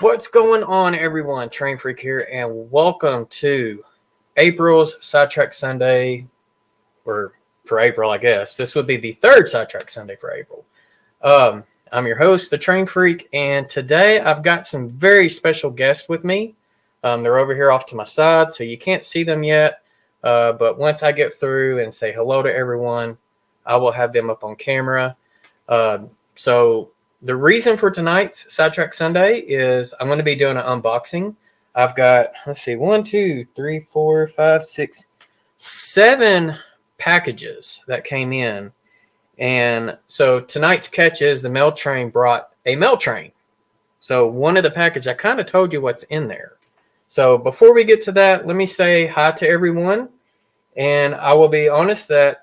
What's going on, everyone? Train Freak here, and welcome to April's Sidetrack Sunday, or for April, I guess. This would be the third Sidetrack Sunday for April. I'm your host, the Train Freak, and today I've got some very special guests with me. They're over here off to my side, so you can't see them yet. But once I get through and say hello to everyone, I will have them up on camera. So the reason for tonight's Sidetrack Sunday is I'm going to be doing an unboxing. I've got, 7 packages that came in. And so tonight's catch is the mail train brought a mail train. So one of the packages, I kind of told you what's in there. So before we get to that, let me say hi to everyone. And I will be honest that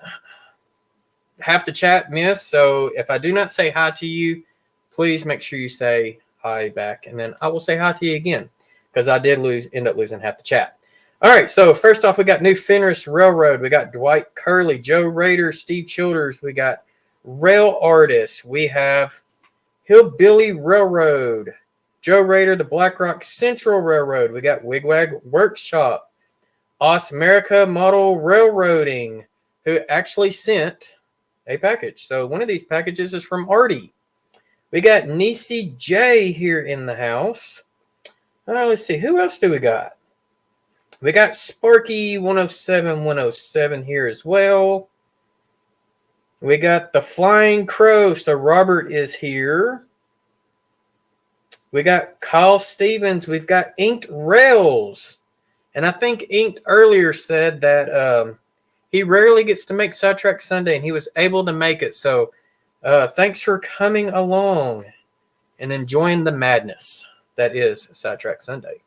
half the chat missed. So if I do not say hi to you, please make sure you say hi back. And then I will say hi to you again because I did end up losing half the chat. All right, so first off, we got New Fenris Railroad. We got Dwight Curley, Joe Rader, Steve Childers. We got Rail Artist. We have Hillbilly Railroad, Joe Rader, the Black Rock Central Railroad. We got Wigwag Workshop, Ausmerica Model Railroading, who actually sent a package. So one of these packages is from Arty. We got Nisi J here in the house. Let's see, who else do we got? We got Sparky 107 here as well. We got the Flying Crow, so Robert is here. We got Kyle Stevens. We've got Inked Rails. And I think Inked earlier said that he rarely gets to make Sidetrack Sunday, and he was able to make it. So thanks for coming along and enjoying the madness that is Sidetrack Sunday.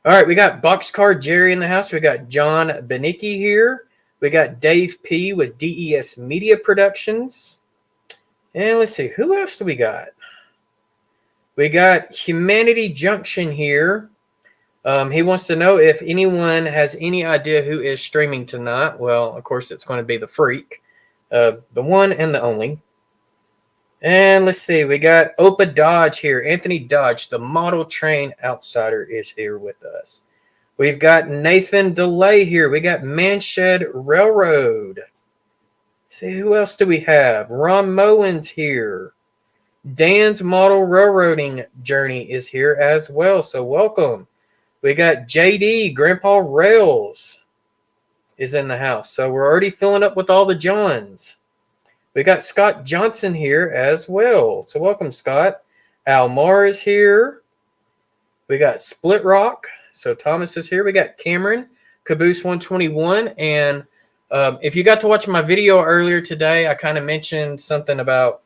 All right, we got Boxcar Jerry in the house. We got John Benicki here. We got Dave P. with DES Media Productions. And let's see, who else do we got? We got Humanity Junction here. He wants to know if anyone has any idea who is streaming tonight. Well, of course, it's going to be the Freak, the one and the only. And let's see, we got Opa Dodge here. Anthony Dodge, the model train outsider, is here with us. We've got Nathan DeLay here. We got Manshed Railroad. Let's see, who else do we have? Ron Mowens here. Dan's Model Railroading Journey is here as well, so welcome. We got JD, Grandpa Rails, is in the house. So we're already filling up with all the Johns. We got Scott Johnson here as well. So welcome, Scott. Almar is here. We got Split Rock. So Thomas is here. We got Cameron, Caboose 121. And if you got to watch my video earlier today, I kind of mentioned something about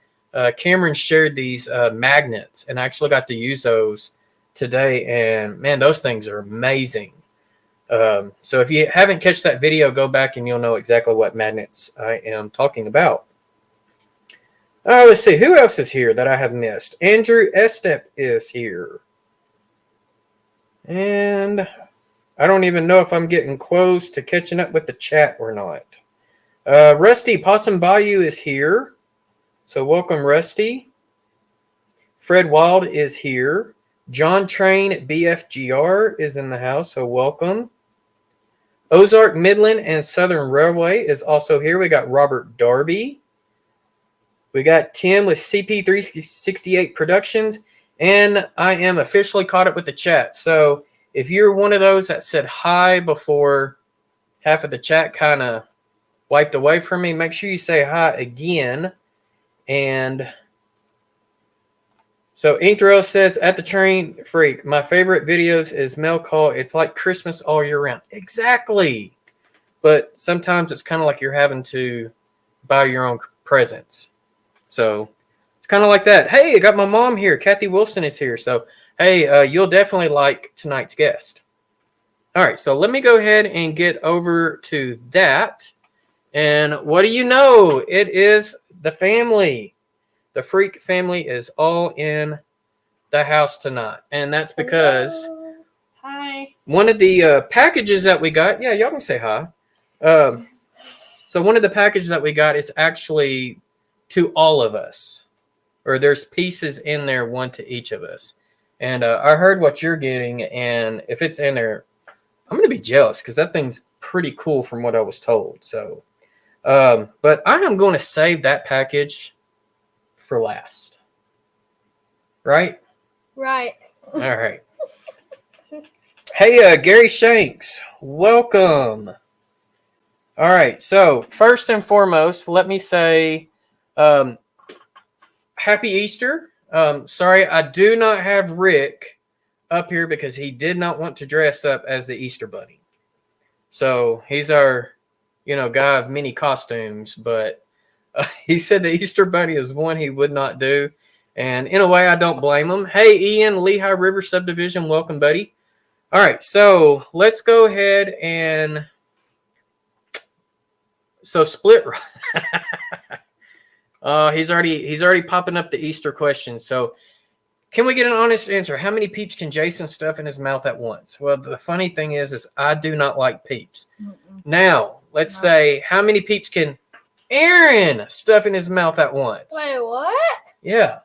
Cameron shared these magnets, and I actually got to use those today. And, man, those things are amazing. So if you haven't catch that video, go back and you'll know exactly what magnets I am talking about. Let's see, who else is here that I have missed? Andrew Estep is here. And I don't even know if I'm getting close to catching up with the chat or not. Rusty Possum Bayou is here. So welcome, Rusty. Fred Wild is here. John Train BFGR is in the house, so welcome. Ozark, Midland, and Southern Railway is also here. We got Robert Darby. We got Tim with CP368 Productions. And I am officially caught up with the chat. So if you're one of those that said hi before half of the chat kind of wiped away from me, make sure you say hi again. And so Inkdrill says, at the Train Freak, my favorite videos is mail call. It's like Christmas all year round. Exactly. But sometimes it's kind of like you're having to buy your own presents. So it's kind of like that. Hey, I got my mom here. Kathy Wilson is here. So, hey, you'll definitely like tonight's guest. All right, so let me go ahead and get over to that. And what do you know? It is the family. The Freak family is all in the house tonight. And that's because Hi. One of the packages that we got, yeah, y'all can say hi. So one of the packages that we got is actually to all of us, or there's pieces in there, one to each of us. And I heard what you're getting, and if it's in there, I'm going to be jealous because that thing's pretty cool from what I was told. So, but I am going to save that package for last. Right? Right. All right. Hey, Gary Shanks, welcome. All right, so first and foremost, let me say Happy Easter. Sorry, I do not have Rick up here because he did not want to dress up as the Easter Bunny. So he's our, guy of many costumes, but he said the Easter Bunny is one he would not do. And in a way, I don't blame him. Hey, Ian, Lehigh River Subdivision, welcome, buddy. All right, so let's go ahead and split. He's already popping up the Easter question. So can we get an honest answer? How many peeps can Jason stuff in his mouth at once? Well, the funny thing is I do not like peeps. Now, let's say how many peeps can Aaron stuff in his mouth at once? Wait, what? Yeah.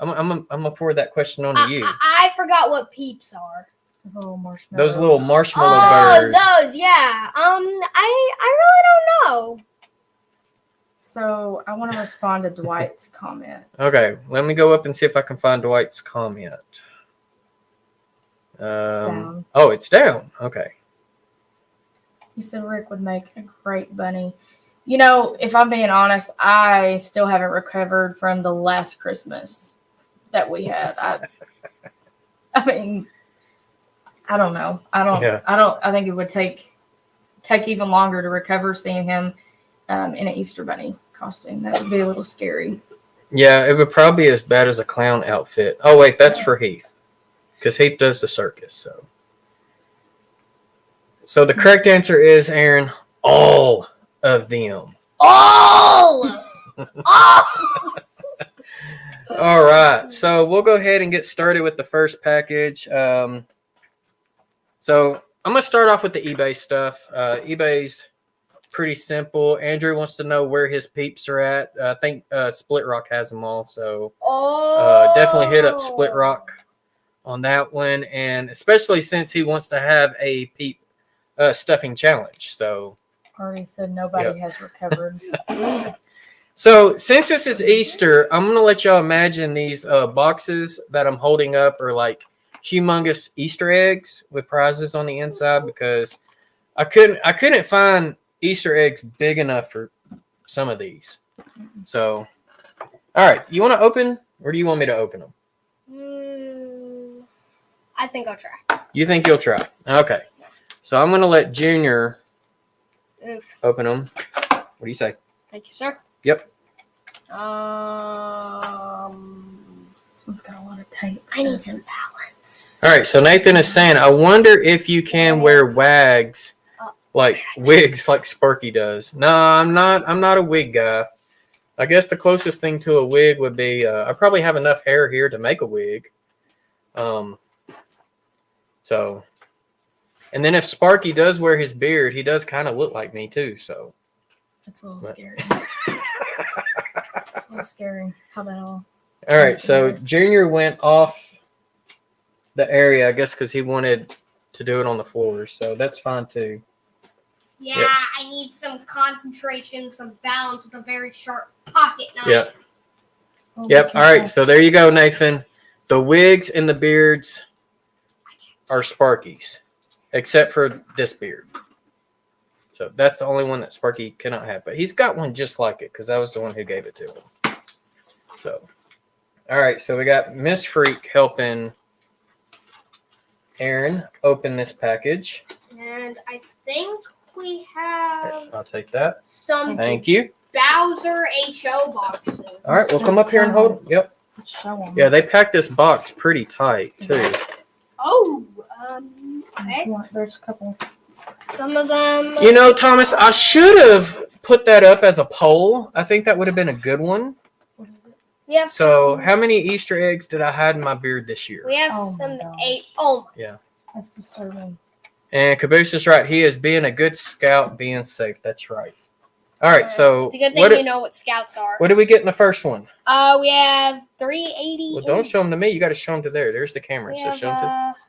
I'm gonna forward that question on to you. I forgot what peeps are. Little marshmallow. Those little marshmallow birds. Oh, those, yeah. I really don't know. So I want to respond to Dwight's comment. Okay, let me go up and see if I can find Dwight's comment. It's down. Oh, it's down. Okay. He said Rick would make a great bunny. If I'm being honest, I still haven't recovered from the last Christmas that we had. I mean, I don't know. I think it would take even longer to recover seeing him in an Easter Bunny costume. That would be a little scary. Yeah, it would probably be as bad as a clown outfit. Oh, wait, that's for Heath. Because Heath does the circus, So the correct answer is, Aaron, all of them. All! All right, so we'll go ahead and get started with the first package. So I'm going to start off with the eBay stuff. eBay's pretty simple. Andrew wants to know where his peeps are at. I think Split Rock has them all, so definitely hit up Split Rock on that one, and especially since he wants to have a peep stuffing challenge. So Arty said nobody has recovered. So since this is Easter, I'm going to let y'all imagine these boxes that I'm holding up are like humongous Easter eggs with prizes on the inside because I couldn't find Easter eggs big enough for some of these. So, all right, you want to open or do you want me to open them? I think I'll try. You think you'll try? Okay. So I'm going to let Junior open them. What do you say? Thank you, sir. Yep. This one's got a lot of tape. I need some balance. All right, so Nathan is saying, I wonder if you can wear wigs like Sparky does. No, I'm not a wig guy. I guess the closest thing to a wig would be I probably have enough hair here to make a wig. So, and then if Sparky does wear his beard, he does kind of look like me too. So it's a little scary. It's a little scary how that all. All right, so Junior went off the area, I guess, because he wanted to do it on the floor. So that's fine too. Yeah, yep. I need some concentration, some balance with a very sharp pocket knife. Yep. Oh, Yep. All right, so there you go, Nathan. The wigs and the beards are Sparky's, except for this beard. So that's the only one that Sparky cannot have. But he's got one just like it because I was the one who gave it to him. So, all right, so we got Miss Freak helping Aaron open this package. And I think we have I'll take that. some Thank you. Bowser HO boxes. All right, we'll come up here and hold. Yep. Show them. Yeah, they packed this box pretty tight too. Oh, okay. There's a couple. Some of them. You know, Thomas, I should have put that up as a poll. I think that would have been a good one. What is it? We have So, how many Easter eggs did I hide in my beard this year? We have Oh my some gosh. 8. Oh, Yeah. That's disturbing. And Caboose is right. He is being a good scout, being safe. That's right. All right, so It's a good thing you know what scouts are. what did we get in the first one? We have 380. Well, don't show them to me. You got to show them to there. There's the camera. We So have show them to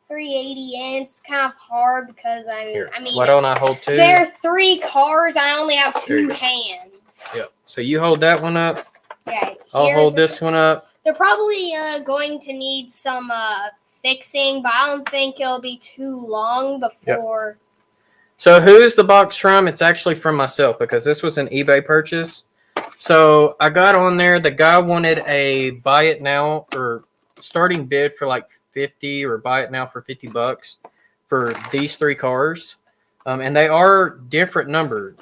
380, and it's kind of hard because here. I mean, Why don't I hold two? there are 3 cars. I only have There you 2 go. hands. Yep. So you hold that one up. Okay. I'll hold this one up. They're probably going to need some fixing, but I don't think it'll be too long before. So who's the box from? It's actually from myself because this was an eBay purchase. So I got on there. The guy wanted a buy it now or starting bid for like 50 or buy it now for $50 for these 3 cars. And they are different numbered.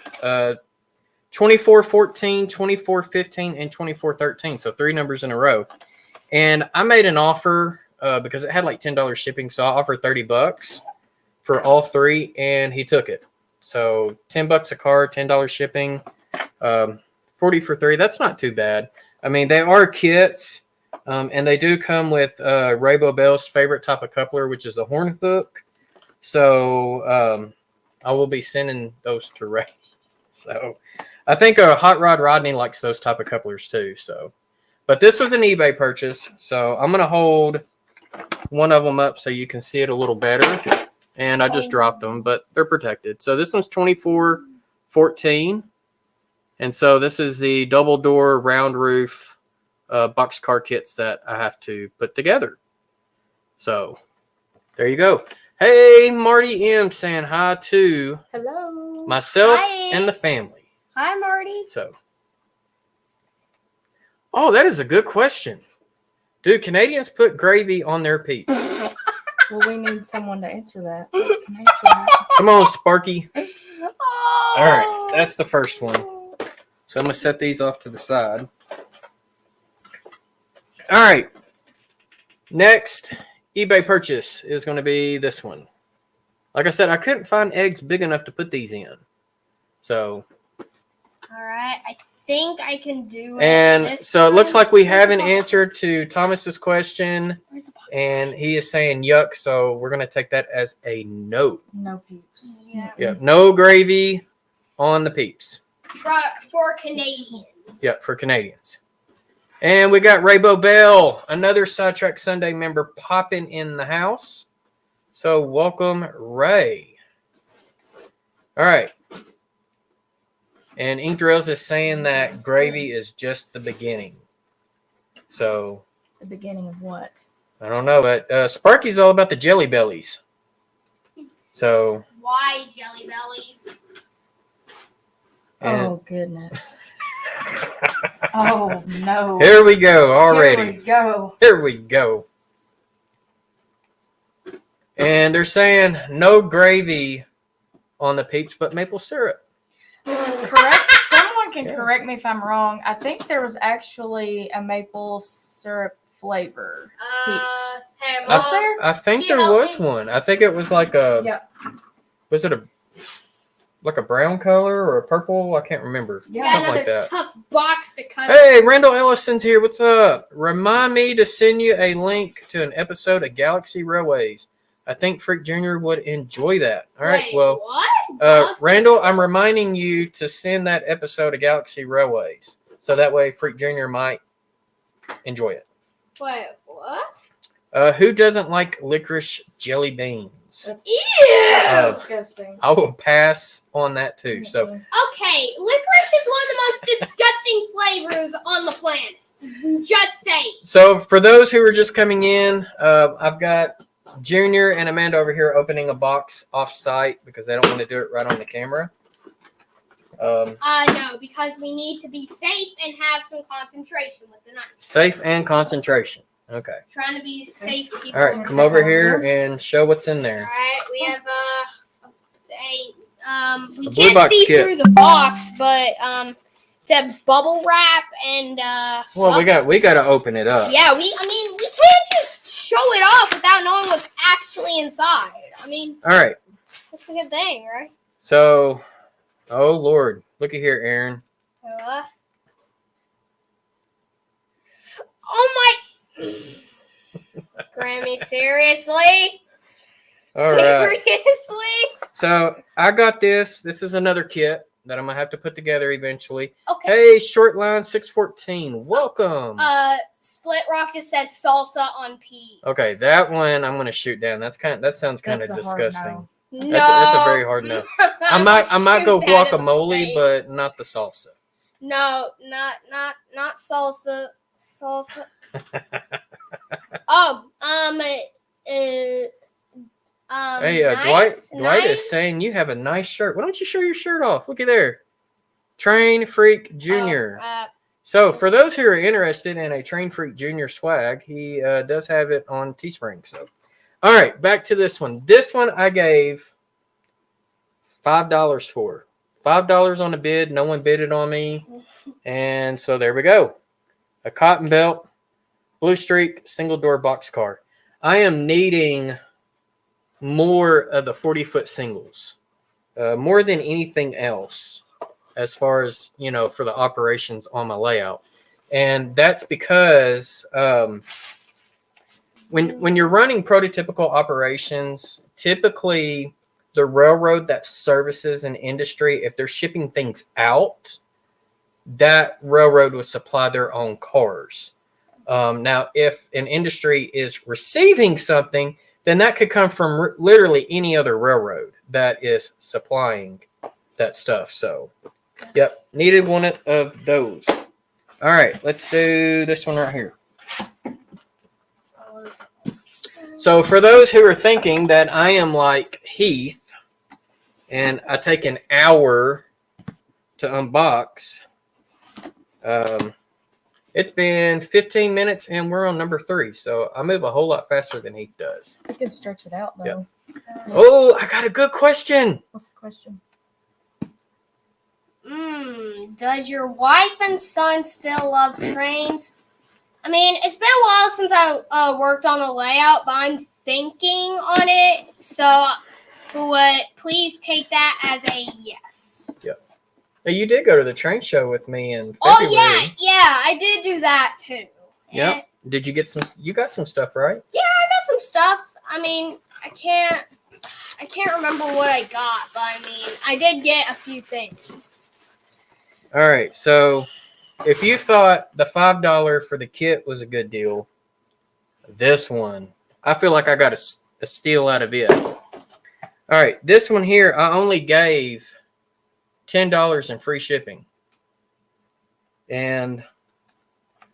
2414, 2415, and 2413. So 3 numbers in a row. And I made an offer because it had like $10 shipping. So I offered $30 for all 3, and he took it. So $10 a car, $10 shipping, 40 for 3. That's not too bad. I mean, they are kits, and they do come with Ray Boebel's favorite type of coupler, which is a horn hook. So I will be sending those to Ray. So I think Hot Rod Rodney likes those type of couplers too. So, but this was an eBay purchase, so I'm gonna hold one of them up so you can see it a little better. And I just dropped them, but they're protected. So this one's 2414. And so this is the double door round roof boxcar kits that I have to put together. So there you go. Hey, Marty M saying hi to Hello. myself Hi. and the family. Hi, Marty. So, oh, that is a good question. Do Canadians put gravy on their peeps? Well, we need someone to answer that. Can I answer that? Come on, Sparky. Oh. All right, that's the first one. So I'm going to set these off to the side. All right. Next eBay purchase is going to be this one. Like I said, I couldn't find eggs big enough to put these in. So, All right. I think I can do it. and this so it looks time. like we have an answer to Thomas's question, Where's the box? and he is saying yuck. So we're going to take that as a no. No peeps. Yeah. Yeah, no gravy on the peeps. For Canadians. Yep, for Canadians. And we got Ray Boebel, another Sidetrack Sunday member, popping in the house. So welcome, Ray. All right. And Ink Drills is saying that gravy is just the beginning. So The beginning of what? I don't know, but Sparky's all about the jelly bellies. So Why jelly bellies? and Oh, goodness. Oh, no. here we go already. Here we go. Here we go. And they're saying no gravy on the peeps, but maple syrup. Correct. Someone can Yeah. correct me if I'm wrong. I think there was actually a maple syrup flavor. Hey, Was Mom. there? I think Can there you help was me? one. I think it was like a. Yeah. Was it like a brown color or a purple? I can't remember. Yeah. Got Something like another that. tough box to cut. Hey, Randall Ellison's here. What's up? Remind me to send you a link to an episode of Galaxy Railways. I think Freak Jr. would enjoy that. All right. Wait, Well, what? Randall, I'm reminding you to send that episode of Galaxy Railways. So that way Freak Jr. might enjoy it. Wait, what? Who doesn't like licorice jelly beans? That's Yeah. disgusting. I will pass on that too. So Okay, licorice is one of the most disgusting flavors on the planet. Just saying. So for those who are just coming in, I've got Junior and Amanda over here opening a box off-site because they don't want to do it right on the camera. No, because we need to be safe and have some concentration with the knife. Safe and concentration. Okay. Trying to be safe people. All right, come over here and show what's in All there. right, we have we A blue can't box see kit. through the box, but it's a bubble wrap and Well, we got to open it up. yeah, we can't just show it off without knowing what's actually inside. I mean, All right. that's a good thing, right? So, oh Lord, looky here, Aaron. Oh my! Grammy, seriously? All right. Seriously? So I got this. This is another kit. that I'm gonna have to put together eventually. Okay. Hey, Shortline 614, welcome. Split Rock just said salsa on peas. Okay, that one I'm gonna shoot down. That sounds kind of That's a hard disgusting. no. No. That's a very hard no. I might go Shoot that in the guacamole, but face. not the salsa. No, not salsa. Salsa. Oh, Hey, nice, Dwight is nice. saying you have a nice shirt. Why don't you show your shirt off? Looky there. Train Freak Junior. So for those who are interested in a Train Freak Junior swag, he does have it on Teespring. So, all right, back to this one. This one I gave $5 for. $5 on the bid. No one bid it on me. And so there we go. A cotton belt, blue streak, single door box car. I am needing more of the 40-foot singles, more than anything else, as far as, for the operations on my layout. And that's because when you're running prototypical operations, typically the railroad that services an industry, if they're shipping things out, that railroad would supply their own cars. Now, if an industry is receiving something, then that could come from literally any other railroad that is supplying that stuff. So, yep, needed one of those. All right, let's do this one right here. So for those who are thinking that I am like Heath and I take an hour to unbox, it's been 15 minutes and we're on number 3. So I move a whole lot faster than Heath does. You can stretch it out, though. Yep. Oh, I got a good question. What's the question? Does your wife and son still love trains? I mean, it's been a while since I worked on the layout, but I'm thinking on it. So please take that as a yes. Yep. Now, you did go to the train show with me in February. Oh, yeah, I did do that too. Yep. Did you get some? You got some stuff, right? Yeah, I got some stuff. I mean, I can't remember what I got, but I mean, I did get a few things. All right. So, if you thought the $5 for the kit was a good deal, this one, I feel like I got a steal out of it. All right, this one here, I only gave $10 in free shipping. And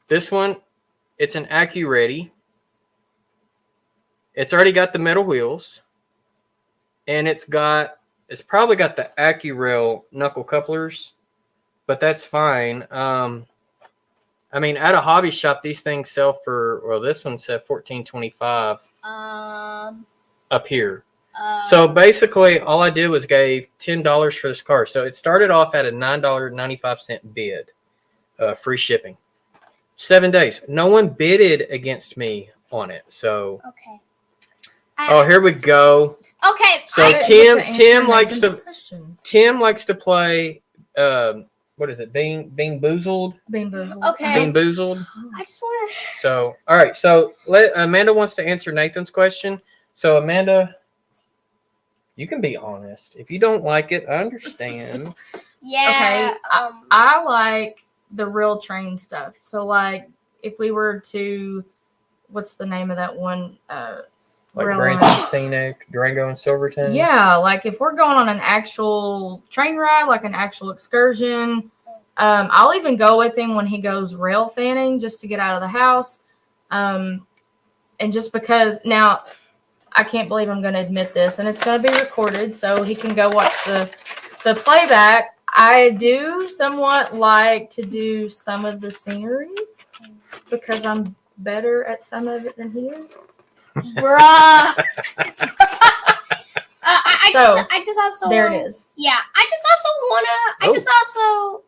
this one, it's an AccuReady. It's already got the metal wheels. And it's probably got the AccuRail knuckle couplers, but that's fine. I mean, at a hobby shop, these things sell for, well, this one said $14.25 up here. So basically, all I did was gave $10 for this car. So it started off at a $9.95 bid, free shipping. 7 days. No one bidded against me on it. So, Okay. oh, here we go. Okay. So Tim likes to play. What is it? Bean Boozled. Bean Boozled. Okay. Bean Boozled. I just want So, all right. So Amanda wants to answer Nathan's question. So, Amanda, you can be honest. If you don't like it, I understand. Yeah. Okay. I like the real train stuff. So, like, if we were to, what's the name of that one? Like rail Branson line? Scenic, Durango, and Silverton. Yeah, like if we're going on an actual train ride, like an actual excursion, I'll even go with him when he goes rail fanning just to get out of the house. And just because now I can't believe I'm going to admit this, and it's going to be recorded so he can go watch the playback. I do somewhat like to do some of the scenery because I'm better at some of it than he is. Bruh. So, I just also there it is. Yeah, I just also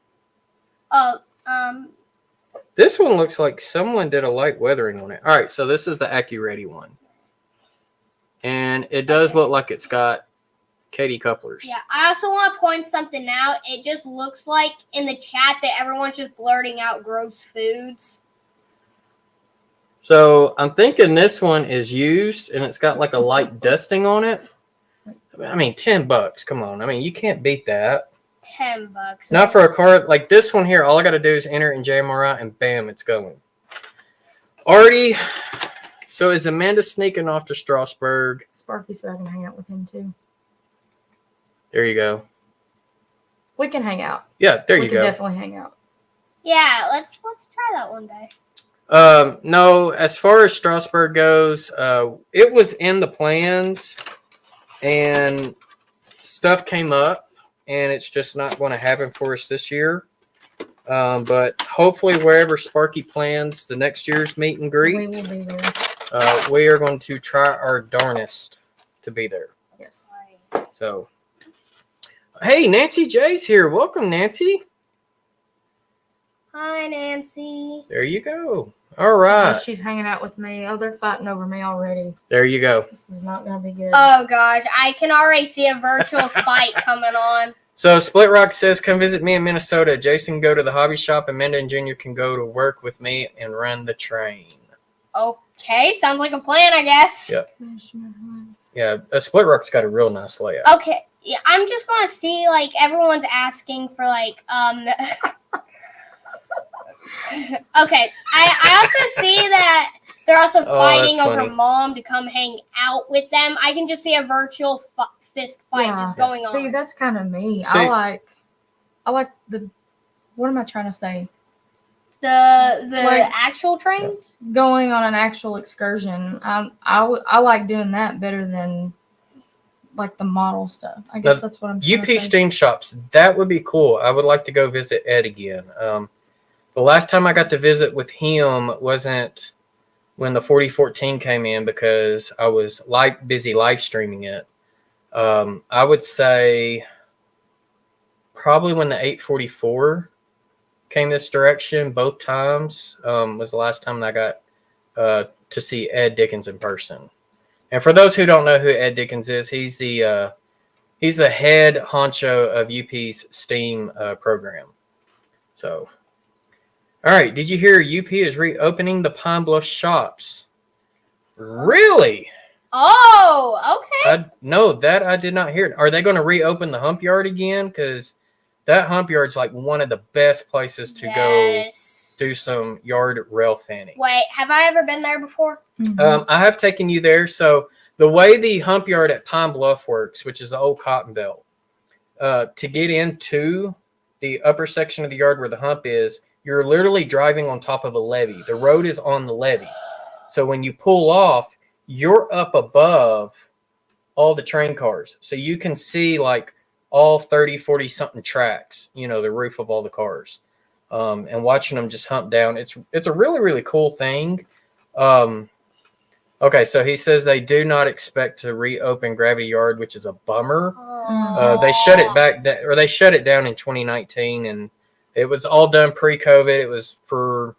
This one looks like someone did a light weathering on it. All right, so this is the AccuReady one. And it does look like it's got Katie couplers. Yeah, I also want to point something out. It just looks like in the chat that everyone's just blurting out gross foods. So I'm thinking this one is used and it's got like a light dusting on it. I mean, $10. Come on. I mean, you can't beat that. $10. Not for a car like this one here. All I got to do is enter in JMRI and bam, it's going. Arty. So is Amanda sneaking off to Strasbourg? Sparky said I can hang out with him too. There you go. We can hang out. Yeah, there we you can go. Definitely hang out. Yeah, let's try that one day. No, as far as Strasbourg goes, it was in the plans and stuff came up and it's just not going to happen for us this year. But hopefully wherever Sparky plans the next year's meet and greet, We will be there. we are going to try our darnest to be there. Yes. So, hey, Nancy J's here. Welcome, Nancy. Hi, Nancy. There you go. All right. She's hanging out with me. Oh, they're fighting over me already. There you go. This is not going to be good. Oh gosh, I can already see a virtual fight coming on. So Split Rock says, come visit me in Minnesota. Jason can go to the hobby shop and Amanda and Junior can go to work with me and run the train. Okay, sounds like a plan, I guess. Yep. Yeah, Split Rock's got a real nice layout. Okay, yeah, I'm just gonna see like everyone's asking for like Okay, I also see that they're also fighting that's over funny. Mom to come hang out with them. I can just see a virtual fist fight just going on. See, that's kind of me. See- I like the. What am I trying to say? The Like- actual trains. Going on an actual excursion. I like doing that better than like the model stuff. I guess Now, that's what I'm trying UP to say. Steam Shops, that would be cool. I would like to go visit Ed again. The last time I got to visit with him wasn't when the 4014 came in because I was busy live streaming it. I would say probably when the 844 came this direction, both times was the last time I got to see Ed Dickens in person. And for those who don't know who Ed Dickens is, he's the head honcho of UP's Steam program. So, all right. Did you hear UP is reopening the Pine Bluff shops? Really? Oh, okay. No, that I did not hear. Are they going to reopen the hump yard again? Because that hump yard's like one of the best places to go do some yard rail fanning. Wait, have I ever been there before? Mhm. I have taken you there. So the way the hump yard at Pine Bluff works, which is the old cotton belt, to get into the upper section of the yard where the hump is, you're literally driving on top of a levee. The road is on the levee. So when you pull off, you're up above all the train cars. So you can see like all 30, 40 something tracks, the roof of all the cars. And watching them just hump down. It's a really, really cool thing. Okay, so he says they do not expect to reopen Gravity Yard, which is a bummer. They shut it back, or they shut it down in 2019, and it was all done pre-COVID. It was for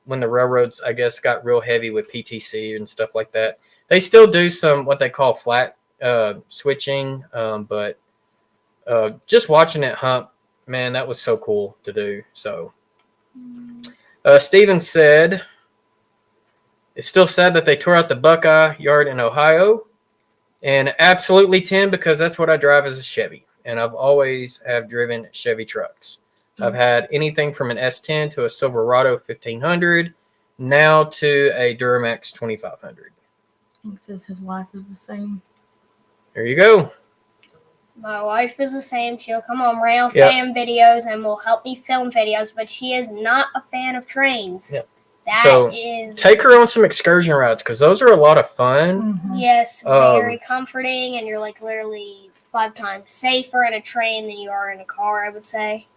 when the railroads, I guess, got real heavy with PTC and stuff like that. They still do some what they call flat switching, but just watching it hump, man, that was so cool to do. So Steven said, it's still sad that they tore out the Buckeye Yard in Ohio. And absolutely, Tim, because that's what I drive as a Chevy. And I've always have driven Chevy trucks. I've had anything from an S10 to a Silverado 1500, now to a Duramax 2500. He says his wife is the same. There you go. My wife is the same. She'll come on rail fan videos and will help me film videos, but she is not a fan of trains. Yep. That is... Take her on some excursion rides because those are a lot of fun. Mhm. Yes, very comforting, and you're like literally 5 times safer in a train than you are in a car, I would say.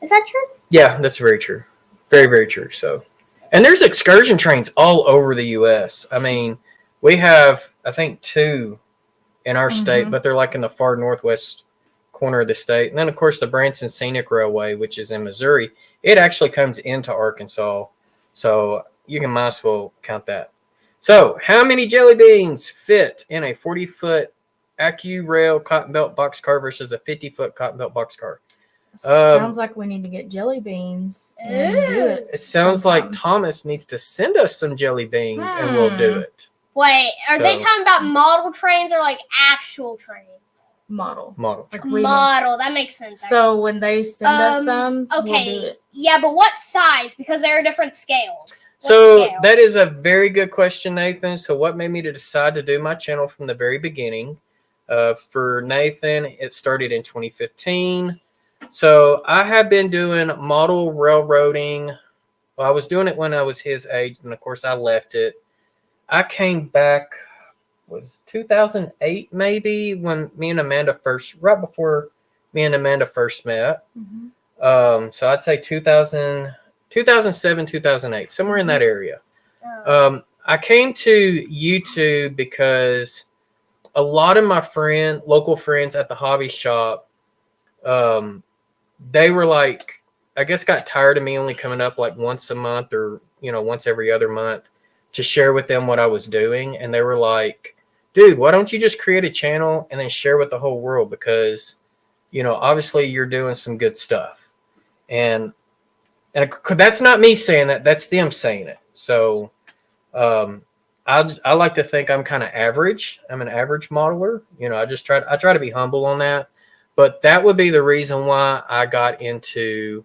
Is that true? Yeah, that's very true. Very, very true. So, and there's excursion trains all over the U.S. I mean, we have, I think, 2 in our state, but they're like in the far northwest corner of the state. And then, of course, the Branson Scenic Railway, which is in Missouri, it actually comes into Arkansas. So you can might as well count that. So how many jelly beans fit in a 40-foot AccuRail cotton belt boxcar versus a 50-foot cotton belt boxcar? Sounds like we need to get jelly beans and do it. It sounds like sometime. Thomas needs to send us some jelly beans and we'll do it. Wait, are they So- talking about model trains or like actual trains? Model. Model. Like That makes sense. so when they send us some, Okay. we'll do it. Yeah, but what size? Because there are different scales. What So scale? that is a very good question, Nathan. So what made me to decide to do my channel from the very beginning? For Nathan, it started in 2015. So I have been doing model railroading. Well, I was doing it when I was his age, and of course I left it. I came back, was 2008 maybe, when me and Amanda right before me and Amanda first met. Mm-hmm. So I'd say 2007, 2008, somewhere in that area. I came to YouTube because a lot of my local friends at the hobby shop, they were like, I guess got tired of me only coming up like once a month or, once every other month to share with them what I was doing. And they were like, dude, why don't you just create a channel and then share with the whole world? Because, obviously you're doing some good stuff. And that's not me saying that, that's them saying it. So, I like to think I'm kind of average. I'm an average modeler. I try to be humble on that. But that would be the reason why I got into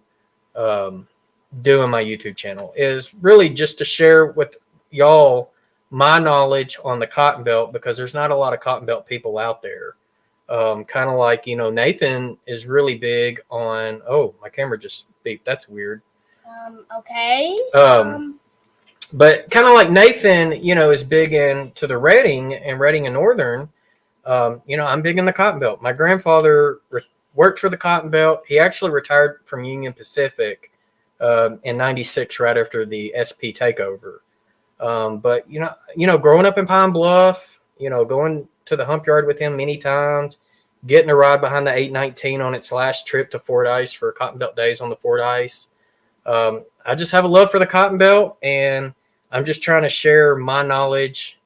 doing my YouTube channel, is really just to share with y'all my knowledge on the cotton belt, because there's not a lot of cotton belt people out there. Kind of like, Nathan is really big on, oh, my camera just beeped. That's weird. Okay. But kind of like Nathan, is big into the Reading and Northern. I'm big in the cotton belt. My grandfather worked for the cotton belt. He actually retired from Union Pacific in '96, right after the SP takeover. But growing up in Pine Bluff, going to the hump yard with him many times, getting a ride behind the 819 on its last trip to Fort Ice for Cotton Belt Days on the Fort Ice. I just have a love for the cotton belt, and I'm just trying to share my knowledge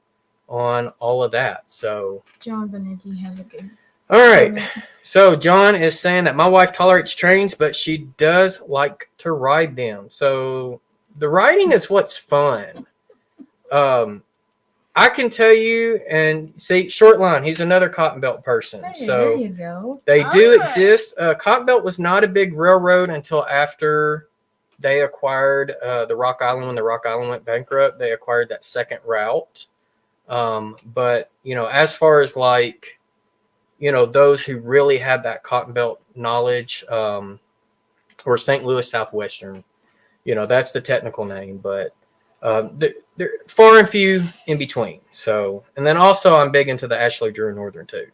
on all of that. So John Benecki has a good. All right. So John is saying that my wife tolerates trains, but she does like to ride them. So the riding is what's fun. I can tell you, and see, Shortline, he's another cotton belt person. Hey, so there you go. They do exist. Cotton belt was not a big railroad until after they acquired the Rock Island. When the Rock Island went bankrupt, they acquired that second route. But as far as like, those who really had that cotton belt knowledge, or St. Louis Southwestern, that's the technical name, but they're far and few in between. So, and then also I'm big into the Ashley Drew Northern too.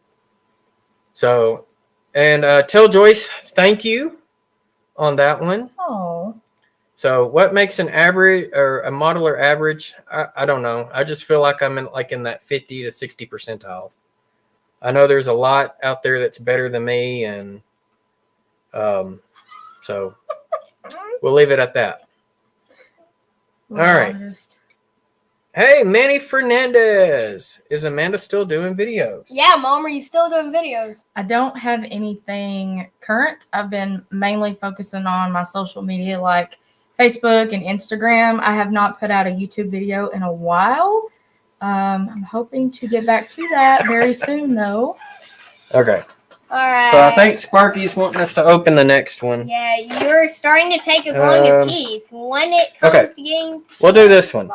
So, and tell Joyce, thank you on that one. Oh. So what makes an average or a modeler average? I don't know. I just feel like I'm in that 50 to 60 percentile. I know there's a lot out there that's better than me, and so we'll leave it at that. All right. Hey, Manny Fernandez. Is Amanda still doing videos? Yeah, Mom, are you still doing videos? I don't have anything current. I've been mainly focusing on my social media like Facebook and Instagram. I have not put out a YouTube video in a while. I'm hoping to get back to that very soon, though. Okay. All right. So I think Sparky's wanting us to open the next one. Yeah, you're starting to take as long as Heath. When it comes to getting... We'll do this one.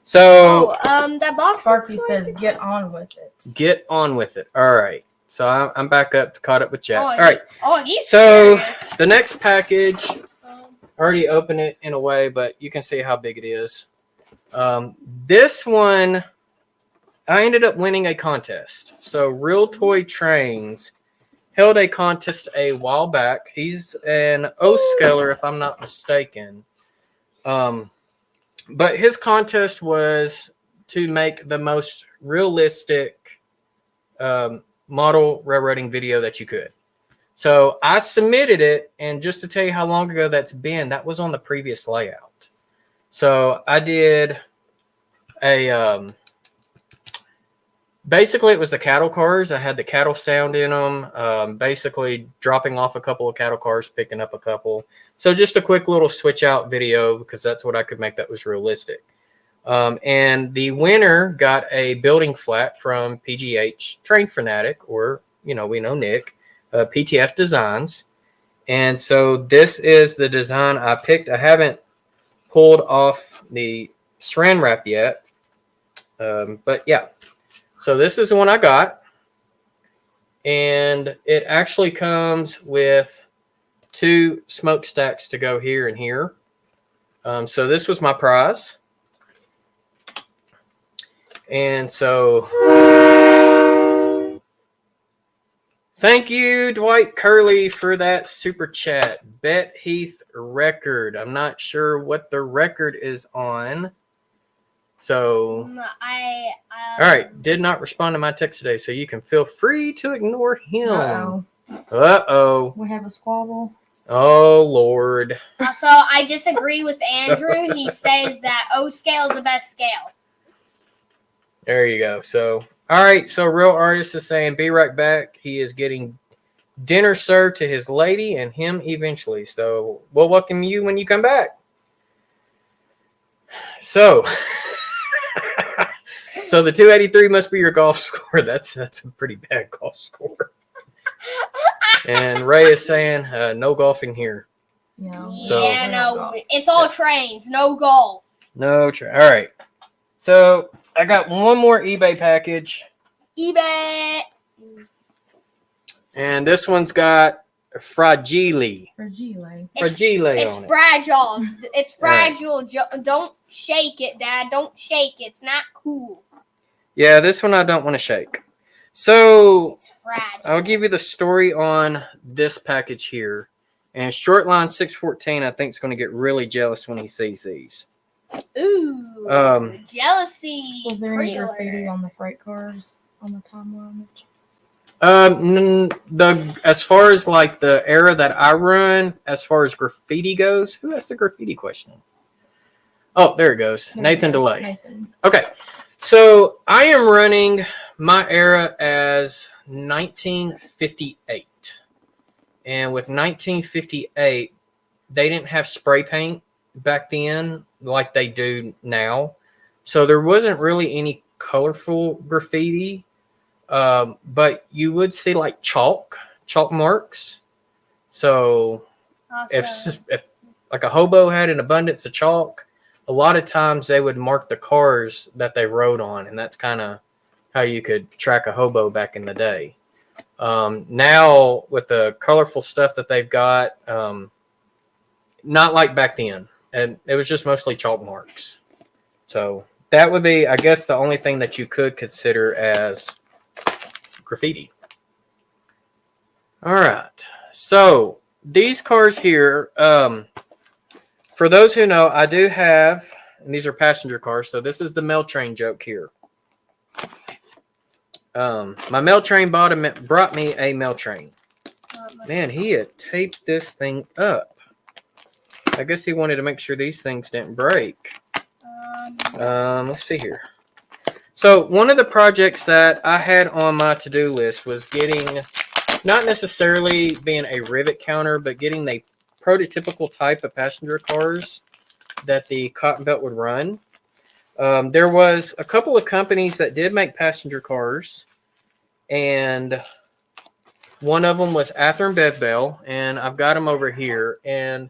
So... that box... Sparky says, get on with it. Get on with it. All right. So I'm back up, caught up with chat. All right. He's so serious. The next package, I already opened it in a way, but you can see how big it is. This one, I ended up winning a contest. So Real Toy Trains held a contest a while back. He's an O-scaler, if I'm not mistaken. But his contest was to make the most realistic model railroading video that you could. So I submitted it, and just to tell you how long ago that's been, that was on the previous layout. So I did a basically it was the cattle cars. I had the cattle sound in them, basically dropping off a couple of cattle cars, picking up a couple. So just a quick little switch out video, because that's what I could make that was realistic. And the winner got a building flat from PGH Train Fanatic, or we know Nick, PTF Designs. And so this is the design I picked. I haven't pulled off the saran wrap yet. But yeah, so this is the one I got. And it actually comes with 2 smokestacks to go here and here. So this was my prize. And so thank you, Dwight Curley, for that super chat. Bet Heath record. I'm not sure what the record is on. So, all right. Did not respond to my text today, so you can feel free to ignore him. Uh-oh. We have a squabble. Oh, Lord. So I disagree with Andrew. He says that O scale is the best scale. There you go. So, all right. So, Real Artist is saying, be right back. He is getting dinner served to his lady and him eventually. So, we'll welcome you when you come back. So, so the 283 must be your golf score. That's a pretty bad golf score. And Ray is saying, no golfing here. Yeah. So- Yeah, no, it's all trains, no golf. No try. All right. So I got one more eBay package, eBay. and this one's got Fragile. Fragile. Fragile It's on it. fragile. It's Right. fragile. Don't shake it, Dad. Don't shake it. It's not cool. Yeah, this one I don't want to shake. So It's fragile. I'll give you the story on this package here. And Shortline 614, I think, is going to get really jealous when he sees these. Ooh. Jealousy. Was there any pre-order. graffiti on the freight cars on the timeline? As far as like the era that I run, as far as graffiti goes, who asked the graffiti question? Oh, there it goes. There Nathan it goes, Delay. Nathan. Okay, so I am running my era as 1958, and with 1958, they didn't have spray paint back then like they do now, so there wasn't really any colorful graffiti. But you would see like chalk marks. So Also, if like a hobo had an abundance of chalk, a lot of times they would mark the cars that they rode on, and that's kind of how you could track a hobo back in the day. Now with the colorful stuff that they've got, not like back then, and it was just mostly chalk marks. So that would be, I guess, the only thing that you could consider as graffiti. All right. So these cars here, for those who know, I do have, and these are passenger cars. So this is the mail train joke here. My mail train brought me a mail train. Man, he had taped this thing up. I guess he wanted to make sure these things didn't break. Let's see here. So one of the projects that I had on my to-do list was getting, not necessarily being a rivet counter, but getting the prototypical type of passenger cars that the Cotton Belt would run. There was a couple of companies that did make passenger cars, and one of them was Boebel, and I've got them over here, and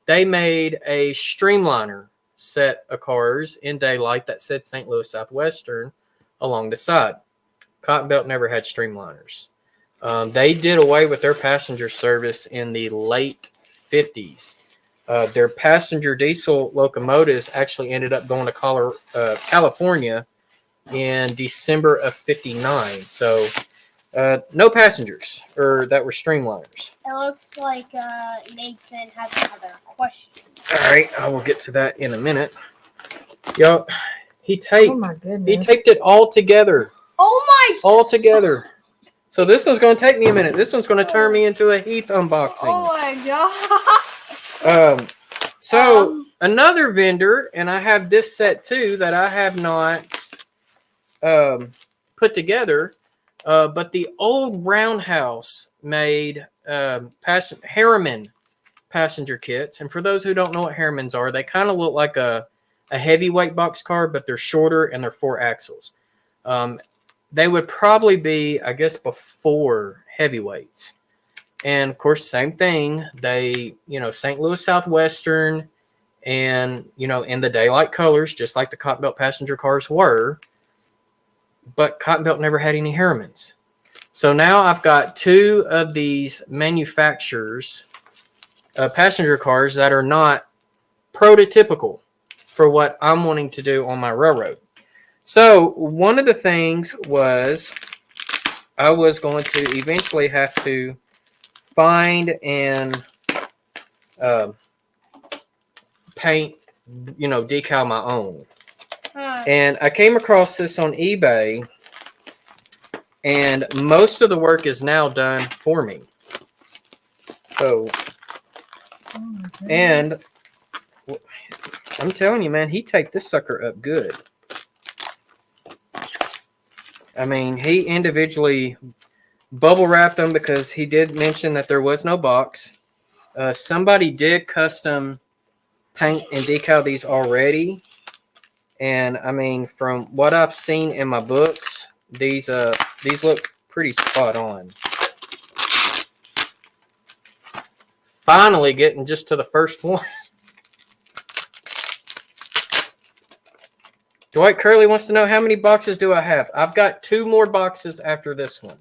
they made a streamliner set of cars in daylight that said St. Louis Southwestern along the side. Cotton Belt never had streamliners. They did away with their passenger service in the late 50s. Their passenger diesel locomotives actually ended up going to California in December of 59. So no passengers that were streamliners. it looks like Nathan has another question. All right, I will get to that in a minute. Yo, he taped. Oh my goodness. He taped it all together. Oh my! All together. So this one's going to take me a minute. This one's going to turn me into a Heath unboxing. Oh my god! So another vendor, and I have this set too that I have not put together, but the old Roundhouse made Harriman passenger kits. And for those who don't know what Harrimans are, they kind of look like a heavyweight box car, but they're shorter and they're 4 axles. they would probably be, I guess, before heavyweights. And of course, same thing. They, St. Louis Southwestern and, in the daylight colors, just like the Cotton Belt passenger cars were. But Cotton Belt never had any Harrimans. So now I've got 2 of these manufacturers, passenger cars that are not prototypical for what I'm wanting to do on my railroad. So one of the things was I was going to eventually have to find and paint, decal my own. And I came across this on eBay, and most of the work is now done for me. So, and I'm telling you, man, he taped this sucker up good. I mean, he individually bubble wrapped them because he did mention that there was no box. Somebody did custom paint and decal these already. And I mean, from what I've seen in my books, these look pretty spot on. Finally getting just to the first one. Dwight Curley wants to know, how many boxes do I have? I've got 2 more boxes after this one.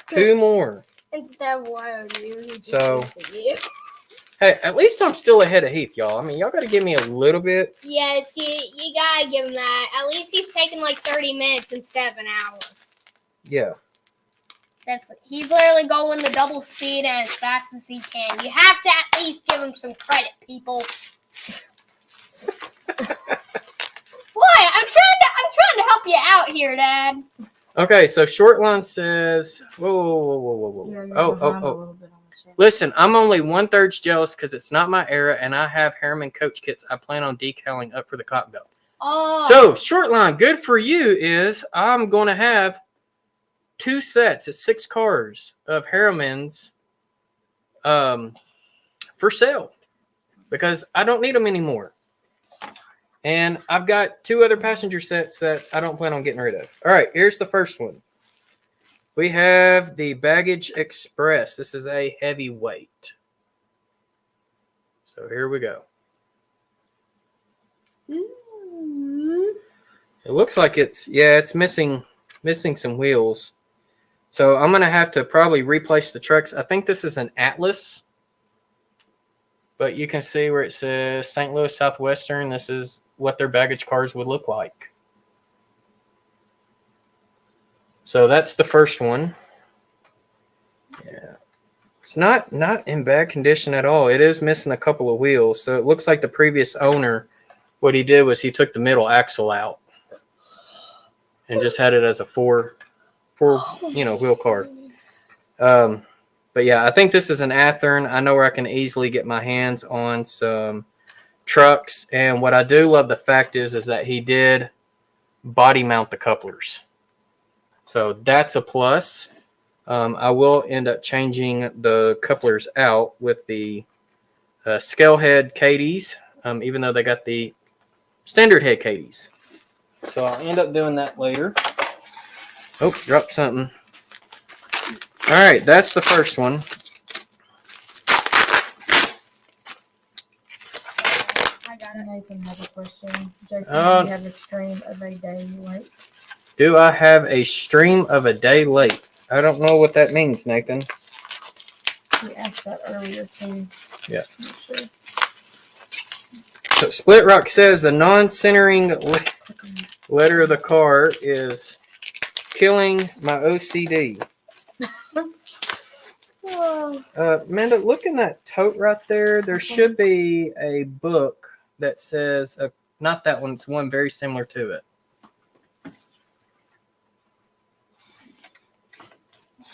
2 more. Instead of what I do, so, hey, at least I'm still ahead of Heath, y'all. I mean, y'all got to give me a little bit. Yes, you got to give him that. At least he's taking like 30 minutes instead of an hour. Yeah. He's literally going the double speed and as fast as he can. You have to at least give him some credit, people. Why? I'm trying to help you out here, Dad. Okay, so Shortlines says, whoa. Oh. Listen, I'm only 1/3 jealous because it's not my era, and I have Harriman coach kits I plan on decaling up for the Cotton Belt. Oh. So, Shortline, good for you is I'm going to have 2 sets of 6 cars of Harrimans for sale because I don't need them anymore. And I've got 2 other passenger sets that I don't plan on getting rid of. All right, here's the first one. We have the Baggage Express. This is a heavyweight. So here we go. It looks like it's missing some wheels. So I'm going to have to probably replace the trucks. I think this is an Atlas. But you can see where it says St. Louis Southwestern. This is what their baggage cars would look like. So that's the first one. Yeah. It's not in bad condition at all. It is missing a couple of wheels. So it looks like the previous owner, what he did was he took the middle axle out and just had it as a four wheel car. But yeah, I think this is an Athearn. I know where I can easily get my hands on some trucks. And what I do love the fact is that he did body mount the couplers. So that's a plus. I will end up changing the couplers out with the scale head Cadies, even though they got the standard head Cadies. So I'll end up doing that later. Oh, dropped something. All right, that's the first one. Nathan has a question. Jason, do you have a stream of a day late? Do I have a stream of a day late? I don't know what that means, Nathan. We asked that earlier too. Yeah. Sure. So Split Rock says the non-centering letter of the car is killing my OCD. Amanda, look in that tote right there. There should be a book that says, not that one, it's one very similar to it.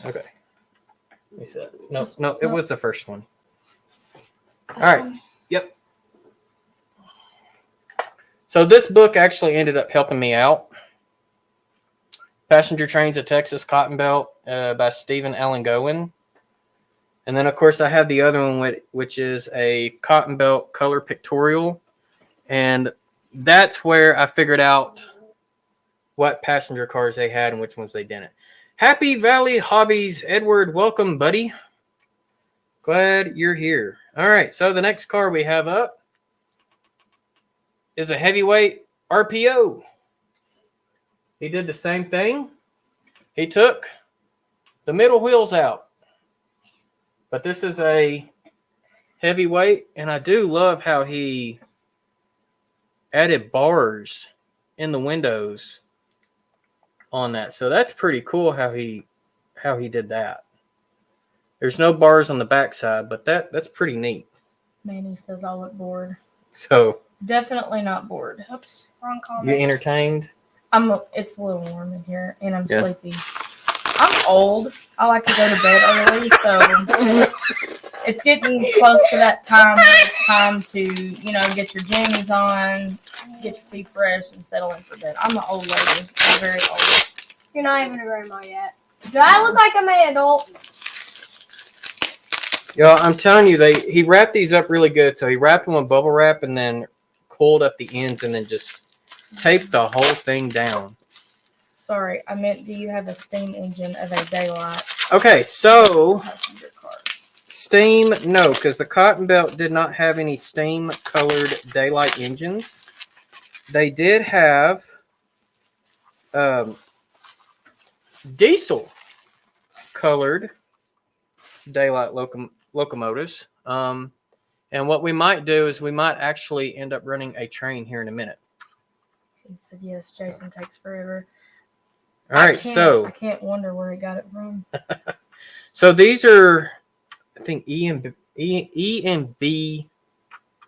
Okay. Let me see. No, it was the first one. All right. Yep. So this book actually ended up helping me out. Passenger Trains of Texas Cotton Belt by Stephen Allen Gowen. And then, of course, I have the other one, which is a Cotton Belt color pictorial. And that's where I figured out what passenger cars they had and which ones they didn't. Happy Valley Hobbies, Edward. Welcome, buddy. Glad you're here. All right, so the next car we have up is a heavyweight RPO. He did the same thing. He took the middle wheels out. But this is a heavyweight, and I do love how he added bars in the windows on that. So that's pretty cool how he did that. There's no bars on the backside, but that's pretty neat. Manny says I look bored. So Definitely not bored. Oops, wrong you comment. entertained? It's a little warm in here, and I'm sleepy. I'm old. I like to go to bed early, so it's getting close to that time where it's time to, get your jammies on, get your teeth brushed, and settle in for bed. I'm an old lady. I'm very old. You're not even a grandma yet. Do I look like I'm an adult? Yeah, I'm telling you, he wrapped these up really good. So he wrapped them with bubble wrap and then coiled up the ends and then just taped the whole thing down. Sorry, I meant, do you have a steam engine of a daylight? Okay, so Passenger cars? steam, no, because the Cotton Belt did not have any steam-colored daylight engines. They did have diesel-colored daylight locomotives. And what we might do is we might actually end up running a train here in a minute. He said yes. Jason takes forever. All right, I can't wonder where he got it from. So these are, I think E and B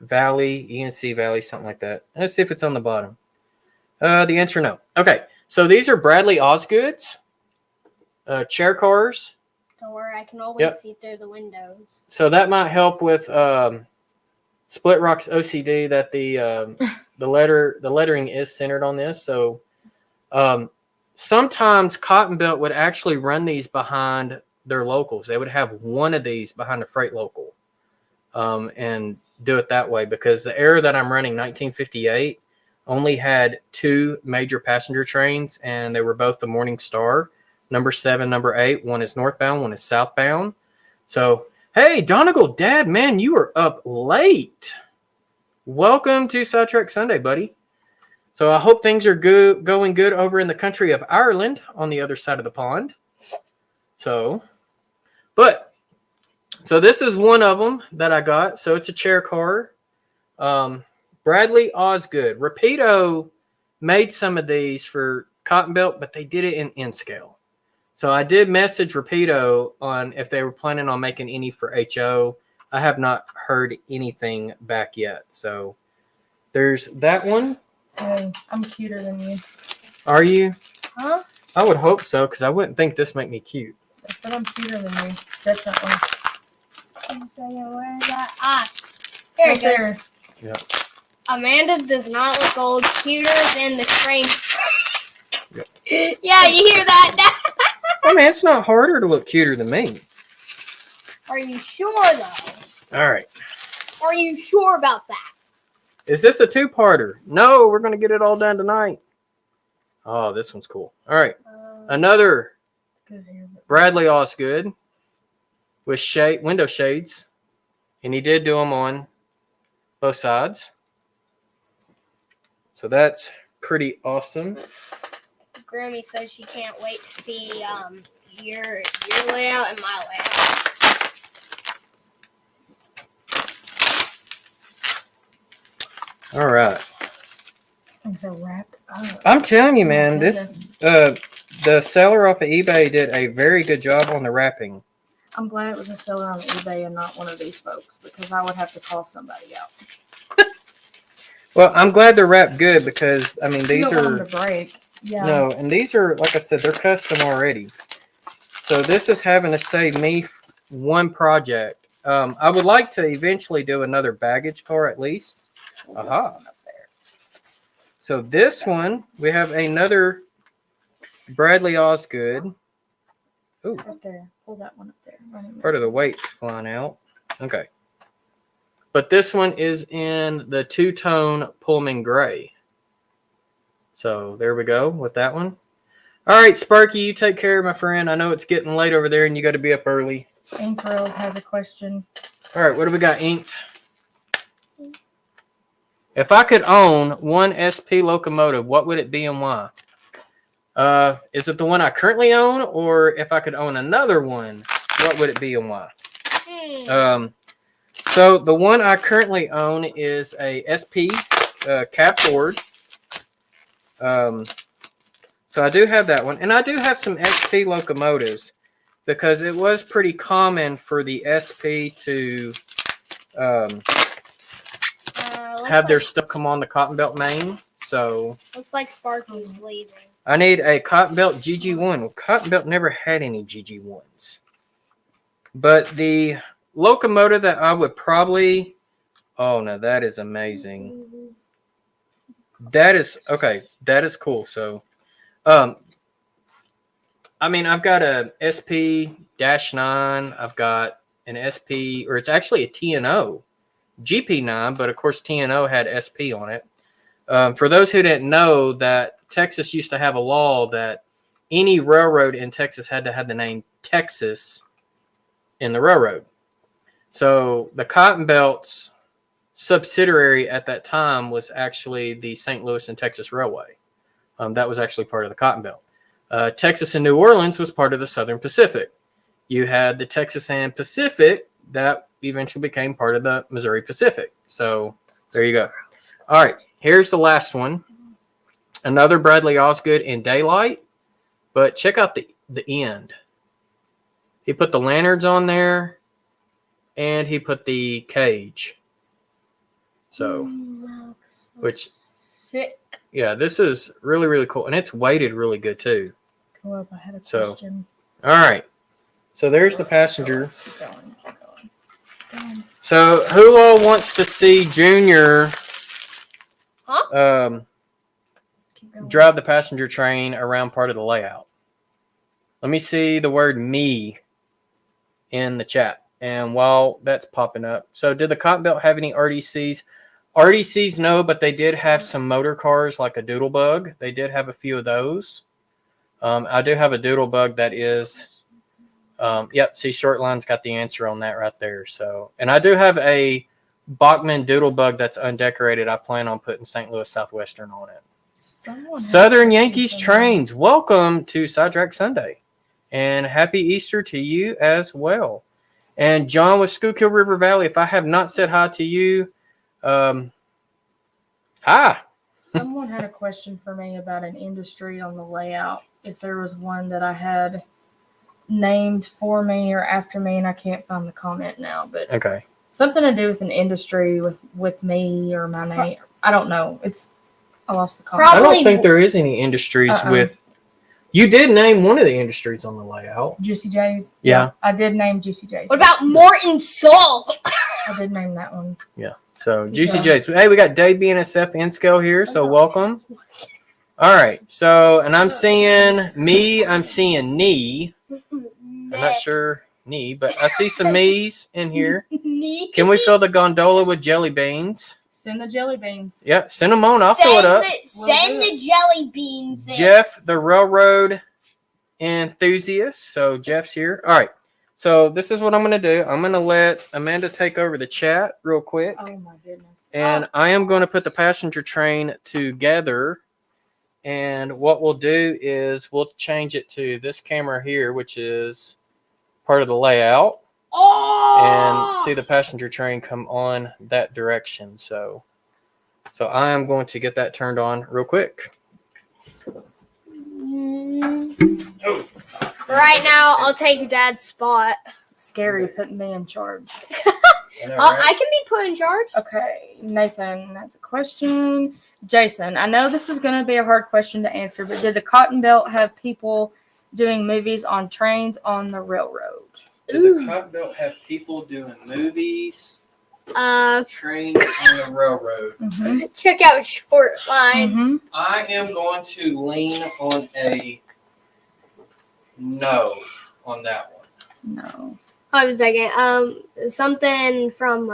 Valley, E and C Valley, something like that. Let's see if it's on the bottom. The answer no. Okay, so these are Bradley Osgood's chair cars. Don't worry, I can always see through the windows. So that might help with Split Rock's OCD that the lettering is centered on this. So sometimes Cotton Belt would actually run these behind their locals. They would have one of these behind a freight local and do it that way because the era that I'm running, 1958, only had 2 major passenger trains, and they were both the Morning Star. Number 7, number 8. One is northbound, one is southbound. So, hey, Donegal, Dad, man, you are up late. Welcome to Sidetrack Sunday, buddy. So I hope things are going good over in the country of Ireland on the other side of the pond. So this is one of them that I got. So it's a chair car. Bradley Osgood. Rapido made some of these for Cotton Belt, but they did it in N scale. So I did message Rapido on if they were planning on making any for HO. I have not heard anything back yet. So there's that one. Hey, I'm cuter than you. Are you? Huh? I would hope so, because I wouldn't think this make me cute. I said I'm cuter than you. Definitely. Where is that? Ah, here Right it goes. there. Yep. Amanda does not look old, cuter than the train. Yep. Yeah, you hear that? I mean, it's not harder to look cuter than me. Are you sure, though? All right. Are you sure about that? Is this a 2-parter? No, we're going to get it all done tonight. Oh, this one's cool. All right. Another It's good here. Bradley Osgood with window shades. And he did do them on both sides. So that's pretty awesome. Grammy says she can't wait to see your layout and my layout. All right. These things are wrapped up. I'm telling you, man, the seller off of eBay did a very good job on the wrapping. I'm glad it was a seller on eBay and not one of these folks because I would have to call somebody out. Well, I'm glad they're wrapped good because, I mean, these you don't want are... them to break. Yeah. No, and these are, like I said, they're custom already. So this is having to save me one project. I would like to eventually do another baggage car at least. Aha. Up there. So this one, we have another Bradley Osgood. Ooh, Up there. Pull that one up there. part of the weight's flying out. Okay. But this one is in the 2-tone Pullman gray. So there we go with that one. All right, Sparky, you take care, my friend. I know it's getting late over there and you got to be up early. Ink Rails has a question. All right, what do we got inked? If I could own one SP locomotive, what would it be and why? Is it the one I currently own, or if I could own another one, what would it be and why? So the one I currently own is a SP cab Ford. So I do have that one, and I do have some SP locomotives because it was pretty common for the SP to have their stuff come on the Cotton Belt main. So looks like Sparky's leaving. I need a Cotton Belt GG1. Well, Cotton Belt never had any GG1s. But the locomotive that I would probably... Oh, no, that is amazing. That is... Okay, that is cool. So, I mean, I've got a SP-9. I've got an SP... Or it's actually a TNO. GP9, but of course TNO had SP on it. For those who didn't know, that Texas used to have a law that any railroad in Texas had to have the name Texas in the railroad. So the Cotton Belt's subsidiary at that time was actually the St. Louis and Texas Railway. That was actually part of the Cotton Belt. Texas and New Orleans was part of the Southern Pacific. You had the Texas and Pacific that eventually became part of the Missouri Pacific. So there you go. All right, here's the last one. Another Bradley Osgood in daylight, but check out the end. He put the lanterns on there, and he put the cage. So, which, sick. Yeah, this is really, really cool, and it's weighted really good too. Go up. I had a question. All right. So there's the passenger. Keep going. So who all wants to see Junior drive the passenger train around part of the layout? Let me see the word me in the chat. And while that's popping up, so did the Cotton Belt have any RDCs? RDCs, no, but they did have some motor cars like a Doodlebug. They did have a few of those. I do have a Doodlebug that is, yep, see, Shortlines got the answer on that right there. So, and I do have a Bachman Doodlebug that's undecorated. I plan on putting St. Louis Southwestern on it. Southern Yankees trains, welcome to Sidetrack Sunday. And happy Easter to you as well. And John with Schuylkill River Valley, if I have not said hi to you, hi. Someone had a question for me about an industry on the layout. If there was one that I had named for me or after me, and I can't find the comment now, but okay, something to do with an industry with me or my name. I don't know. I lost the comment. I don't think there is any industries with. You did name one of the industries on the layout. Juicy J's. Yeah. I did name Juicy J's. What about Morton Salt? I did name that one. Yeah. So Juicy J's. Hey, we got Dave BNSF in scale here, so welcome. All right. So, and I'm seeing me. I'm seeing knee. I'm not sure knee, but I see some me's in here. Can we fill the gondola with jelly beans? Send the jelly beans. Yeah, send them on. I'll fill it up. Send the jelly beans in. Jeff, the railroad enthusiast. So Jeff's here. All right. So this is what I'm going to do. I'm going to let Amanda take over the chat real quick. Oh, my goodness. And I am going to put the passenger train together. And what we'll do is we'll change it to this camera here, which is part of the layout. And see the passenger train come on that direction. So I am going to get that turned on real quick. Right now, I'll take Dad's spot. It's scary putting me in charge. I can be put in charge. Okay, Nathan, that's a question. Jason, I know this is going to be a hard question to answer, but did the Cotton Belt have people doing movies on trains on the railroad? Did the Cotton Belt have people doing movies, trains on the railroad? Mm-hmm. Check out Shortlines. Mm-hmm. I am going to lean on a no on that one. No. Hold on a second. Something from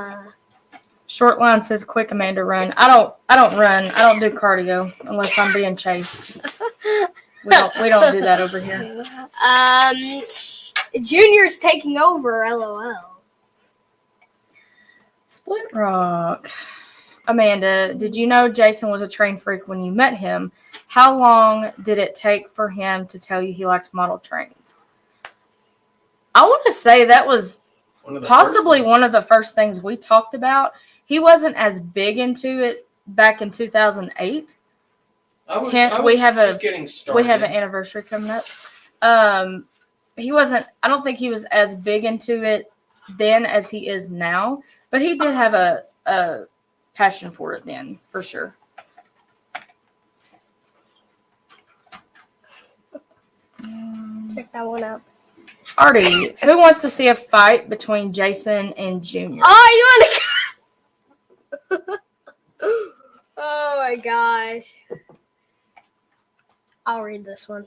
Shortline says, "Quick, Amanda, run." I don't run. I don't do cardio unless I'm being chased. We don't do that over here. Junior's taking over. LOL. Split Rock. Amanda, did you know Jason was a train freak when you met him? How long did it take for him to tell you he liked model trains? I want to say that was possibly one of the first things we talked about. He wasn't as big into it back in 2008. We have an anniversary coming up. He wasn't. I don't think he was as big into it then as he is now, but he did have a passion for it then, for sure. Check that one out. Arty, who wants to see a fight between Jason and Junior? Oh, you want to? Oh my gosh. I'll read this one.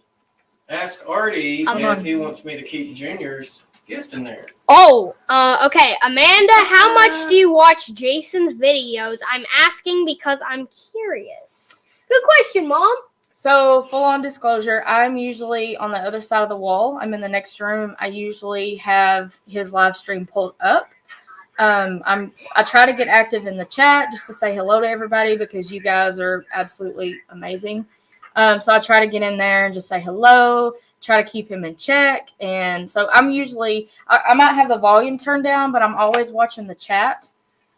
Ask Arty I'm if on. he wants me to keep Junior's gift in there. Oh, okay. Amanda, how much do you watch Jason's videos? I'm asking because I'm curious. Good question, Mom. So, full-on disclosure, I'm usually on the other side of the wall. I'm in the next room. I usually have his live stream pulled up. I try to get active in the chat just to say hello to everybody because you guys are absolutely amazing. So I try to get in there and just say hello, try to keep him in check. And so I'm usually, I might have the volume turned down, but I'm always watching the chat.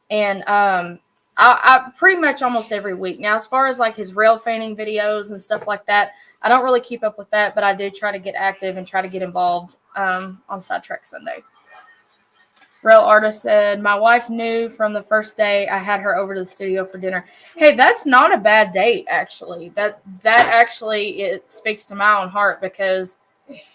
And I pretty much almost every week. Now, as far as like his rail fanning videos and stuff like that, I don't really keep up with that, but I do try to get active and try to get involved on Sidetrack Sunday. Rail Artist said, my wife knew from the first day I had her over to the studio for dinner. Hey, that's not a bad date, actually. That actually, it speaks to my own heart because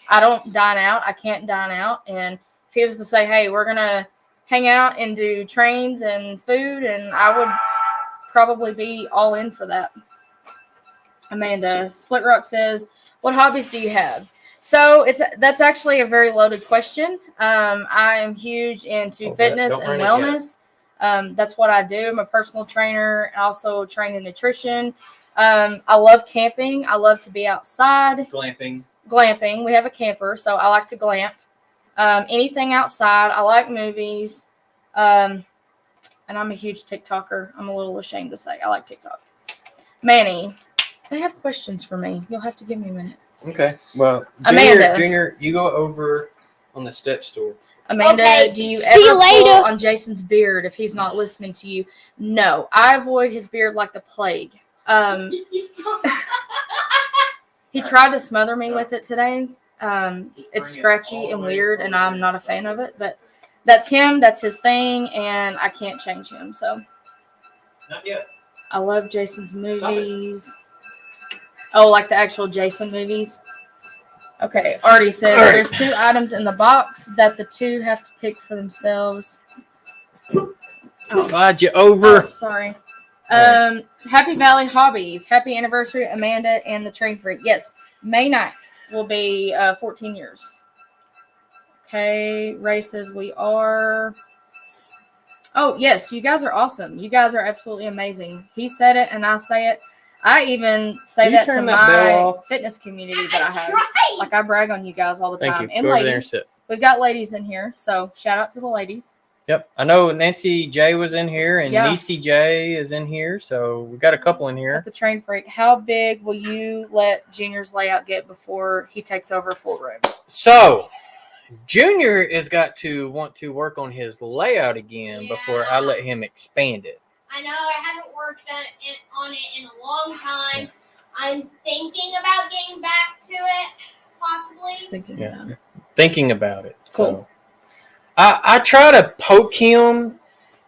I don't dine out. I can't dine out. And if he was to say, hey, we're going to hang out and do trains and food, and I would probably be all in for that. Amanda, Split Rock says, what hobbies do you have? So that's actually a very loaded question. I am huge into fitness and wellness. That's what I do. I'm a personal trainer. I also train in nutrition. I love camping. I love to be outside. Glamping. We have a camper, so I like to glamp. Anything outside. I like movies. And I'm a huge TikToker. I'm a little ashamed to say I like TikTok. Manny, they have questions for me. You'll have to give me a minute. Okay. Well, Junior, you go over on the step stool. Amanda, okay, do you ever pull on Jason's beard if he's not listening to you? No, I avoid his beard like the plague. He tried to smother me with it today. It's scratchy and weird, and I'm not a fan of it. But that's him. That's his thing, and I can't change him. So, Not yet. I love Jason's movies. Oh, like the actual Jason movies? Okay, Arty says there's 2 items in the box that the 2 have to pick for themselves. Oh. Slide you over. Oh, sorry. Happy Valley Hobbies. Happy anniversary, Amanda and the Train Freak. Yes, May 9th will be 14 years. Okay, Ray says we are. Oh, yes, you guys are awesome. You guys are absolutely amazing. He said it, and I say it. I even say that to my fitness community that I have. Like, I brag on you guys all the time. Thank you. And Go ladies. over there and sit. We've got ladies in here, so shout out to the ladies. Yep. I know Nancy J was in here, and Yeah. Niecy J is in here, so we got a couple in here. At the Train Freak, how big will you let Junior's layout get before he takes over a full room? So, Junior has got to want to work on his layout again before I let him expand it. I know I haven't worked on it in a long time. I'm thinking about getting back to it, possibly. Thinking about it. Cool. So, I try to poke him,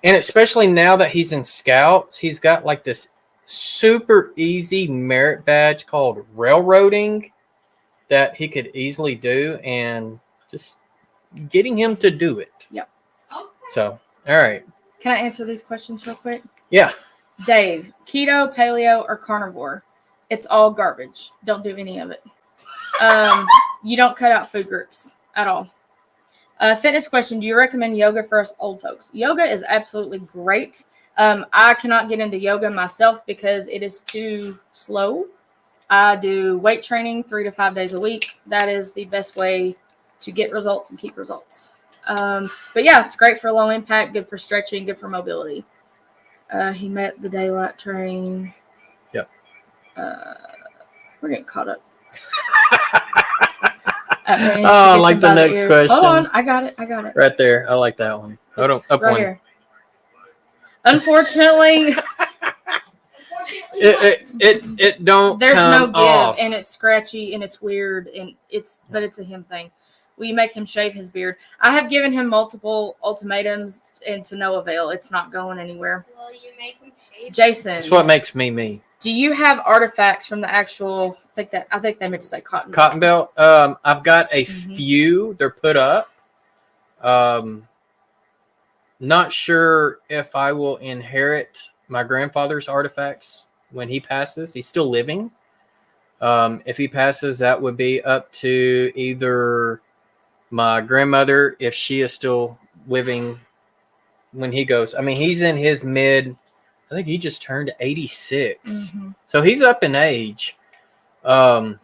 and especially now that he's in Scouts, he's got like this super easy merit badge called railroading that he could easily do, and just getting him to do it. Yep. Okay. So, all right. Can I answer these questions real quick? Yeah. Dave, keto, paleo, or carnivore? It's all garbage. Don't do any of it. You don't cut out food groups at all. Fitness question, do you recommend yoga for us old folks? Yoga is absolutely great. I cannot get into yoga myself because it is too slow. I do weight training 3 to 5 days a week. That is the best way to get results and keep results. But yeah, it's great for low impact, good for stretching, good for mobility. He met the daylight train. Yep. We're getting caught up. I like the next question. Hold on, I got it. Right there. I like that one. Hold on, Oops, up right one. here. Unfortunately, it don't. there's no give, off. and it's scratchy and it's weird, and but it's a him thing. Will you make him shave his beard? I have given him multiple ultimatums, and to no avail. It's not going anywhere. Will you make him shave? Jason, That's what makes me me. do you have artifacts from the actual? I think they meant to say cotton. Cotton belt. I've got a few. They're put up. Not sure if I will inherit my grandfather's artifacts when he passes. He's still living. If he passes, that would be up to either my grandmother, if she is still living when he goes. I mean, he's in his I think he just turned 86. So he's up in age. I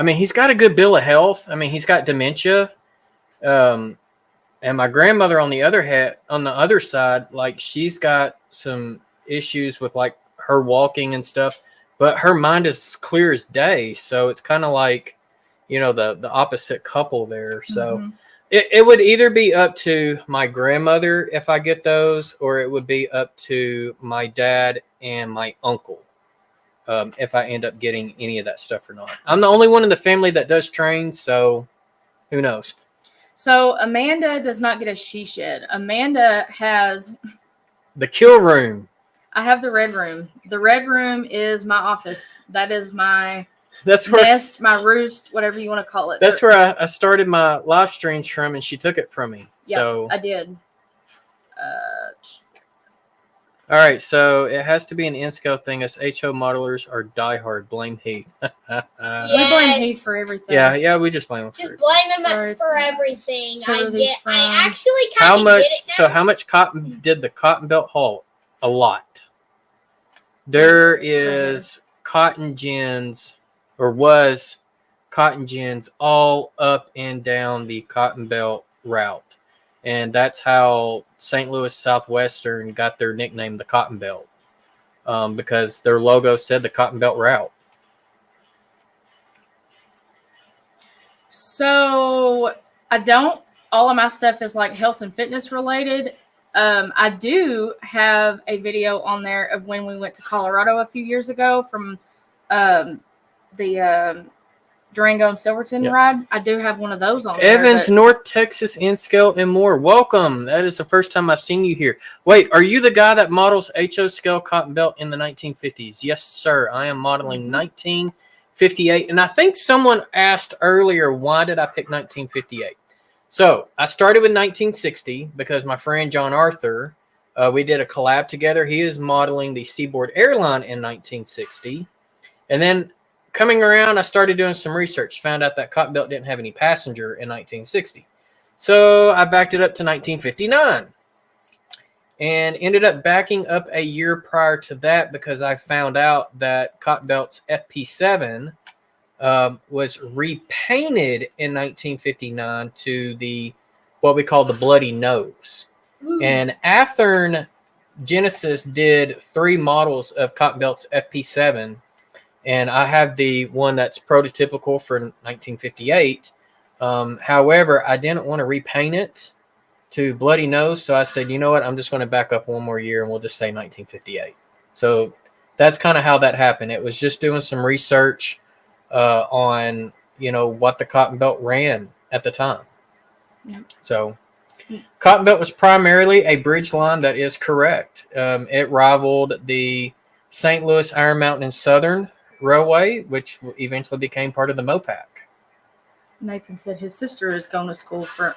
mean, he's got a good bill of health. I mean, he's got dementia. And my grandmother on the other side, like she's got some issues with like her walking and stuff, but her mind is clear as day. So it's kind of like, the opposite couple there. So it would either be up to my grandmother if I get those, or it would be up to my dad and my uncle if I end up getting any of that stuff or not. I'm the only one in the family that does train, so who knows? So Amanda does not get a she shed. Amanda has the kill room. I have the red room. The red room is my office. That is my That's where nest, my roost, whatever you want to call it. That's where I started my live streams from, and she took it from me. Yeah, so I did. All right, so it has to be an in-scale thing. Us HO modelers are diehard. Blame Heath. We blame Heath for everything. Yeah, we just blame him for Just it. blame him Sorry, for everything. Where are these from? I actually kind of get it now. So how much cotton did the cotton belt haul? A lot. There is cotton gins, or was cotton gins, all up and down the cotton belt route. And that's how St. Louis Southwestern got their nickname, the Cotton Belt, because their logo said the Cotton Belt route. So all of my stuff is like health and fitness related. I do have a video on there of when we went to Colorado a few years ago from the Durango and Silverton ride. I do have one of those on Evans, North Texas, N-scale, and more. Welcome. That is the first time I've seen you here. Wait, are you the guy that models HO scale cotton belt in the 1950s? Yes, sir. I am modeling 1958. And I think someone asked earlier, why did I pick 1958? So I started with 1960 because my friend John Arthur, we did a collab together. He is modeling the Seaboard Airline in 1960. And then coming around, I started doing some research, found out that cotton belt didn't have any passenger in 1960. So I backed it up to 1959 and ended up backing up a year prior to that because I found out that cotton belt's FP7 was repainted in 1959 to what we call the bloody nose. Ooh. And Athern Genesis did 3 models of cotton belt's FP7. And I have the one that's prototypical for 1958. However, I didn't want to repaint it to bloody nose. So I said, you know what? I'm just going to back up one more year and we'll just say 1958. So that's kind of how that happened. It was just doing some research on, what the cotton belt ran at the time. Yep. So cotton belt was primarily a bridge line. That is correct. It rivaled the St. Louis, Iron Mountain, and Southern Railway, which eventually became part of the MOPAC. Nathan said his sister is going to school for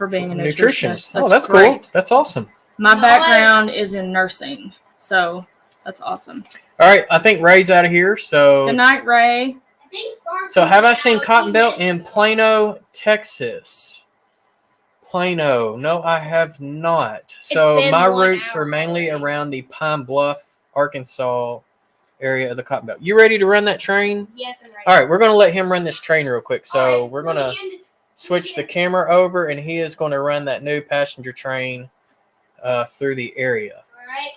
being a nutritionist. That's that's great. Cool. That's awesome. My background is in nursing, so that's awesome. All right, I think Ray's out of here. So good night, Ray. So have I seen cotton belt in Plano, Texas? Plano. No, I have not. So been my 1 roots hour are mainly already. around the Pine Bluff, Arkansas area of the Cotton Belt. You ready to run that train? Yes, I'm ready. All right, we're going to let him run this train real quick. So All right, we're going to Leanne, switch the camera over, and he is going to run that new passenger train through the area. All right.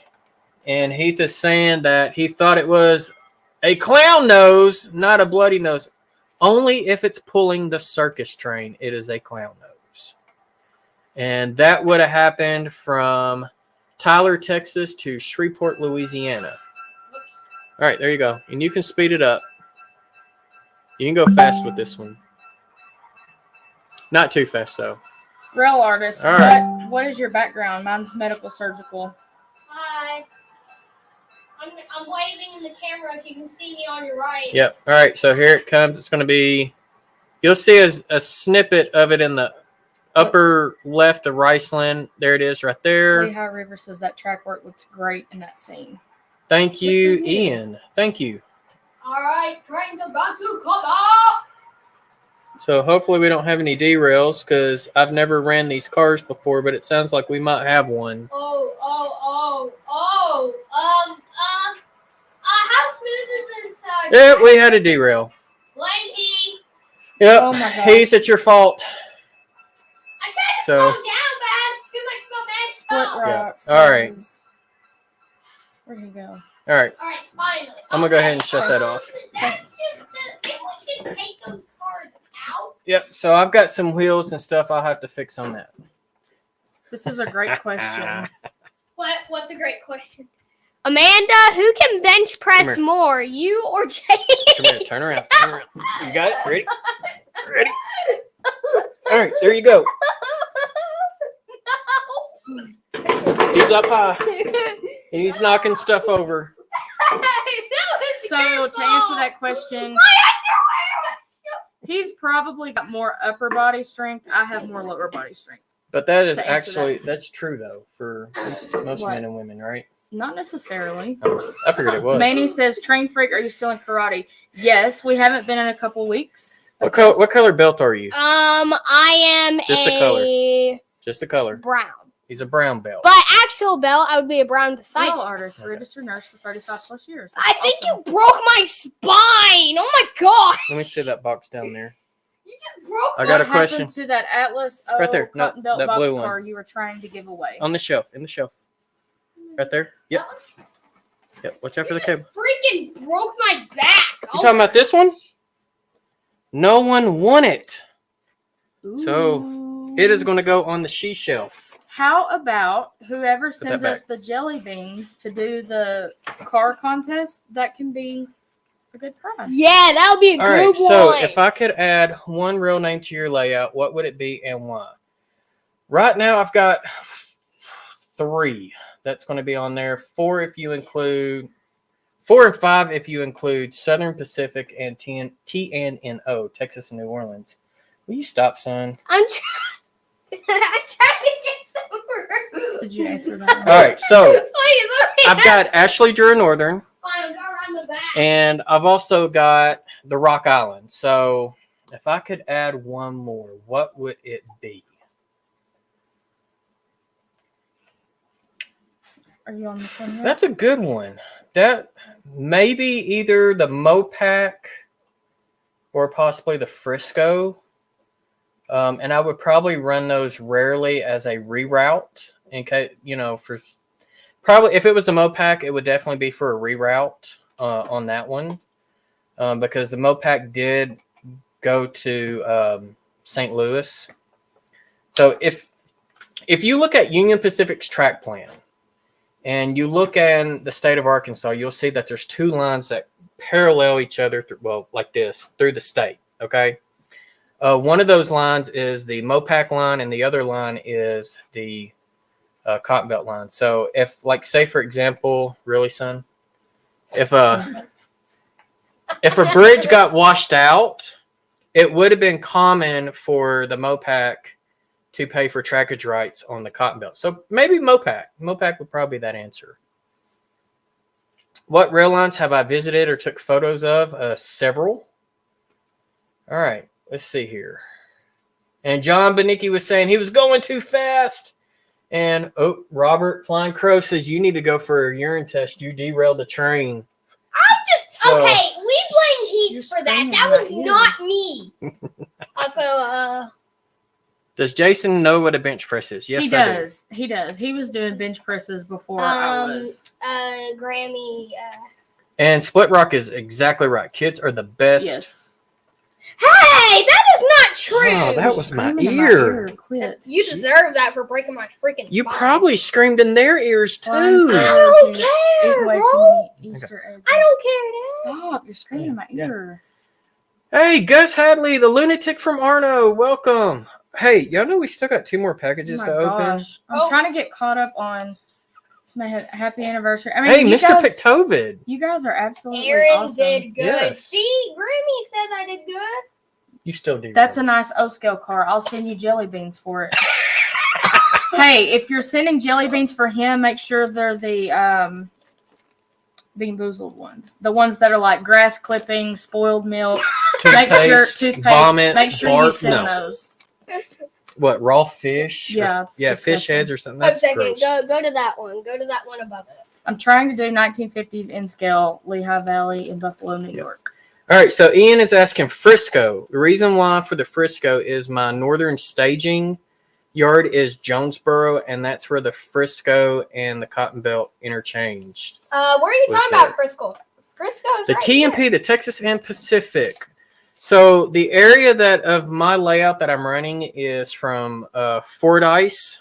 And Heath is saying that he thought it was a clown nose, not a bloody nose. Only if it's pulling the circus train, it is a clown nose. And that would have happened from Tyler, Texas to Shreveport, Louisiana. Whoops. All right, there you go. And you can speed it up. You can go fast with this one. Not too fast, though. Real artist. All right. What is your background? Mine's medical surgical. Hi. I'm waving in the camera if you can see me on your right. Yep. All right, so here it comes. It's going to be, you'll see a snippet of it in the upper left of Riceland. There it is right there. Lehigh River says that track work looks great in that scene. Thank you, Good for you. Ian. Thank you. All right, train's about to come out. So hopefully we don't have any derails because I've never ran these cars before, but it sounds like we might have one. How smooth is this? Yeah, we had a derail. Blame Heath. Yep. Oh my gosh. Heath, it's your fault. I tried to So- slow down, but I had too much Split momentum. Yeah. rocks. All right. Where'd he go? All right. All right, finally. I'm going to go ahead and shut that off. That's just we should take those cars out. Yep. So I've got some wheels and stuff I'll have to fix on that. This is a great question. What's a great question? Amanda, who can bench press here. more, you or Jay? Come here. Turn around. Turn around. You got it? Ready? Ready? All right. There you go. He's up high. And he's knocking stuff over. So to answer that question, he's probably got more upper body strength. I have more lower body strength. But that is To answer actually, that's true, though, for most What? men and women, right? Not necessarily. I figured it was. Manny says, "Train freak, are you still in karate?" Yes, we haven't been in a couple weeks. What color belt are you? I am Just the color. Just the color. brown. He's a brown belt. But actual belt, I would be a brown Real disciple. artist, Okay. registered nurse for 35 plus years. I That's think awesome. you broke my spine. Oh my god! Let me see that box down there. You just broke. I got a What question. happened to that Atlas Right there. No, cotton belt that blue one. boxcar you were trying to give away? On the shelf. In the shelf. Right there. Yep. Yep. Watch out for the cable. Freaking broke my back. You talking about this one? No one won it. So, Ooh. It is going to go on the she shelf. How about whoever that sends back. us the jelly beans to do the car contest? That can be a good prize. Yeah, that would be a All good right. one. So, if I could add one real name to your layout, what would it be and why? Right now, I've got 3 that's going to be on there. 4 if you include 4 and 5 if you include Southern Pacific and TNNO, Texas and New Orleans. Will you stop, son? I'm trying to get some. Did you answer that one? All right. So Please, I've got Ashley Drew Northern, Fine, go around the back. and I've also got the Rock Island. So if I could add one more, what would it be? Are you on this one yet? That's a good one. That maybe either the Mopac or possibly the Frisco. And I would probably run those rarely as a reroute in case, for probably if it was the Mopac, it would definitely be for a reroute on that one because the Mopac did go to St. Louis. So if you look at Union Pacific's track plan and you look at the state of Arkansas, you'll see that there's 2 lines that parallel each other like this through the state. Okay. One of those lines is the Mopac line, and the other line is the Cotton Belt line. So, if, say for example, really, son, if a bridge got washed out, it would have been common for the Mopac to pay for trackage rights on the Cotton Belt. So maybe Mopac. Mopac would probably be that answer. What rail lines have I visited or took photos of? Several. All right. Let's see here. And John Benicki was saying he was going too fast. And Robert Flying Crow says you need to go for a urine test. You derailed the train. Okay, we blame Heath You're for that. screaming That in my was ear. not me. Also, Does Jason know what a bench press is? Yes, he I do. does. He does. He was doing bench presses before I was. Grammy. And Split Rock is exactly right. Kids are the best. Yes. Hey, that is not true. Wow, that was my Screaming in ear. Quit. You deserve that for breaking my freaking You spine. probably screamed in their ears too. Flying I Crow. don't Eat care, way bro. too many Easter eggs. I don't care, Dad. Stop! You're screaming in my ear. Hey, Gus Hadley, the lunatic from Arno, welcome. Hey, y'all know we still got 2 more packages Oh to my open. gosh! I'm Oh. trying to get caught up on. It's my happy anniversary. I mean, Hey, you Mr. guys, Pictovid. you guys are absolutely Aaron awesome. did good. Yes. See, Grammy says I did good. You still do. That's a nice O-scale car. I'll send you jelly beans for it. Hey, if you're sending jelly beans for him, make sure they're the Bean Boozled ones. The ones that are like grass clippings, spoiled milk. Make sure toothpaste. vomit, Make sure you barf. send No. those. What, raw fish? Yeah, it's Yeah, fish disgusting. heads or something. One That's second. gross. Go to that one. Go to that one above it. I'm trying to do 1950s in scale, Lehigh Valley in Buffalo, New York. All right, so Ian is asking Frisco. The reason why for the Frisco is my northern staging yard is Jonesboro, and that's where the Frisco and the Cotton Belt interchanged. Where are you What's talking that? about, Frisco? Frisco is The right TMP, here. the Texas and Pacific. So the area that of my layout that I'm running is from Fordyce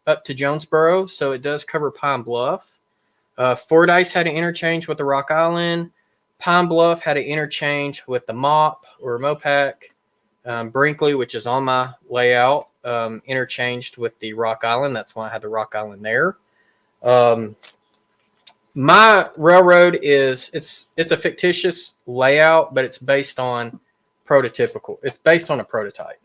up to Jonesboro, so it does cover Pine Bluff. Fordyce had an interchange with the Rock Island. Pine Bluff had an interchange with the MOP or Mopac. Brinkley, which is on my layout, interchanged with the Rock Island. That's why I had the Rock Island there. My railroad is it's a fictitious layout, but it's based on prototypical. It's based on a prototype.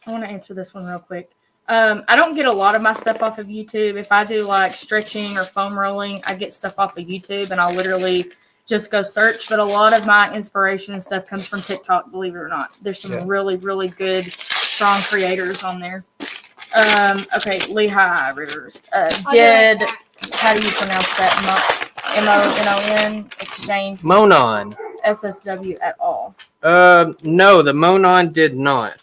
I want to answer this one real quick. I don't get a lot of my stuff off of YouTube. If I do like stretching or foam rolling, I get stuff off of YouTube and I'll literally just go search. But a lot of my inspiration and stuff comes from TikTok, believe it or not. There's some really, really good, strong creators on there. Okay, Lehigh Rivers. How do you pronounce that? MONON exchange Monon. SSW at all. No, the Monon did not.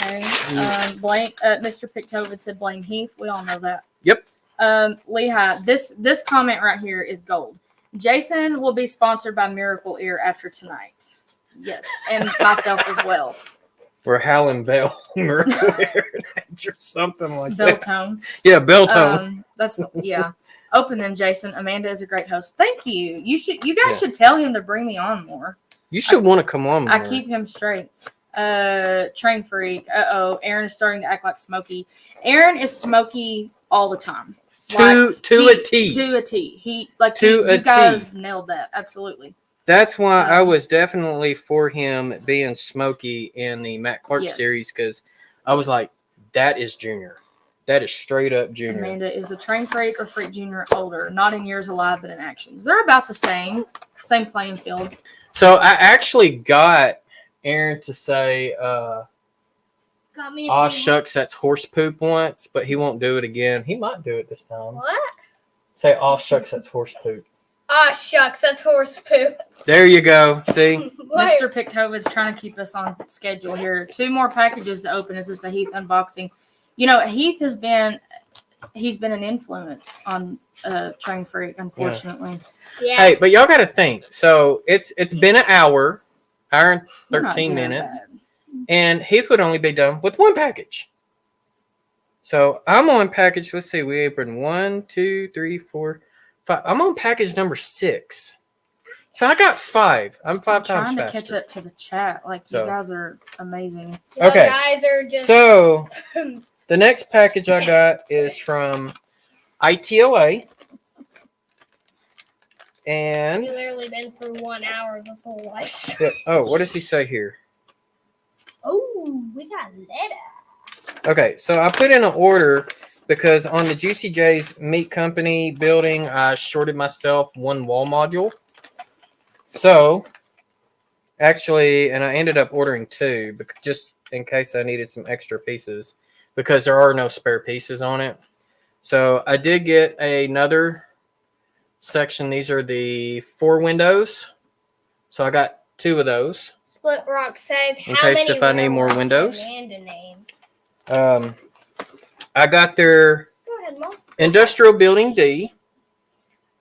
Okay. Mr. Pictovid said blame Heath. We all know that. Yep. Lehigh, this comment right here is gold. Jason will be sponsored by Miracle Ear after tonight. Yes, and myself as well. We're Howlin' Bell Miracle Air or something like that. Beltone. Yeah, Beltone. Yeah. Open them, Jason. Amanda is a great host. Thank you. You guys should tell him to bring me on more. You should want to come on more. I keep him straight. Train freak. Aaron is starting to act like Smokey. Aaron is Smokey all the time. To a T. To a T. You T. guys nailed that. Absolutely. That's why I was definitely for him being Smokey in the Matt Clark series, because I was like, that is Junior. That is straight up Junior. Amanda, is the Train Freak or Freak Junior older? Not in years alive, but in actions. They're about the same playing field. So I actually got Aaron to say, Got me a "Aw CD. shucks, that's horse poop" once, but he won't do it again. He might do it this time. What? Say, "Aw shucks, that's horse poop." Ah, shucks, that's horse poop. There you go. See, Mr. Pictovid's trying to keep us on schedule here. 2 more packages to open. Is this a Heath unboxing? You know, Heath he's been an influence on Train Freak, unfortunately. Yeah. hey, but y'all got to think. So it's been an hour and We're not 13 doing minutes, bad. and Heath would only be done with 1 package. So I'm on package. Let's see, we opened 1, 2, 3, 4, 5. I'm on package number 6. So I got 5. I'm 5 times trying to faster. catch up to the chat. You guys are amazing. You Okay. guys are just. So the next package I got is from ITLA. And You've literally been through 1 hour of this whole life. what does he say here? Oh, we got letter. Okay, so I put in an order because on the Juicy J's Meat Company building, I shorted myself 1 wall module. So, actually, and I ended up ordering 2, but just in case I needed some extra pieces because there are no spare pieces on it. So I did get another section. These are the 4 windows. So I got 2 of those. Split Rock says, In how case many if I need more werewolves windows. can Amanda name? I got their Go ahead, Mom. Industrial Building D.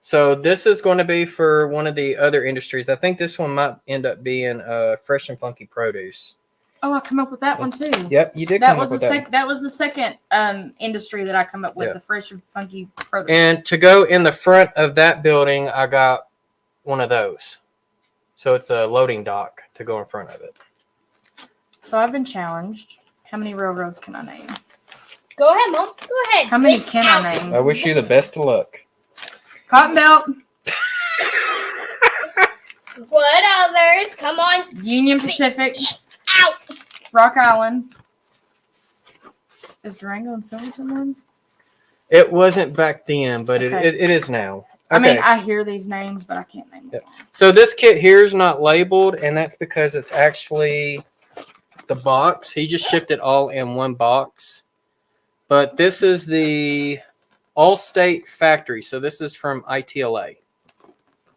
So this is going to be for one of the other industries. I think this one might end up being Fresh and Funky Produce. Oh, I come up with that one too. Yep, you did That come was up the with that one. that was the second industry that I come up with, the Fresh and Funky Produce. And to go in the front of that building, I got one of those. So it's a loading dock to go in front of it. So I've been challenged. How many railroads can I name? Go ahead, Mom. Go ahead. How many Think can out. I name? I wish you the best of luck. Cotton Belt, What others? Come on. Union Pacific, Out. Rock Island. Is Durango and Silverton one? It wasn't back then, but Okay. it is now. Okay. I mean, I hear these names, but I can't name them. So this kit here is not labeled, and that's because it's actually the box. He just shipped it all in one box. But this is the All-State Factory. So this is from ITLA.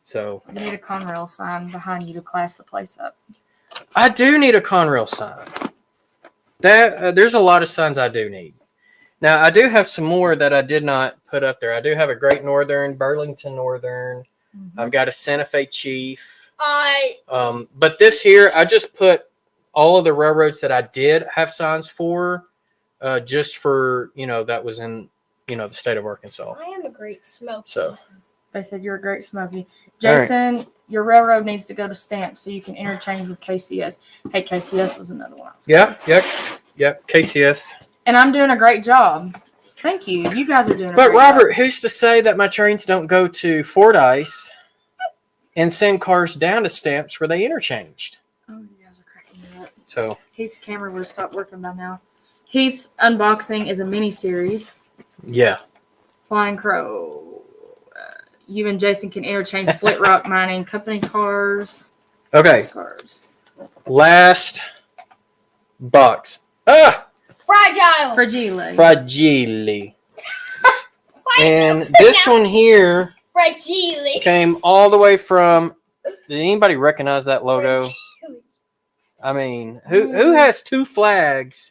So You need a Conrail sign behind you to class the place up. I do need a Conrail sign. There's a lot of signs I do need. Now, I do have some more that I did not put up there. I do have a Great Northern, Burlington Northern. Mm-hmm. I've got a Santa Fe Chief. I But this here, I just put all of the railroads that I did have signs for, just for, that was in, the state of Arkansas. am a great smoker. So, They said you're a great smoky. Jason, your railroad needs to go to stamp so you can interchange with KCS. Hey, KCS was another one. yep, KCS. And I'm doing a great job. Thank you. You guys are doing a But great Robert, job. who's to say that my trains don't go to Fordyce and send cars down to Stamps where they interchanged? Oh, you guys are cracking me up. So, Heath's camera would have stopped working by now. Heath's unboxing is a mini series. yeah. Flying Crow. You and Jason can interchange Split Rock Mining Company cars. Okay, Cars. last box. Fragile. Fragile. Fragile. Why And did you put this down one here Fragile. came all the way from. Did anybody recognize that logo? Fragile. I mean, who has 2 flags?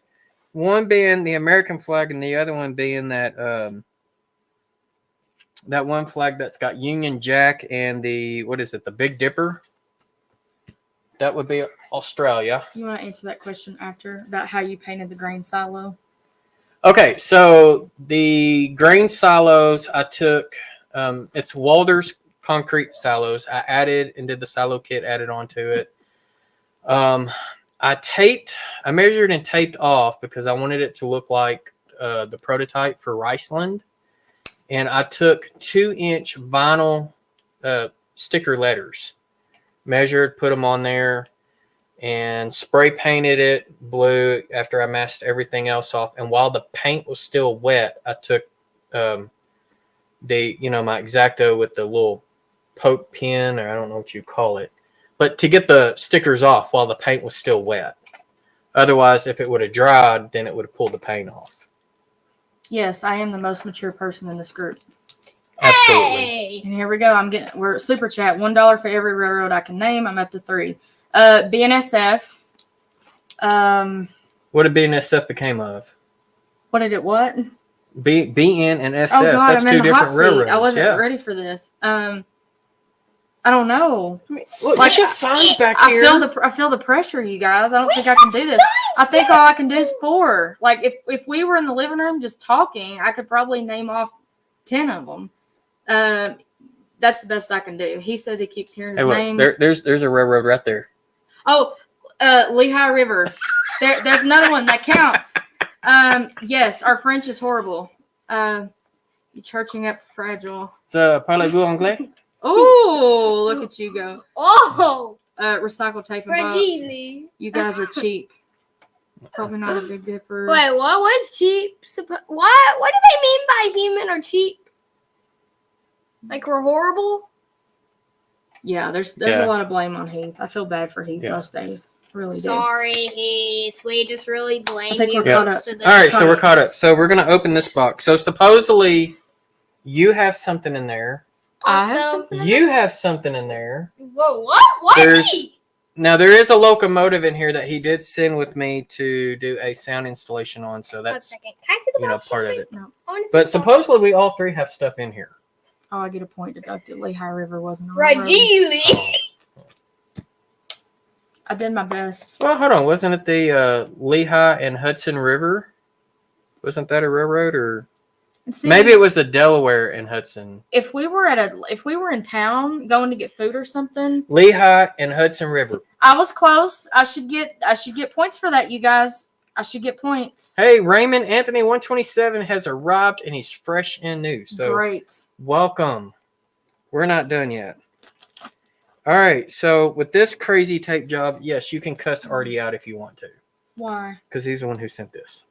One being the American flag, and the other one being that that one flag that's got Union Jack and the the Big Dipper. That would be Australia. You want to answer that question after about how you painted the grain silo? Okay, so the grain silos I took, it's Walder's concrete silos. I added and did the silo kit, added onto it. I measured and taped off because I wanted it to look like the prototype for Riceland. And I took 2-inch vinyl sticker letters, measured, put them on there, and spray painted it blue after I masked everything else off. And while the paint was still wet, I took my X-Acto with the little poke pen, or I don't know what you call it, but to get the stickers off while the paint was still wet. Otherwise, if it would have dried, then it would have pulled the paint off. Yes, I am the most mature person in this group. Absolutely. Hey. And here we go. We're super chat. $1 for every railroad I can name. I'm up to 3. BNSF. What did BNSF became of? What did it? What? BN and SF. Oh God, That's I'm 2 in the hot different seat. railroads. I wasn't yeah. ready for this. I don't know. Look, Like, you got signs back I here. feel the pressure, you guys. I don't think I can do this. I think all I can do is 4. Like if we were in the living room just talking, I could probably name off 10 of them. That's the best I can do. He says he keeps hearing his name. There's a railroad right there. Oh, Lehigh River. There's another one that counts. Yes, our French is horrible. You charging up fragile. So, parlez-vous anglais? Oh, look at you go. Oh. Recycle tape and box. Fragile. You guys are cheap. Probably not a Big Dipper. Wait, what was cheap? What do they mean by human or cheap? Like we're horrible? Yeah, there's Yeah. a lot of blame on Heath. I feel bad for Heath Yeah. most days. Really do. Sorry, Heath. We just really blamed think you we're caught most up. of the All right, so we're caught up. So we're gonna open this box. So supposedly, you have something in there. I have Also, something. You have something in there. whoa, what? What? There's- Me? Now there is a locomotive in here that he did send with me to do a sound installation on. So 1 that's second. Can I see the box? part of it. No. I wanna see But the box. supposedly we all three have stuff in here. Oh, I get a point deducted. Lehigh River wasn't on the road. Rajili. Oh. I did my best. Well, hold on. Wasn't it the Lehigh and Hudson River? Wasn't that a railroad, or And see, maybe it was the Delaware and Hudson? if we were in town going to get food or something, Lehigh and Hudson River. I was close. I should get points for that, you guys. I should get points. Hey, Raymond Anthony 127 has arrived and he's fresh and new. So Great. welcome. We're not done yet. All right. So with this crazy tape job, yes, you can cuss Arty out if you want to, Why? because he's the one who sent this.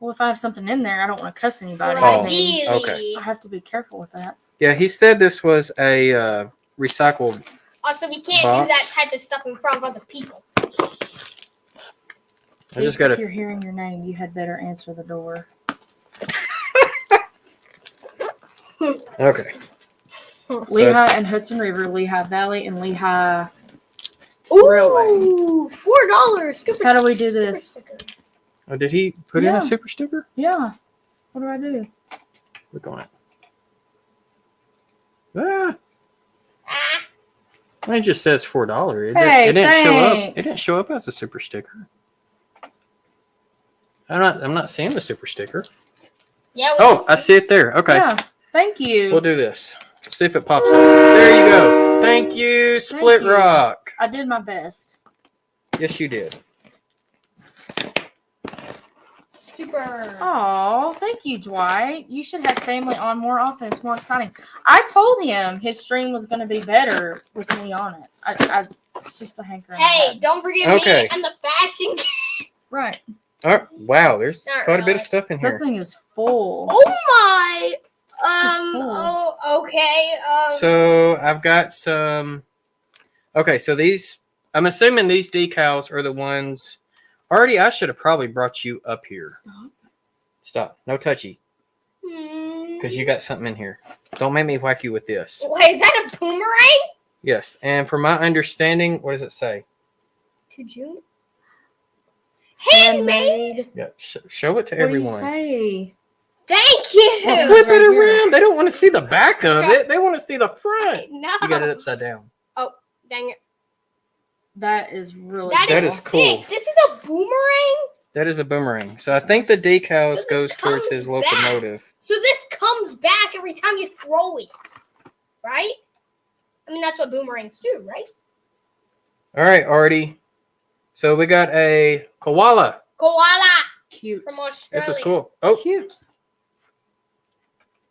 Well, if I have something in there, I don't want to cuss anybody. Oh. Rajili. okay. I have to be careful with that. Yeah, he said this was a recycled. Also, we can't do that Box. type of stuff in front of other people. I just If got you're to. hearing your name, you had better answer the door. Okay. Lehigh and Hudson River, Lehigh Valley, and Lehigh. Railway. Ooh, $4. Stupid. How do we do super this? sticker. Oh, did he put in Yeah. a super sticker? Yeah. What do I do? Look on it. Ah, Ah, well, it just says $4. It, Hey, it didn't show up. It thanks. didn't show up as a super sticker. I'm not seeing the super sticker. yeah. Oh, I see it there. Okay, Yeah. Thank you. we'll do this. See if it pops up. There you go. Thank you, Split you. Rock. I did my best. Yes, you did. Super. Oh, thank you, Dwight. You should have family on more often. It's more exciting. I told him his stream was going to be better with me on it. It's just a hankering. I Hey, had. don't forget Okay. me and the fashion. Right. All right. Wow, there's Not quite a bit really. of stuff in That here. thing is full. Oh my. full. Oh, okay. So I've got some. Okay, so these. I'm assuming these decals are the ones. Arty, I should have probably brought you up here. Stop. No touchy. Because you got something in here. Don't make me whack you with this. Wait, is that a boomerang? Yes. And from my understanding, what does it say? To June. Handmade. Handmade. Yeah. Show it to What do you everyone. say? Thank you. Well, Yeah. flip it Right here. around. They don't want to see the back of it. They want to see the front. No. You got it upside down. Dang it. That is really That That is is cool. sick. This is a boomerang. That is a boomerang. So I think the decals So this goes towards comes his back. locomotive. So this comes back every time you throw it, right? I mean, that's what boomerangs do, right? All right, Arty. So we got a koala. Koala cute. from Australia. This is cool. Oh, Cute.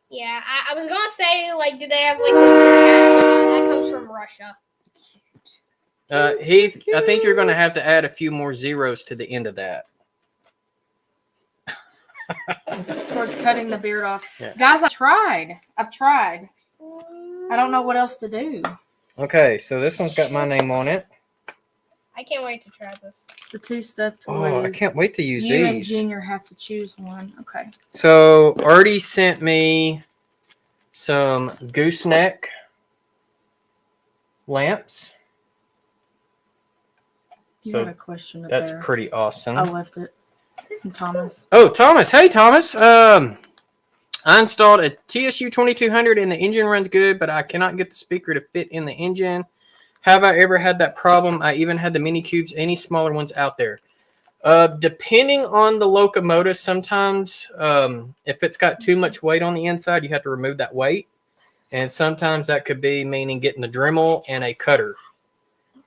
Yeah, I was gonna say, like, do they have like those weird hats? But no, that comes from Russia. Heath, I think you're going to have to add a few more zeros to the end of that. Towards cutting the beard off. Yeah. Guys, I've tried. I don't know what else to do. Okay, so this one's got my name on it. I can't wait to try this. The two stuffed toys. Oh, I can't wait to use You and these. Junior have to choose one. Okay. So Arty sent me some gooseneck lamps. You So had a question up That's there. pretty awesome. I left it. From Thomas. Oh, Thomas. Hey, Thomas. I installed a TSU 2200 and the engine runs good, but I cannot get the speaker to fit in the engine. Have I ever had that problem? I even had the mini cubes, any smaller ones out there. Depending on the locomotive, sometimes if it's got too much weight on the inside, you have to remove that weight. And sometimes that could be meaning getting the Dremel and a cutter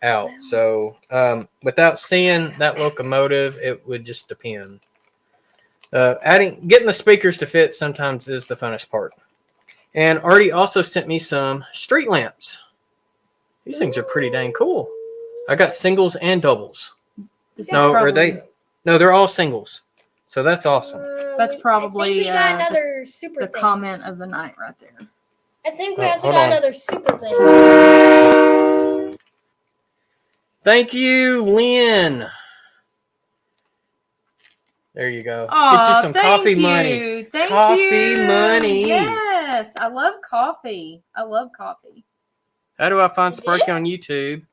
out. So without seeing that locomotive, it would just depend. Getting the speakers to fit sometimes is the funnest part. And Arty also sent me some street lamps. These things are pretty dang cool. I got singles and doubles. This is No, are probably- they? No, they're all singles. So that's awesome. That's I probably, think we got the- another super the thing. comment of the night right there. I think we Oh, also hold got on. another super thing. Thank you, Lynn. There you go. Aw, Get you some thank coffee you. money. Thank Coffee you. money. Yes, I love coffee. I love coffee. How do I find You Sparky did? on YouTube?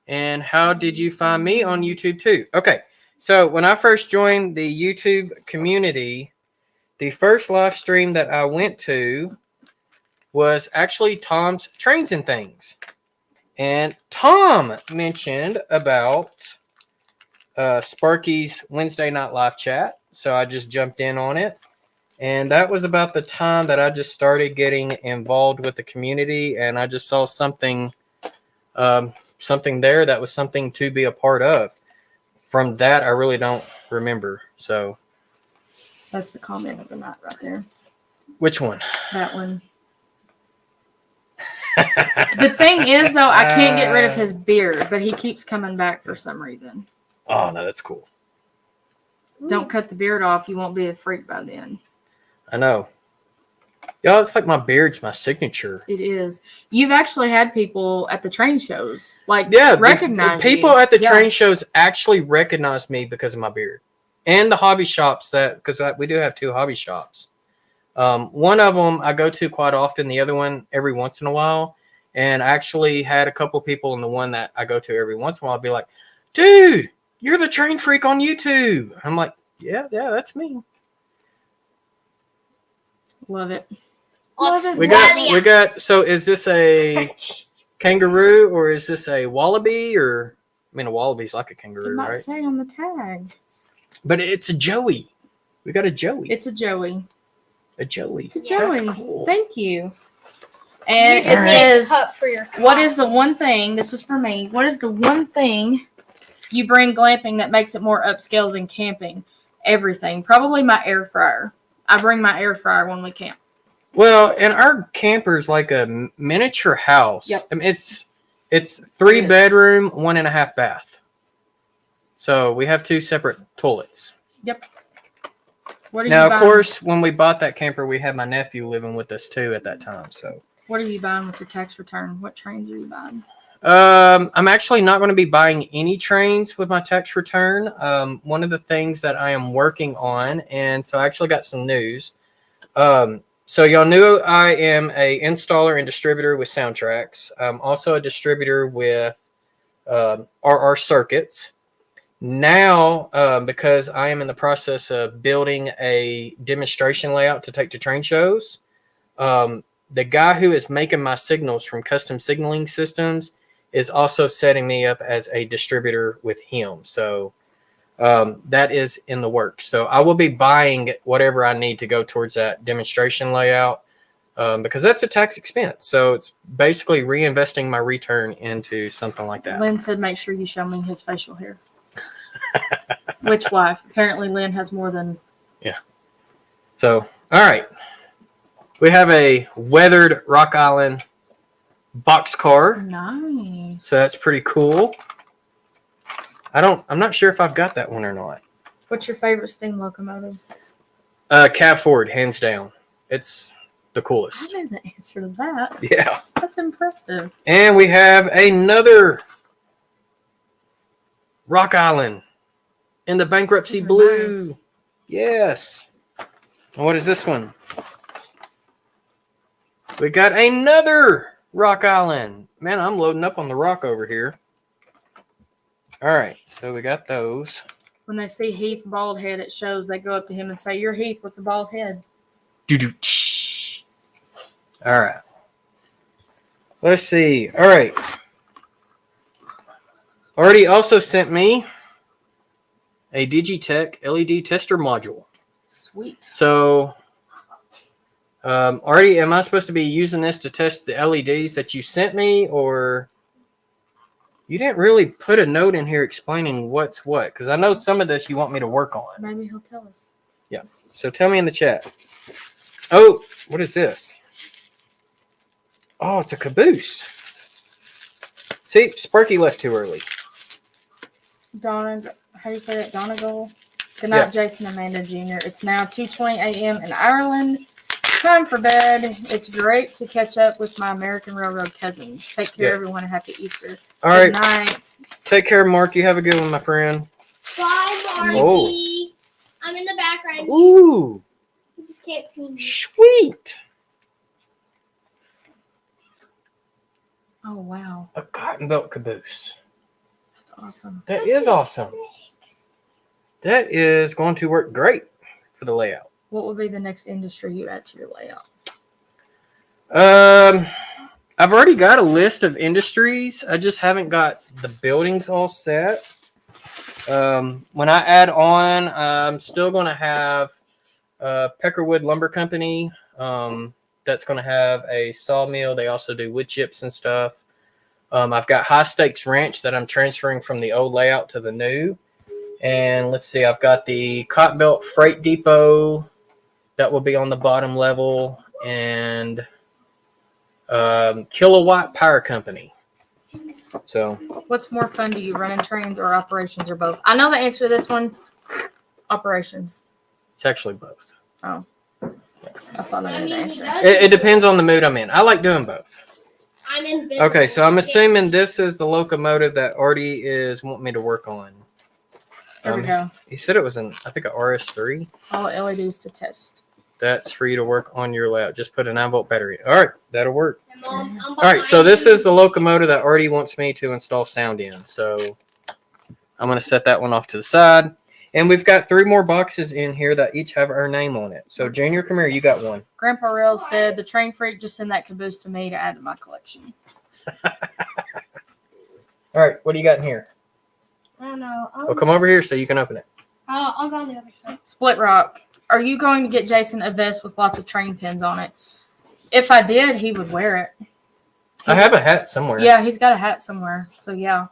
And how did you find me on YouTube too? Okay, so when I first joined the YouTube community, the first live stream that I went to was actually Tom's Trains and Things. And Tom mentioned about Sparky's Wednesday night live chat. So I just jumped in on it. And that was about the time that I just started getting involved with the community. And I just saw something there that was something to be a part of. From that, I really don't remember. So That's the comment of the night right there. which one? That one. The thing is, though, I can't get rid of his beard, but he keeps coming back for some reason. Oh, no, that's cool. Don't cut the beard off. You won't be a freak by then. I know. Y'all, it's like my beard's my signature. It is. You've actually had people at the train shows, like, Yeah, recognize people you. at the train shows actually recognize me because of my beard. And the hobby shops because we do have 2 hobby shops. One of them I go to quite often, the other one every once in a while. And I actually had a couple of people in the one that I go to every once in a while be like, dude, you're the train freak on YouTube. I'm like, yeah, that's me. Love it. Awesome. We got, so is this a kangaroo or is this a wallaby or, I mean, a wallaby's like a It kangaroo, might right? say on the tag. But it's a Joey. We got a Joey. It's a Joey. A Joey. It's a Joey. That's cool. Thank you. And You it just need a says, cup for your what is the one thing, this is for me, what is the one thing you bring glamping that makes it more upscale than camping? Everything. Probably my air fryer. I bring my air fryer when we camp. Well, and our camper's like a miniature house. Yep. I mean, it's 3 It is. bedroom, 1.5 bath. So we have 2 separate toilets. Yep. What are Now, you of buying? course, when we bought that camper, we had my nephew living with us too at that time. So What are you buying with your tax return? What trains are you buying? I'm actually not going to be buying any trains with my tax return. One of the things that I am working on, and so I actually got some news. So y'all knew I am a installer and distributor with Soundtracks. I'm also a distributor with RR Circuits. Now, because I am in the process of building a demonstration layout to take to train shows, the guy who is making my signals from Custom Signaling Systems is also setting me up as a distributor with him. So that is in the works. So I will be buying whatever I need to go towards that demonstration layout because that's a tax expense. So it's basically reinvesting my return into something like that. Lynn said make sure you show me his facial hair. Which wife? Apparently Lynn has more than... Yeah. So, all right. We have a weathered Rock Island boxcar. Nice. So that's pretty cool. I'm not sure if I've got that one or not. What's your favorite steam locomotive? Cab Ford, hands down. It's the I coolest. know the answer to that. Yeah. That's impressive. And we have another Rock Island in the bankruptcy Those are blue. nice. Yes. And what is this one? We got another Rock Island. Man, I'm loading up on the rock over here. All right, so we got those. When they see Heath bald head at shows, they go up to him and say, "You're Heath with the bald head." All right. Let's see. All right. Arty also sent me a Digitech LED tester module. Sweet. So, Arty, am I supposed to be using this to test the LEDs that you sent me, or you didn't really put a note in here explaining what's what? Because I know some of this you want me to work on. Maybe he'll tell us. Yeah. So tell me in the chat. Oh, what is this? Oh, it's a caboose. See, Sparky left too early. Donna, how do you say that? Donegal. Good night, Yeah. Jason Amanda Jr. It's now 2:20 a.m. in Ireland. time for bed. It's great to catch up with my American Railroad cousins. Take care, Yeah. everyone, and happy Easter. All right. Good night. Take care, Mark. You have a good one, my friend. Bye, Marky. Oh. I'm in the background. Ooh, You just can't see me. sweet. Oh, wow. A cotton belt caboose. That's awesome. That is awesome. That is going to work great for the layout. What would be the next industry you add to your layout? I've already got a list of industries. I just haven't got the buildings all set. When I add on, I'm still going to have Peckerwood Lumber Company. That's going to have a sawmill. They also do wood chips and stuff. I've got High Stakes Ranch that I'm transferring from the old layout to the new. And let's see, I've got the Cotton Belt Freight Depot that will be on the bottom level, and Kilowatt Power Company. So, What's more fun to you, running trains or operations or both? I know the answer to this one. Operations. it's actually both. Oh. I thought I knew the answer. It depends on the mood I'm in. I like doing both. I'm invisible. Okay, so I'm assuming this is the locomotive that Arty is wanting me to work on. There we go. He said it was I think, a RS3. All LEDs to test. That's for you to work on your layout. Just put a 9-volt battery. All right, that'll work. Mom, I'm All right, so behind this you. is the locomotive that Arty wants me to install sound in. So I'm going to set that one off to the side. And we've got 3 more boxes in here that each have our name on it. So Junior, come here. You got one. Grandpa Rails said, the train freak, just send that caboose to me to add to my collection. All right, what do you got in here? I don't know. Well, come over here so you can open it. I'll go on the other side. Split Rock. Are you going to get Jason a vest with lots of train pins on it? If I did, he would wear it. I have a hat somewhere. Yeah, he's got a hat somewhere. So, yeah.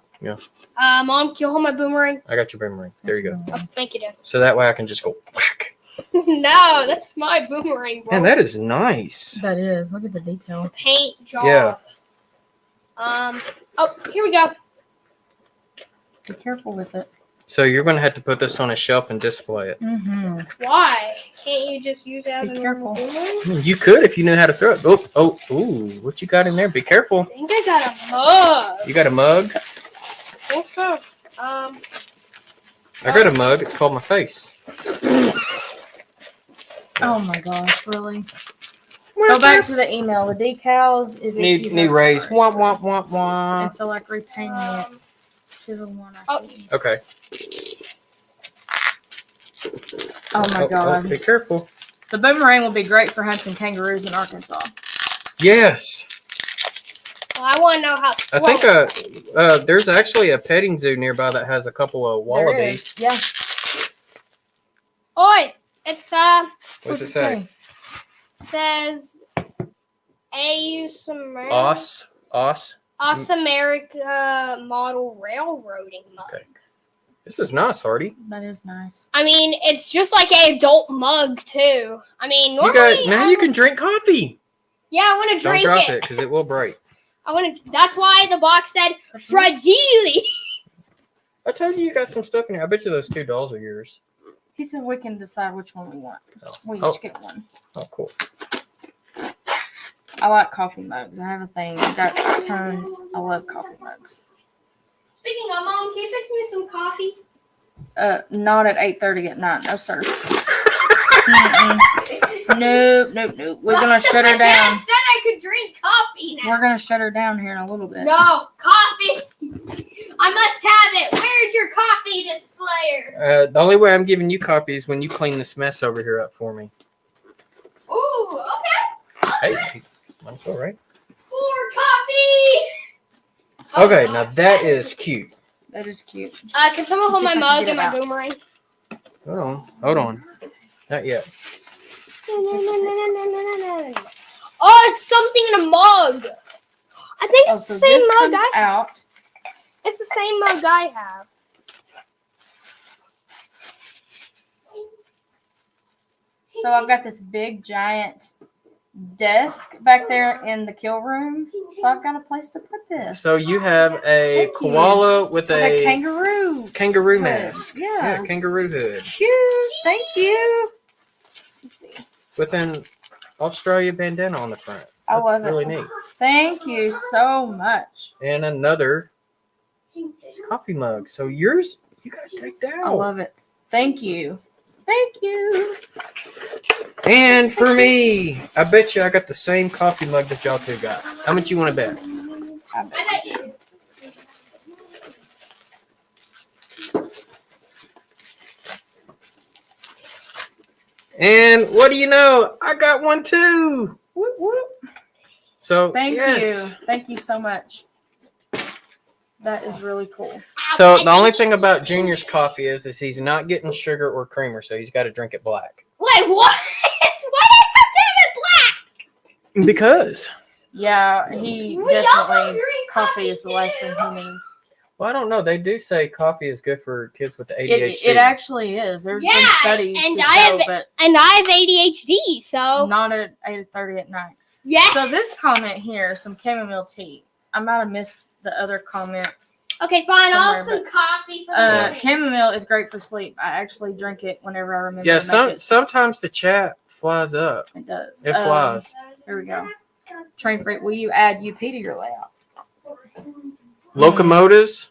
Mom, can you hold my boomerang? I got your boomerang. There you go. Oh, thank you, Dad. So that way I can just go whack. No, that's my boomerang, bro. Man, that is nice. That is. Look at the detail. Paint job. Yeah. Oh, here we go. Be careful with it. So you're going to have to put this on a shelf and display it. Mm-hmm. Why? Can't you just use it as Be a careful. normal boomerang? You could if you knew how to throw it. Ooh, what you got in there? Be careful. I think I got a mug. You got a mug? What's up? I got a mug. It's called my face. Oh, my gosh. Really? Go back to the email. The decals is if you Need have raise. cars. Womp, womp, womp, womp. I feel like repainting it to the one I see. Okay. Oh, my God. Be careful. The boomerang will be great for hunting kangaroos in Arkansas. Yes. Well, I want to know how. I think there's actually a petting zoo nearby that has a couple of There wallabies. is. Yeah. Oi! It's What's it say? says Ausmerica Ausmerica model railroading mug. Okay. This is nice, Arty. That is nice. I mean, it's just like an adult mug too. I mean, normally Now you can drink coffee. Yeah, I want to Don't drink drop it. it because it will break. I want to. That's why the box said fragile. I told you got some stuff in here. I bet you those 2 dolls are yours. He said we can decide which one we want. Oh. We Oh. each get one. Oh, cool. I like coffee mugs. I have a thing. I got tons. I love coffee mugs. Speaking of, Mom, can you fix me some coffee? Not at 8:30 at night. No, sir. Mm-mm. Nope. We're gonna shut her My dad down. said I could drink coffee now. We're gonna shut her down here in a little bit. No, coffee. I must have it. Where's your coffee displayer? The only way I'm giving you coffee is when you clean this mess over here up for me. Ooh, okay. Hey, that's all right. More coffee. Okay, Oh, now gosh, that is cute. That is cute. Can someone hold Let's see my if I can mug get and it my out. boomerang? Hold on. Not yet. Oh, it's something in a mug. I think Oh, it's so the same this mug comes I have. out. It's the same mug I have. So I've got this big giant desk back there in the kill room. So I've got a place to put this. So you have a Thank you. koala with Like a kangaroo. kangaroo mask. Yeah. Kangaroo hood. Cute. Thank you. Let's see. Within Australia bandana on the front. I That's love it. really neat. Thank you so much. And another coffee mug. So yours, you got decked I out. love it. Thank you. Thank you. And for me, I bet you I got the same coffee mug that y'all two got. How much you want to bet? I bet you. And what do you know? I got one too. Whoop, whoop. So Thank yes. you. Thank you so much. That is really cool. So the only thing about Junior's coffee is he's not getting sugar or creamer, so he's got to drink it black. Wait, what? Why do I have to have it black? Because. Yeah, he We all definitely, drink coffee is the last thing too. he needs. Well, I don't know. They do say coffee is good for kids with the ADHD. It actually is. There's been Yeah, studies and to I show, have- but And I have ADHD, so not at 8:30 at night. yeah. So this comment here, some chamomile tea. I might have missed the other comment. Okay, fine. I'll have somewhere, some coffee for the Chamomile is great for sleep. I actually drink it whenever I remember Yeah, to make it. sometimes the chat flies up. It does. It flies. Here we go. Train freak, will you add UP to your layout? Locomotives?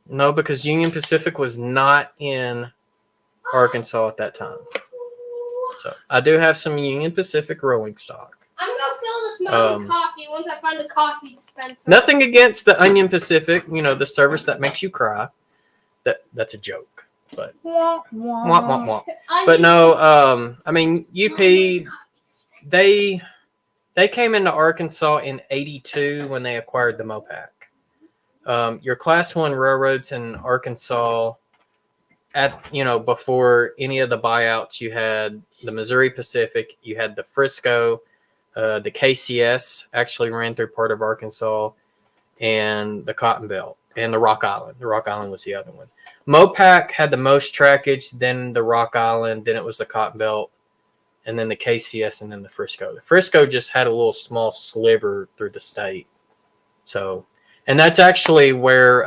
No, because Union Pacific was not in Arkansas at that time. So I do have some Union Pacific rolling stock. I'm gonna fill this mug with coffee once I find the coffee dispenser. Nothing against the Onion Pacific, the service that makes you cry. That's a joke. But Wah, womp, womp, womp. But no, I mean UP, they came into Arkansas in '82 when they acquired the Mopac. Your Class 1 railroads in Arkansas, before any of the buyouts, you had the Missouri Pacific, you had the Frisco, the KCS actually ran through part of Arkansas, and the Cotton Belt, and the Rock Island. The Rock Island was the other one. Mopac had the most trackage, then the Rock Island, then it was the Cotton Belt, and then the KCS, and then the Frisco. The Frisco just had a little small sliver through the state. So, and that's actually where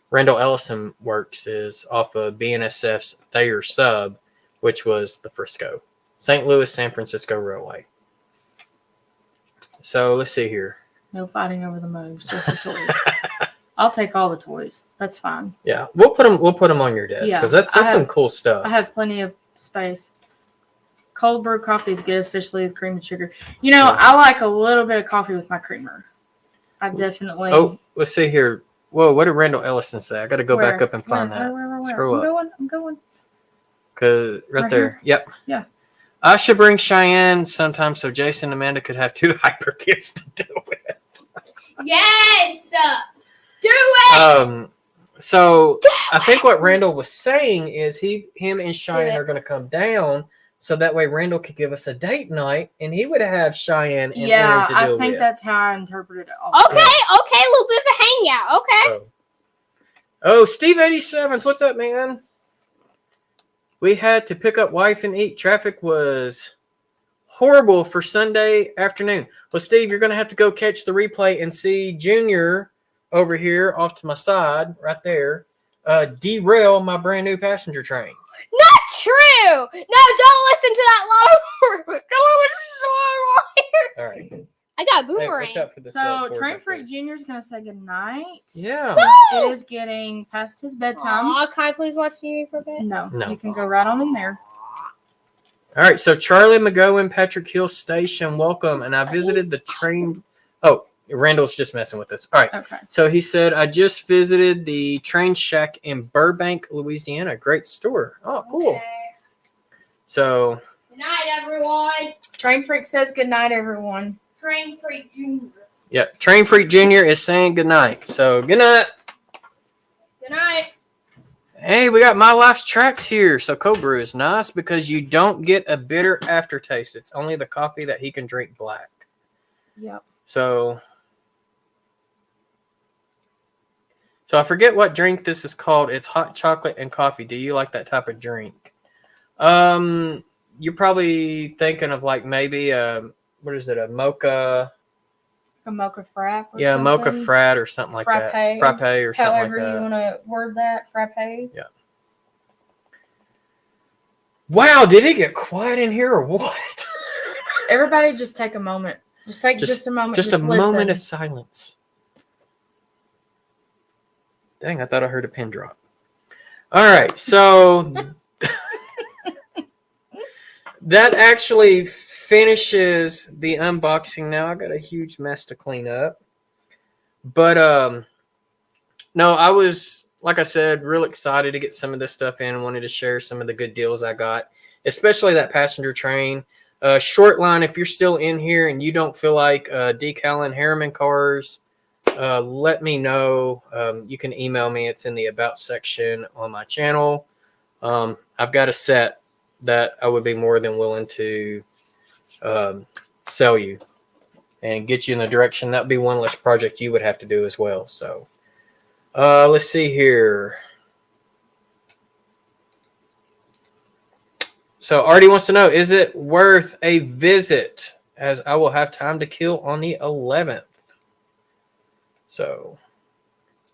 Randall Ellison works, is off of BNSF's Thayer sub, which was the Frisco. St. Louis, San Francisco Railway. So let's see here. No fighting over the mugs, just the toys. I'll take all the toys. That's fine. Yeah, we'll put them on your desk because that's some cool stuff. I have plenty of space. Cold brew coffee is good, especially with cream and sugar. I like a little bit of coffee with my creamer. I definitely. Oh, let's see here. Whoa, what did Randall Ellison say? I got to go back up and find that. Where? Scroll up. I'm going. Cause right there. Here? Yep. Yeah. I should bring Cheyenne sometime so Jason and Amanda could have two hyper kids to do it. Yes, do it. So I think what Randall was saying is him and Cheyenne are going to come down, so that way Randall could give us a date night, and he would have Cheyenne and Aaron to do it. I think that's how I interpreted it. Also. Okay, a little bit of a hangout. Okay. Oh, Steve 87th, what's up, man? We had to pick up wife and eat. Traffic was horrible for Sunday afternoon. Well, Steve, you're going to have to go catch the replay and see Junior over here off to my side, right there, derail my brand new passenger train. Not true. No, don't listen to that loud. Don't listen to that loud. All right. I got a Hey, boomerang. watch out for this, So board Train right Freak there. Jr. is going to say goodnight. Yeah. It is getting past his bedtime. Aw, can I please watch TV for a bit? No, No. you can go right on in there. All right. So Charlie McGowan, Patrick Hill Station, welcome. And I visited the train. Oh, Randall's just messing with us. All right. Okay. So he said, I just visited the train shack in Burbank, Louisiana. Great store. Oh, cool. Okay. So, Good night, everyone. Train Freak says goodnight, everyone. Train Freak Jr. yeah, Train Freak Jr. is saying goodnight. So, good night. Good night. Hey, we got My Life's Tracks here. So, cold brew is nice because you don't get a bitter aftertaste. It's only the coffee that he can drink black. Yep. So I forget what drink this is called. It's hot chocolate and coffee. Do you like that type of drink? You're probably thinking of like maybe what is it? A mocha? A mocha frap or Yeah, something. mocha frat or something like that. Frappe or something However like you that. want to word that. Frappe. Yeah. Wow, did it get quiet in here or what? Everybody just take a moment. Just take just a moment. Just a listen. moment of silence. Dang, I thought I heard a pin drop. All right, so that actually finishes the unboxing now. I got a huge mess to clean up. But no, I was, like I said, real excited to get some of this stuff in and wanted to share some of the good deals I got, especially that passenger train. Shortline, if you're still in here and you don't feel like decaling Harriman cars, let me know. You can email me. It's in the About section on my channel. I've got a set that I would be more than willing to sell you and get you in the direction. That would be one less project you would have to do as well. So let's see here. So Arty wants to know, is it worth a visit, as I will have time to kill on the 11th? So,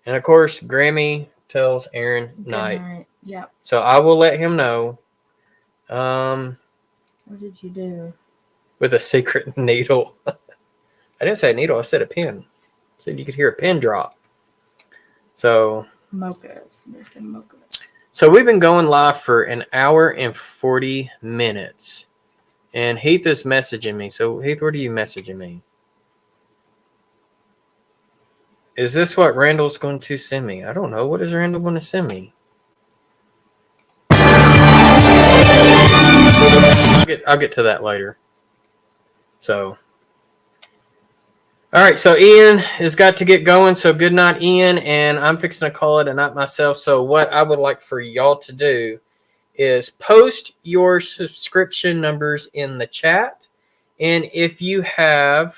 and of course, Grammy tells Aaron night. Yep. So I will let him know. What did you do? With a secret needle. I didn't say a needle. I said a pin. I said you could hear a pin drop. So. Mochas. Missing mocha. So we've been going live for an hour and 40 minutes. And Heath is messaging me. So Heath, what are you messaging me? Is this what Randall's going to send me? I don't know. What is Randall going to send me? I'll get to that later. So. All right, so Ian has got to get going. So good night, Ian, and I'm fixing to call it a night myself. So what I would like for y'all to do is post your subscription numbers in the chat, and if you have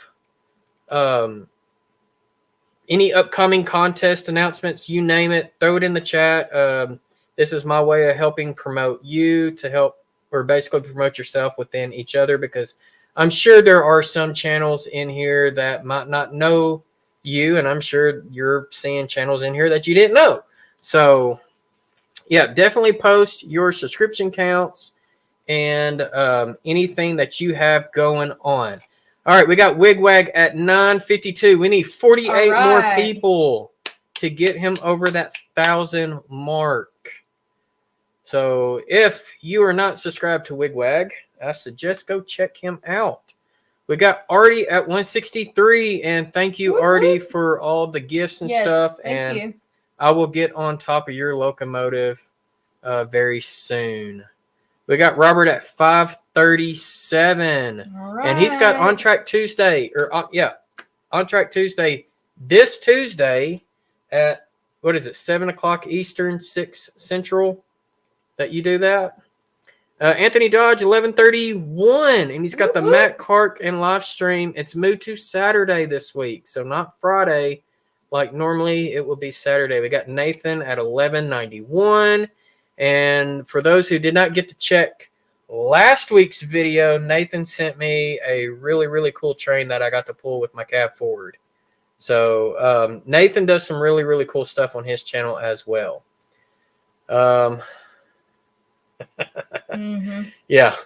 any upcoming contest announcements, you name it, throw it in the chat. This is my way of helping promote you to help, or basically promote yourself within each other, because I'm sure there are some channels in here that might not know you, and I'm sure you're seeing channels in here that you didn't know. So, yeah, definitely post your subscription counts and anything that you have going on. All right, we got Wigwag at 952. We need 48 more people to get him over that 1,000 mark. So if you are not subscribed to Wigwag, I suggest go check him out. We got Arty at 163, and thank you, Arty, for all the gifts and stuff. Thank you. I will get on top of your locomotive very soon. We got Robert at 537, and he's got On Track Tuesday, On Track Tuesday this Tuesday at, what is it, 7 o'clock Eastern, 6 Central, that you do that. Anthony Dodge, 1131, and he's got the Matt Clark and live stream. It's moved to Saturday this week, so not Friday like normally. It will be Saturday. We got Nathan at 1191, and for those who did not get to check last week's video, Nathan sent me a really, really cool train that I got to pull with my cab forward. So Nathan does some really, really cool stuff on his channel as well. Yeah,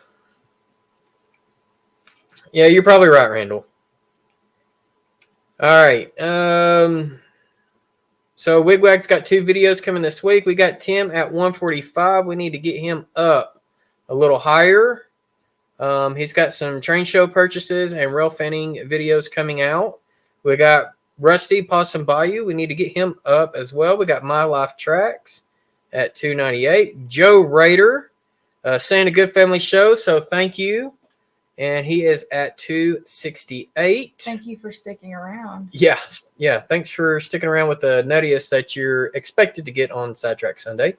you're probably right, Randall. All right, so Wigwag's got 2 videos coming this week. We got Tim at 145. We need to get him up a little higher. He's got some train show purchases and rail fanning videos coming out. We got Rusty Possum Bayou. We need to get him up as well. We got My Life Tracks at 298. Joe Rader, saying a good family show, so thank you. And he is at 268. Thank you for sticking around. Yeah. Thanks for sticking around with the nuttiest that you're expected to get on Sidetrack Sunday.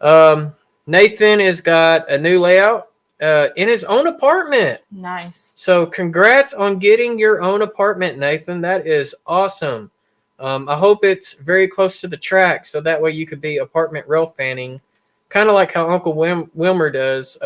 Nathan has got a new layout in his own apartment. Nice. So congrats on getting your own apartment, Nathan. That is awesome. I hope it's very close to the track, so that way you could be apartment rail fanning, kind of like how Uncle Wilmer does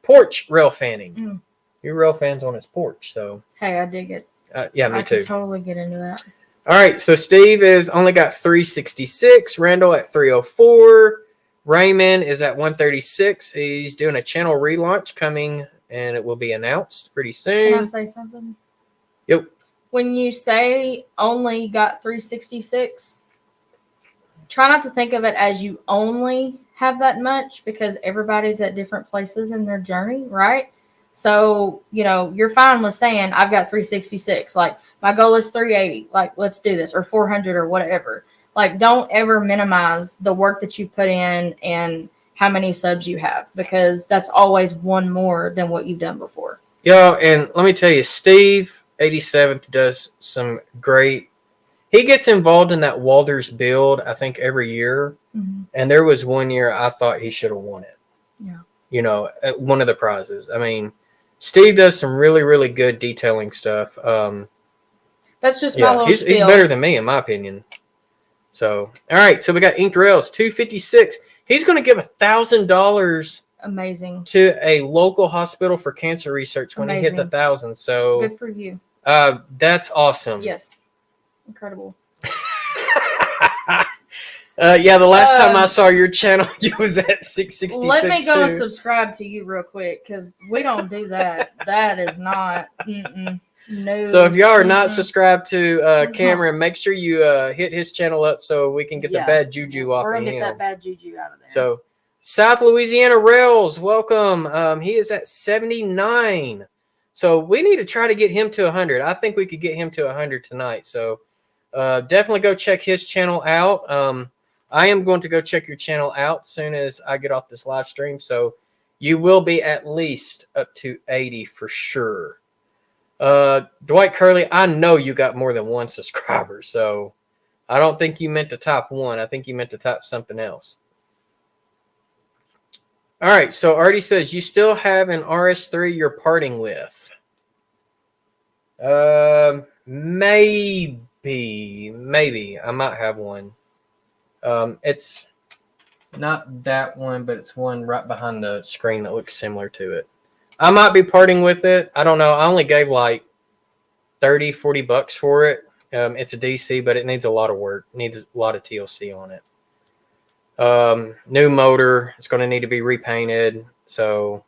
porch rail fanning. He rail fans on his porch. So hey, I dig it. Yeah, me too. I could totally get into that. All right, so Steve is only got 366. Randall at 304. Raymond is at 136. He's doing a channel relaunch coming and it will be announced pretty Can I soon. say something? Yep. When you say only got 366, try not to think of it as you only have that much, because everybody's at different places in their journey, right? So, you're fine with saying, I've got 366. Like, my goal is 380. Like, let's do this, or 400 or whatever. Like, don't ever minimize the work that you put in and how many subs you have, because that's always one more than what you've done before. Yeah, and let me tell you, Steve 87th does some great. He gets involved in that Walters build, I think, every year. Mm-hmm. And there was one year I thought he should have won it. Yeah. At one of the prizes. I mean, Steve does some really, really good detailing stuff. That's just my little he's better than me, in my opinion. So, all right. So we got Inked Rails, 256. He's going to give $1,000 amazing to a local hospital for cancer research when he hits 1,000. So good for you. That's awesome. Yes, incredible. The last time I saw your channel, you was at 666. Let me go and subscribe to you real quick, because we don't do that. That is not. No. So if y'all are not subscribed to Cameron, make sure you hit his channel up so we can get the bad juju off of him. Get that bad juju out of there. So South Louisiana Rails, welcome. He is at 79. So we need to try to get him to 100. I think we could get him to 100 tonight. So definitely go check his channel out. I am going to go check your channel out as soon as I get off this live stream. So you will be at least up to 80 for sure. Dwight Curley, I know you got more than one subscriber, so I don't think you meant to type 1. I think you meant to type something else. All right, so Arty says you still have an RS3 you're parting with. Maybe I might have one. It's not that one, but it's one right behind the screen that looks similar to it. I might be parting with it. I don't know. I only gave like $30-$40 for it. It's a DC, but it needs a lot of work. It needs a lot of TLC on it. New motor. It's going to need to be repainted. So,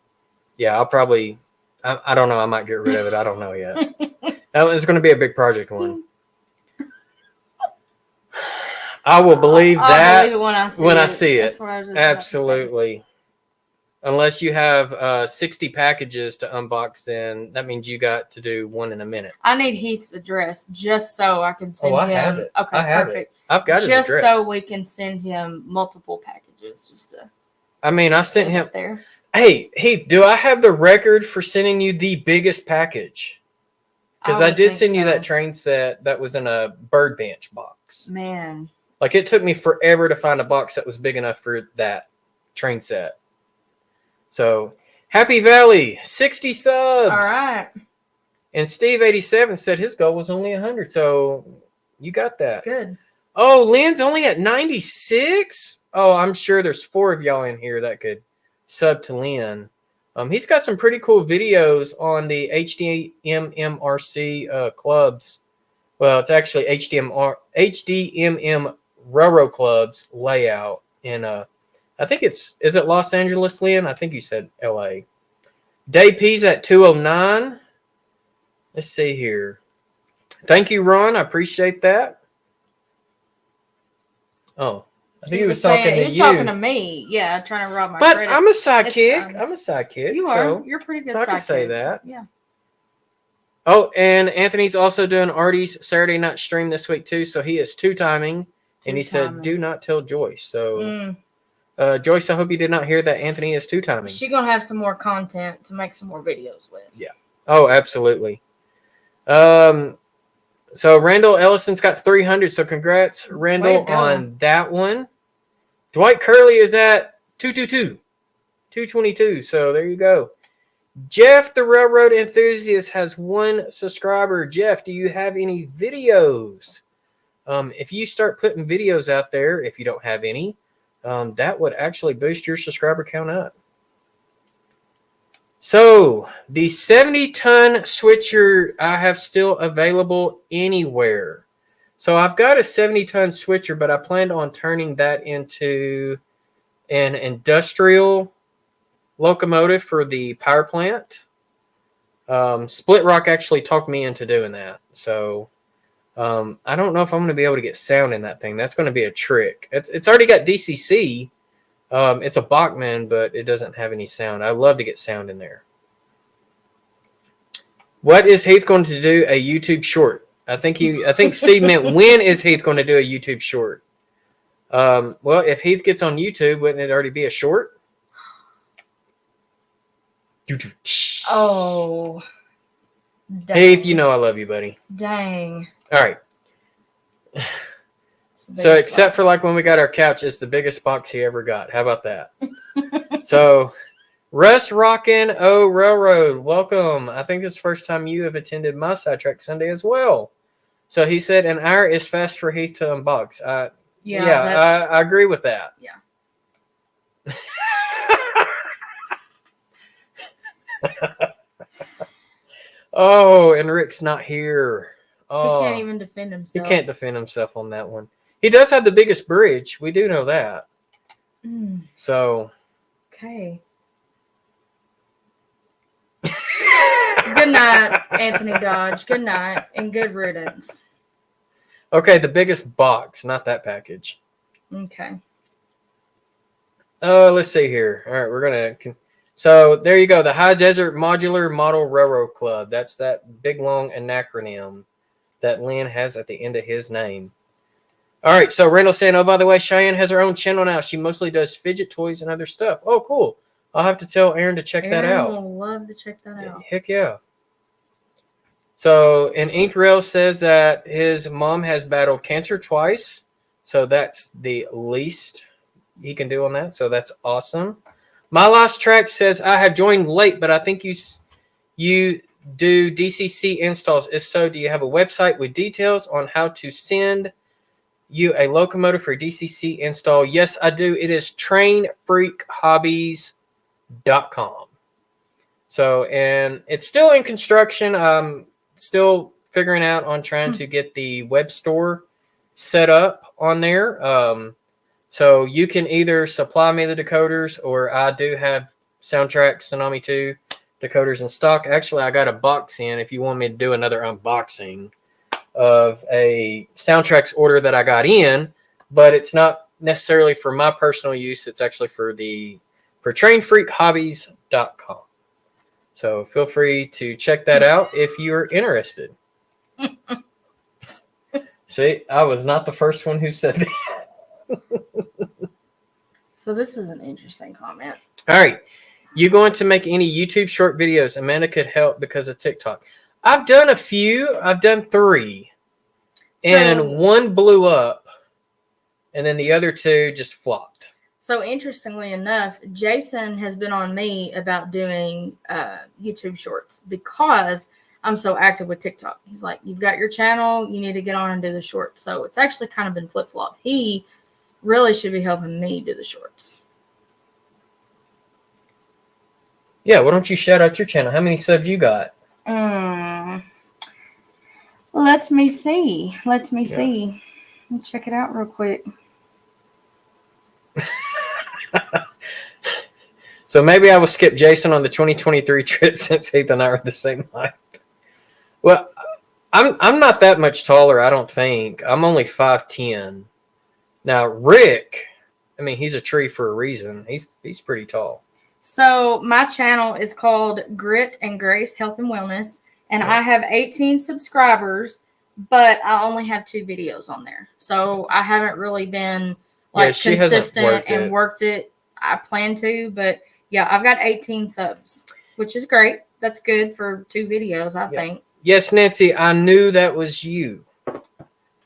yeah, I'll probably. I don't know. I might get rid of it. I don't know yet. It's going to be a big project one. I will believe that believe it when I see it. That's what I was just absolutely. Unless you have 60 packages to unbox, then that means you got to do one in a minute. I need Heath's address just so I can send him. Have it. Okay, I have perfect. It. I've got his just address. So we can send him multiple packages. Just to. I mean, I sent him there. Hey, Heath, do I have the record for sending you the biggest package? Because I did send you that train set that was in a bird bench box. Man. Like, it took me forever to find a box that was big enough for that train set. So, Happy Valley, 60 subs. All right. And Steve 87 said his goal was only 100. So, you got that. Good. Oh, Lynn's only at 96? Oh, I'm sure there's 4 of y'all in here that could sub to Lynn. He's got some pretty cool videos on the HDMMRC clubs. Well, it's actually HDMM Railroad Club's layout in I think is it Los Angeles, Lynn? I think you said LA. Day P's at 209. Let's see here. Thank you, Ron. I appreciate that. Oh, I think he was talking to you. He was talking to me. Yeah, trying to rob my credit. But I'm a sidekick. I'm a sidekick. You are. So, you're a pretty good so sidekick. I can say that. Yeah. Oh, and Anthony's also doing Arty's Saturday night stream this week, too. So he is two-timing. And he said, do not tell Joyce. So, Joyce, I hope you did not hear that Anthony is two-timing. She's going to have some more content to make some more videos with. Yeah. Oh, absolutely. So, Randall Ellison's got 300. So, congrats, Randall, on that one. Dwight Curley is at 222. So, there you go. Jeff, the Railroad Enthusiast, has 1 subscriber. Jeff, do you have any videos? If you start putting videos out there, if you don't have any, that would actually boost your subscriber count up. So, the 70-ton switcher I have still available anywhere. So, I've got a 70-ton switcher, but I planned on turning that into an industrial locomotive for the power plant. Split Rock actually talked me into doing that. So I don't know if I'm going to be able to get sound in that thing. That's going to be a trick. It's already got DCC. It's a Bachman, but it doesn't have any sound. I love to get sound in there. What is Heath going to do a YouTube short? I think Steve meant when is Heath going to do a YouTube short? Well, if Heath gets on YouTube, wouldn't it already be a short? Oh. Dang. Heath, you know I love you, buddy. Dang. All right. So except for like when we got our couch, it's the biggest box he ever got. How about that? So Russ Rockin' O Railroad, welcome. I think this is the first time you have attended my Sidetrack Sunday as well. So he said an hour is fast for Heath to unbox. I agree with that. Yeah. Oh, and Rick's not here. Oh, he can't even defend himself. He can't defend himself on that one. He does have the biggest bridge. We do know that. So. Okay. Good night, Anthony Dodge. Good night and good riddance. Okay, the biggest box, not that package. Okay. Let's see here. All right, we're going to. So there you go. The High Desert Modular Model Railroad Club. That's that big, long acronym that Lynn has at the end of his name. All right, so Randall saying, oh, by the way, Cheyenne has her own channel now. She mostly does fidget toys and other stuff. Oh, cool. I'll have to tell Aaron to check that out. Aaron will love to check that out. Heck yeah. So, and Ink Rail says that his mom has battled cancer twice. So that's the least he can do on that. So that's awesome. My Last Track says, I have joined late, but I think you do DCC installs. If so, do you have a website with details on how to send you a locomotive for DCC install? Yes, I do. It is trainfreakhobbies.com. So, and it's still in construction. I'm still figuring out on trying to get the web store set up on there. So you can either supply me the decoders, or I do have Soundtrack Tsunami 2 decoders in stock. Actually, I got a box in if you want me to do another unboxing of a Soundtracks order that I got in, but it's not necessarily for my personal use. It's actually for trainfreakhobbies.com. So feel free to check that out if you're interested. See, I was not the first one who said that. So this is an interesting comment. All right. You going to make any YouTube short videos? Amanda could help because of TikTok. I've done a few. I've done 3. And one blew up. And then the other 2 just flopped. So interestingly enough, Jason has been on me about doing YouTube shorts because I'm so active with TikTok. He's like, you've got your channel. You need to get on and do the shorts. So it's actually kind of been flip-flop. He really should be helping me do the shorts. Yeah, why don't you shout out your channel? How many subs you got? Let me see. Let me check it out real quick. So maybe I will skip Jason on the 2023 trip since Heath and I are the same height. Well, I'm not that much taller, I don't think. I'm only 5'10". Now, Rick, I mean, he's a tree for a reason. He's pretty tall. So my channel is called Grit and Grace Health and Wellness, and I have 18 subscribers, but I only have 2 videos on there. So I haven't really been consistent and worked it. I plan to, but yeah, I've got 18 subs, which is great. That's good for 2 videos, I think. Yes, Nancy, I knew that was you.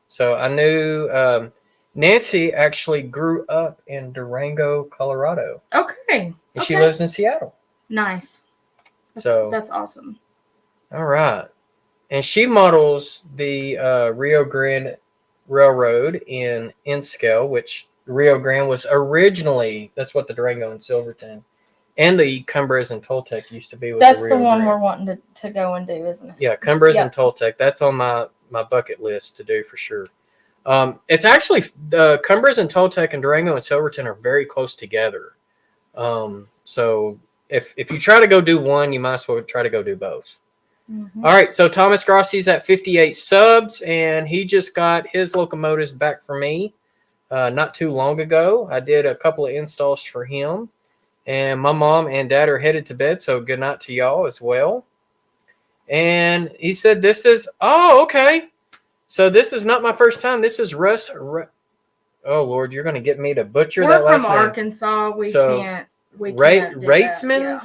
So I knew Nancy actually grew up in Durango, Colorado. Okay. And she lives in Seattle. Nice. That's awesome. All right. And she models the Rio Grande Railroad in N-scale, which Rio Grande was originally, that's what the Durango and Silverton and the Cumbres and Toltec used to be. That's the one we're wanting to go and do, isn't it? Yeah, Cumbres and Toltec. That's on my bucket list to do for sure. It's actually the Cumbres and Toltec and Durango and Silverton are very close together. So if you try to go do one, you might as well try to go do both. Mhm. All right, so Thomas Grossi's at 58 subs, and he just got his locomotives back for me not too long ago. I did a couple of installs for him, and my mom and dad are headed to bed, so good night to y'all as well. And he said this is, okay. So this is not my first time. This is Russ. Oh, Lord, you're going to get me to butcher that last from name. Arkansas. We So, can't. We can't do that. Ratesman? Yeah.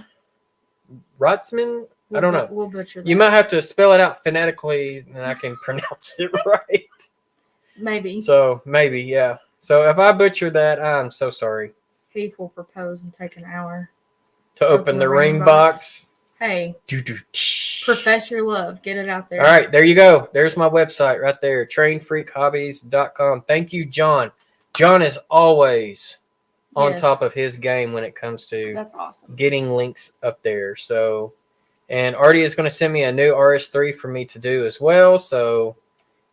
Rotzman? I don't know. We'll butcher that. You might have to spell it out phonetically, and I can pronounce it right. Maybe. So maybe, yeah. So if I butcher that, I'm so sorry. Heath will propose and take an hour To open the ring box. Hey, Do-do. profess your love. Get it out there. All right, there you go. There's my website right there, trainfreakhobbies.com. Thank you, John. John is always on Yes. top of his game when it comes to That's awesome. getting links up there. So, and Arty is going to send me a new RS3 for me to do as well. So,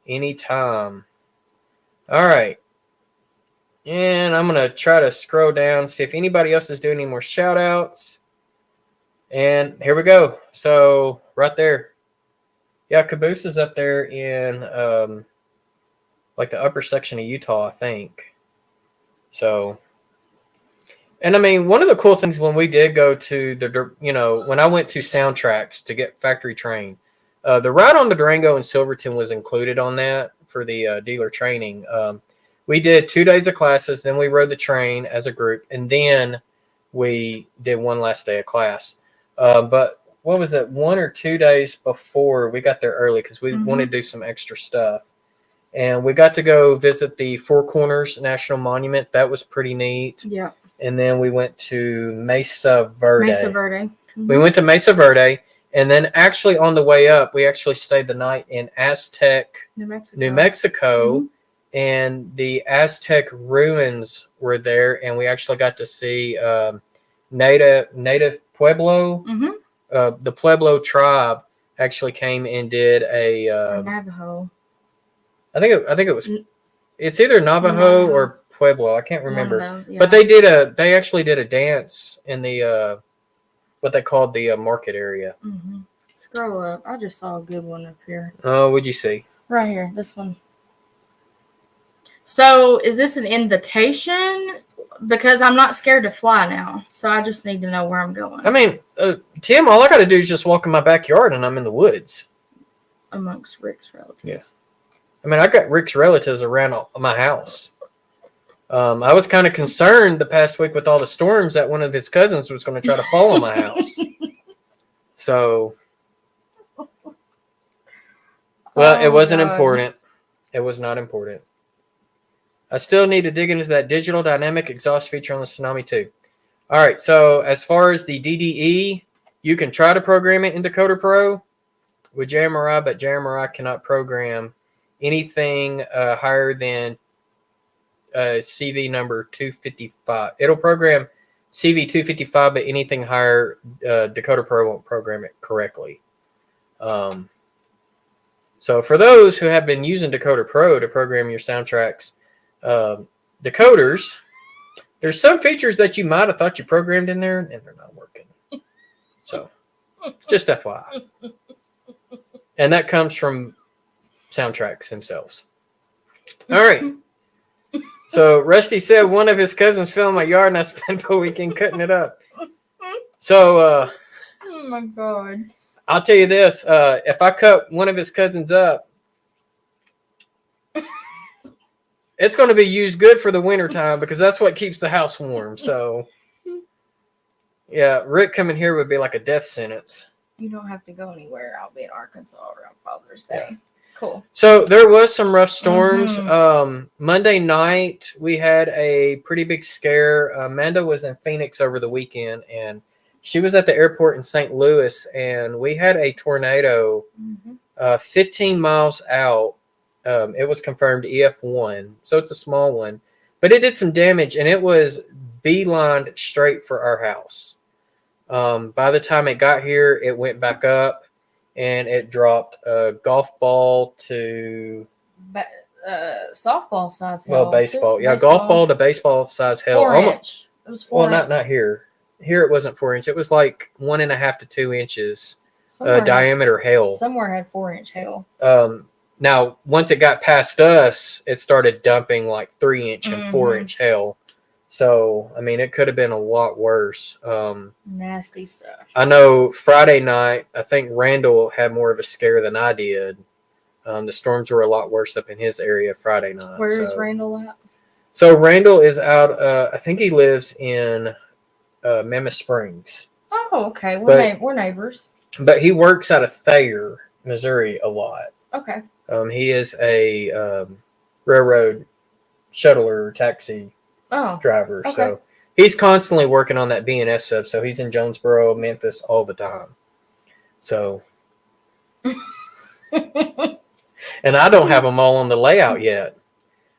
anytime. All right. And I'm going to try to scroll down, see if anybody else is doing any more shout outs. And here we go. So, right there. Yeah, Caboose is up there in like the upper section of Utah, I think. So, and I mean, one of the cool things when we did go to when I went to Soundtracks to get factory trained, the ride on the Durango in Silverton was included on that for the dealer training. We did 2 days of classes, then we rode the train as a group, and then we did one last day of class. But what was it? 1 or 2 days before we got there early because we wanted to do some extra stuff. And we got to go visit the Four Corners National Monument. That was pretty neat. Yeah. And then we went to Mesa Verde. Mm-hmm. We went to Mesa Verde. And then actually on the way up, we actually stayed the night in Aztec, New Mexico. Mm-hmm. And the Aztec ruins were there. And we actually got to see native Pueblo. Mm-hmm. The Pueblo tribe actually came and did a Navajo. I think it was. It's either Navajo or Pueblo. I can't remember. Those, yeah. But they actually did a dance in the what they called the market area. Mm-hmm. Scroll up. I just saw a good one up here. Oh, what'd you see? Right here. This one. So, is this an invitation? Because I'm not scared to fly now, so I just need to know where I'm going. I mean, Tim, all I got to do is just walk in my backyard, and I'm in the woods. Amongst Rick's relatives. Yes. I mean, I got Rick's relatives around my house. I was kind of concerned the past week with all the storms that one of his cousins was going to try to fall on my house. So, well, it wasn't important. It was not important. I still need to dig into that digital dynamic exhaust feature on the Tsunami 2. All right, so as far as the DDE, you can try to program it in Decoder Pro with JMRI, but JMRI cannot program anything higher than CV number 255. It'll program CV 255, but anything higher, Decoder Pro won't program it correctly. So for those who have been using Decoder Pro to program your soundtracks, decoders, there's some features that you might have thought you programmed in there, and they're not working. So just FYI. And that comes from Soundtracks themselves. All right. So Rusty said one of his cousins fell in my yard and I spent the weekend cutting it up. So oh my God. I'll tell you this. If I cut one of his cousins up, it's going to be used good for the winter time because that's what keeps the house warm. So yeah, Rick coming here would be like a death sentence. You don't have to go anywhere. I'll be in Arkansas around Father's Day. Yeah. Cool. So there was some rough storms. Monday night, we had a pretty big scare. Amanda was in Phoenix over the weekend, and she was at the airport in St. Louis, and we had a tornado 15 miles out. It was confirmed EF1, so it's a small one. But it did some damage, and it was beelined straight for our house. By the time it got here, it went back up. And it dropped a golf ball to softball size hail. Well, baseball. Yeah, golf ball to baseball size hail. 4 inch. It was 4 Well, inch. not here. Here it wasn't 4 inch. It was like 1.5 to 2 inches. diameter hail. Somewhere had 4-inch hail. Now, once it got past us, it started dumping like 3-inch and 4-inch hail. So, I mean, it could have been a lot worse. Nasty stuff. I know Friday night, I think Randall had more of a scare than I did. The storms were a lot worse up in his area Friday night. Where is Randall at? So, Randall is out, I think he lives in Mammoth Springs. Oh, okay. We're neighbors. But he works out of Thayer, Missouri a lot. Okay. He is a railroad shuttler taxi driver. Okay. So he's constantly working on that BNS sub. So he's in Jonesboro, Memphis all the time. So, and I don't have them all on the layout yet.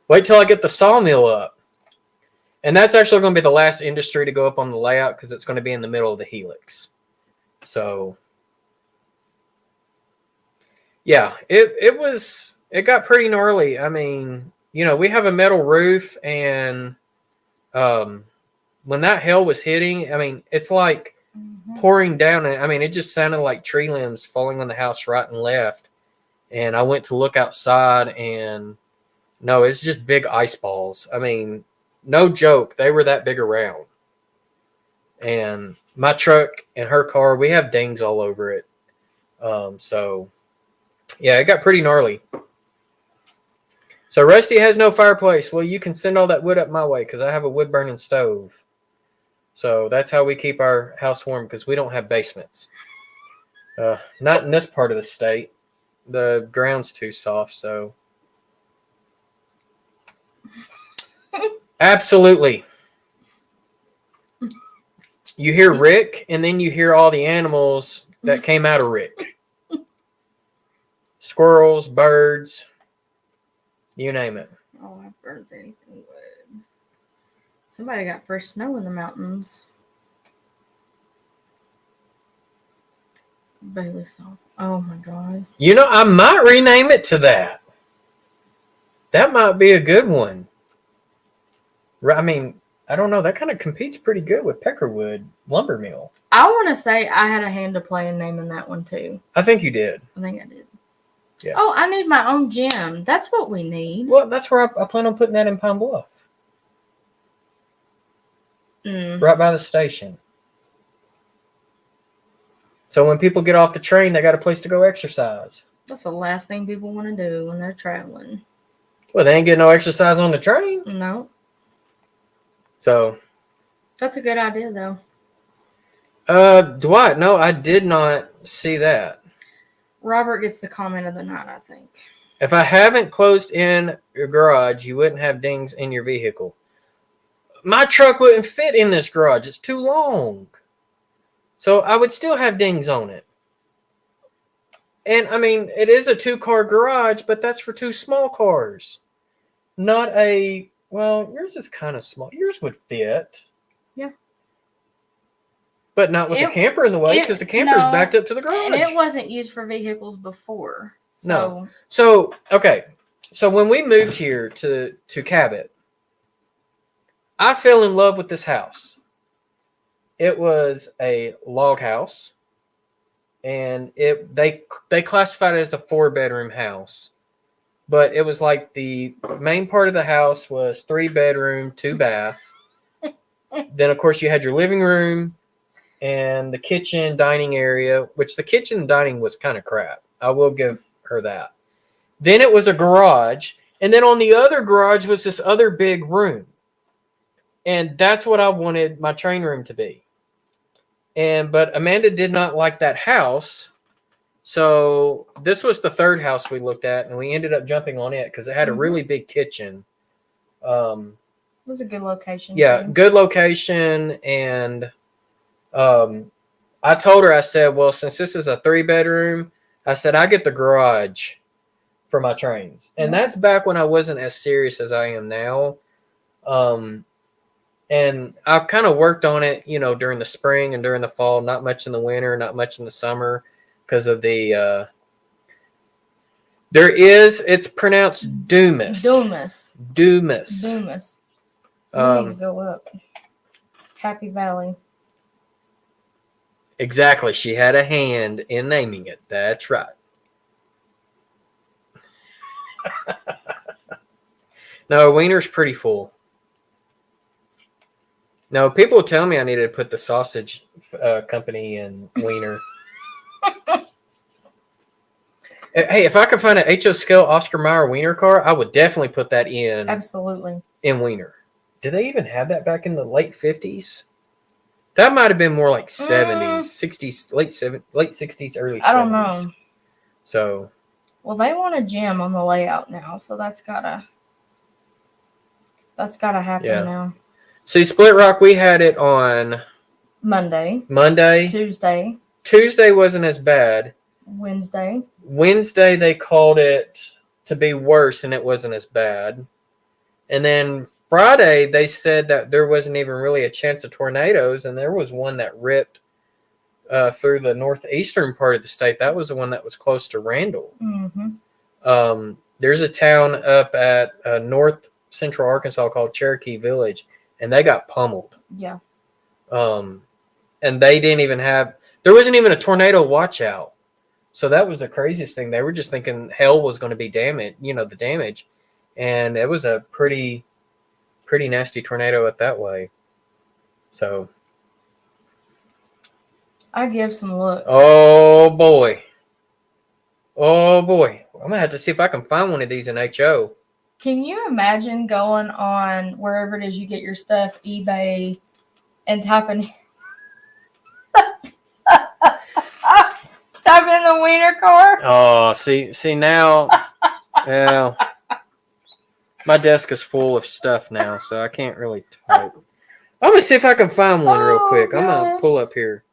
Wait till I get the sawmill up. And that's actually going to be the last industry to go up on the layout because it's going to be in the middle of the helix. So, yeah, it got pretty gnarly. I mean, we have a metal roof, and when that hail was hitting, I mean, it's like pouring down. I mean, it just sounded like tree limbs falling on the house right and left. And I went to look outside, and no, it's just big ice balls. I mean, no joke, they were that big around. And my truck and her car, we have dings all over it. So, yeah, it got pretty gnarly. So Rusty has no fireplace. Well, you can send all that wood up my way because I have a wood-burning stove. So that's how we keep our house warm because we don't have basements. Not in this part of the state. The ground's too soft, so. Absolutely. You hear Rick, and then you hear all the animals that came out of Rick. Squirrels, birds, you name it. Oh, I burns anything wood. Somebody got fresh snow in the mountains. Bailey salt. Oh my god. I might rename it to that. That might be a good one. I mean, I don't know. That kind of competes pretty good with Peckerwood Lumber Mill. I want to say I had a hand to play in naming that one too. I think you did. I think I did. Yeah. Oh, I need my own gym. That's what we need. Well, that's where I plan on putting that in Pine Bluff. Right by the station. So when people get off the train, they got a place to go exercise. That's the last thing people want to do when they're traveling. Well, they ain't getting no exercise on the train. No. So. That's a good idea, though. Dwight, no, I did not see that. Robert gets the comment of the night, I think. If I haven't closed in your garage, you wouldn't have dings in your vehicle. My truck wouldn't fit in this garage. It's too long. So I would still have dings on it. And, I mean, it is a 2-car garage, but that's for 2 small cars. Not a... Well, yours is kind of small. Yours would fit. Yeah. But not with the camper in the way because the camper is backed up to the garage. And it wasn't used for vehicles before. So. No. So, okay. So when we moved here to Cabot, I fell in love with this house. It was a log house. And they classified it as a 4-bedroom house. But it was like the main part of the house was 3-bedroom, 2-bath. Then, of course, you had your living room and the kitchen, dining area, which the kitchen and dining was kind of crap. I will give her that. Then it was a garage. And then on the other garage was this other big room. And that's what I wanted my train room to be. But Amanda did not like that house. So this was the 3rd house we looked at, and we ended up jumping on it because it had a really big kitchen. It was a good location. Yeah, good location. And I told her, I said, well, since this is a 3-bedroom, I said, I get the garage for my trains. And that's back when I wasn't as serious as I am now. And I've kind of worked on it, during the spring and during the fall, not much in the winter, not much in the summer. Because of the, it's pronounced Dumas. Dumas. We need to go up. Happy Valley. Exactly. She had a hand in naming it. That's right. No, Wiener's pretty full. No, people tell me I need to put the sausage company in Wiener. Hey, if I could find an HO scale Oscar Mayer Wiener car, I would definitely put that in. Absolutely. In Wiener. Did they even have that back in the late 50s? That might have been more like 70s, 60s, late 60s, early 70s. I don't know. So. Well, they want a gym on the layout now, so that's gotta happen now. See, Split Rock, we had it on Monday. Tuesday wasn't as bad. Wednesday they called it to be worse, and it wasn't as bad. And then Friday they said that there wasn't even really a chance of tornadoes, and there was one that ripped through the northeastern part of the state. That was the one that was close to Randall. Mm-hmm. There's a town up at north central Arkansas called Cherokee Village, and they got pummeled. Yeah. And they didn't even have. There wasn't even a tornado watch out. So that was the craziest thing. They were just thinking hell was going to be damaged, the damage. And it was a pretty nasty tornado up that way. So. I give some looks. Oh, boy. I'm going to have to see if I can find one of these in HO. Can you imagine going on wherever it is you get your stuff, eBay, and typing in the Wiener car? Oh, see now. Yeah. My desk is full of stuff now, so I can't really type. I'm going to see if I can find one real quick. I'm going to pull up here.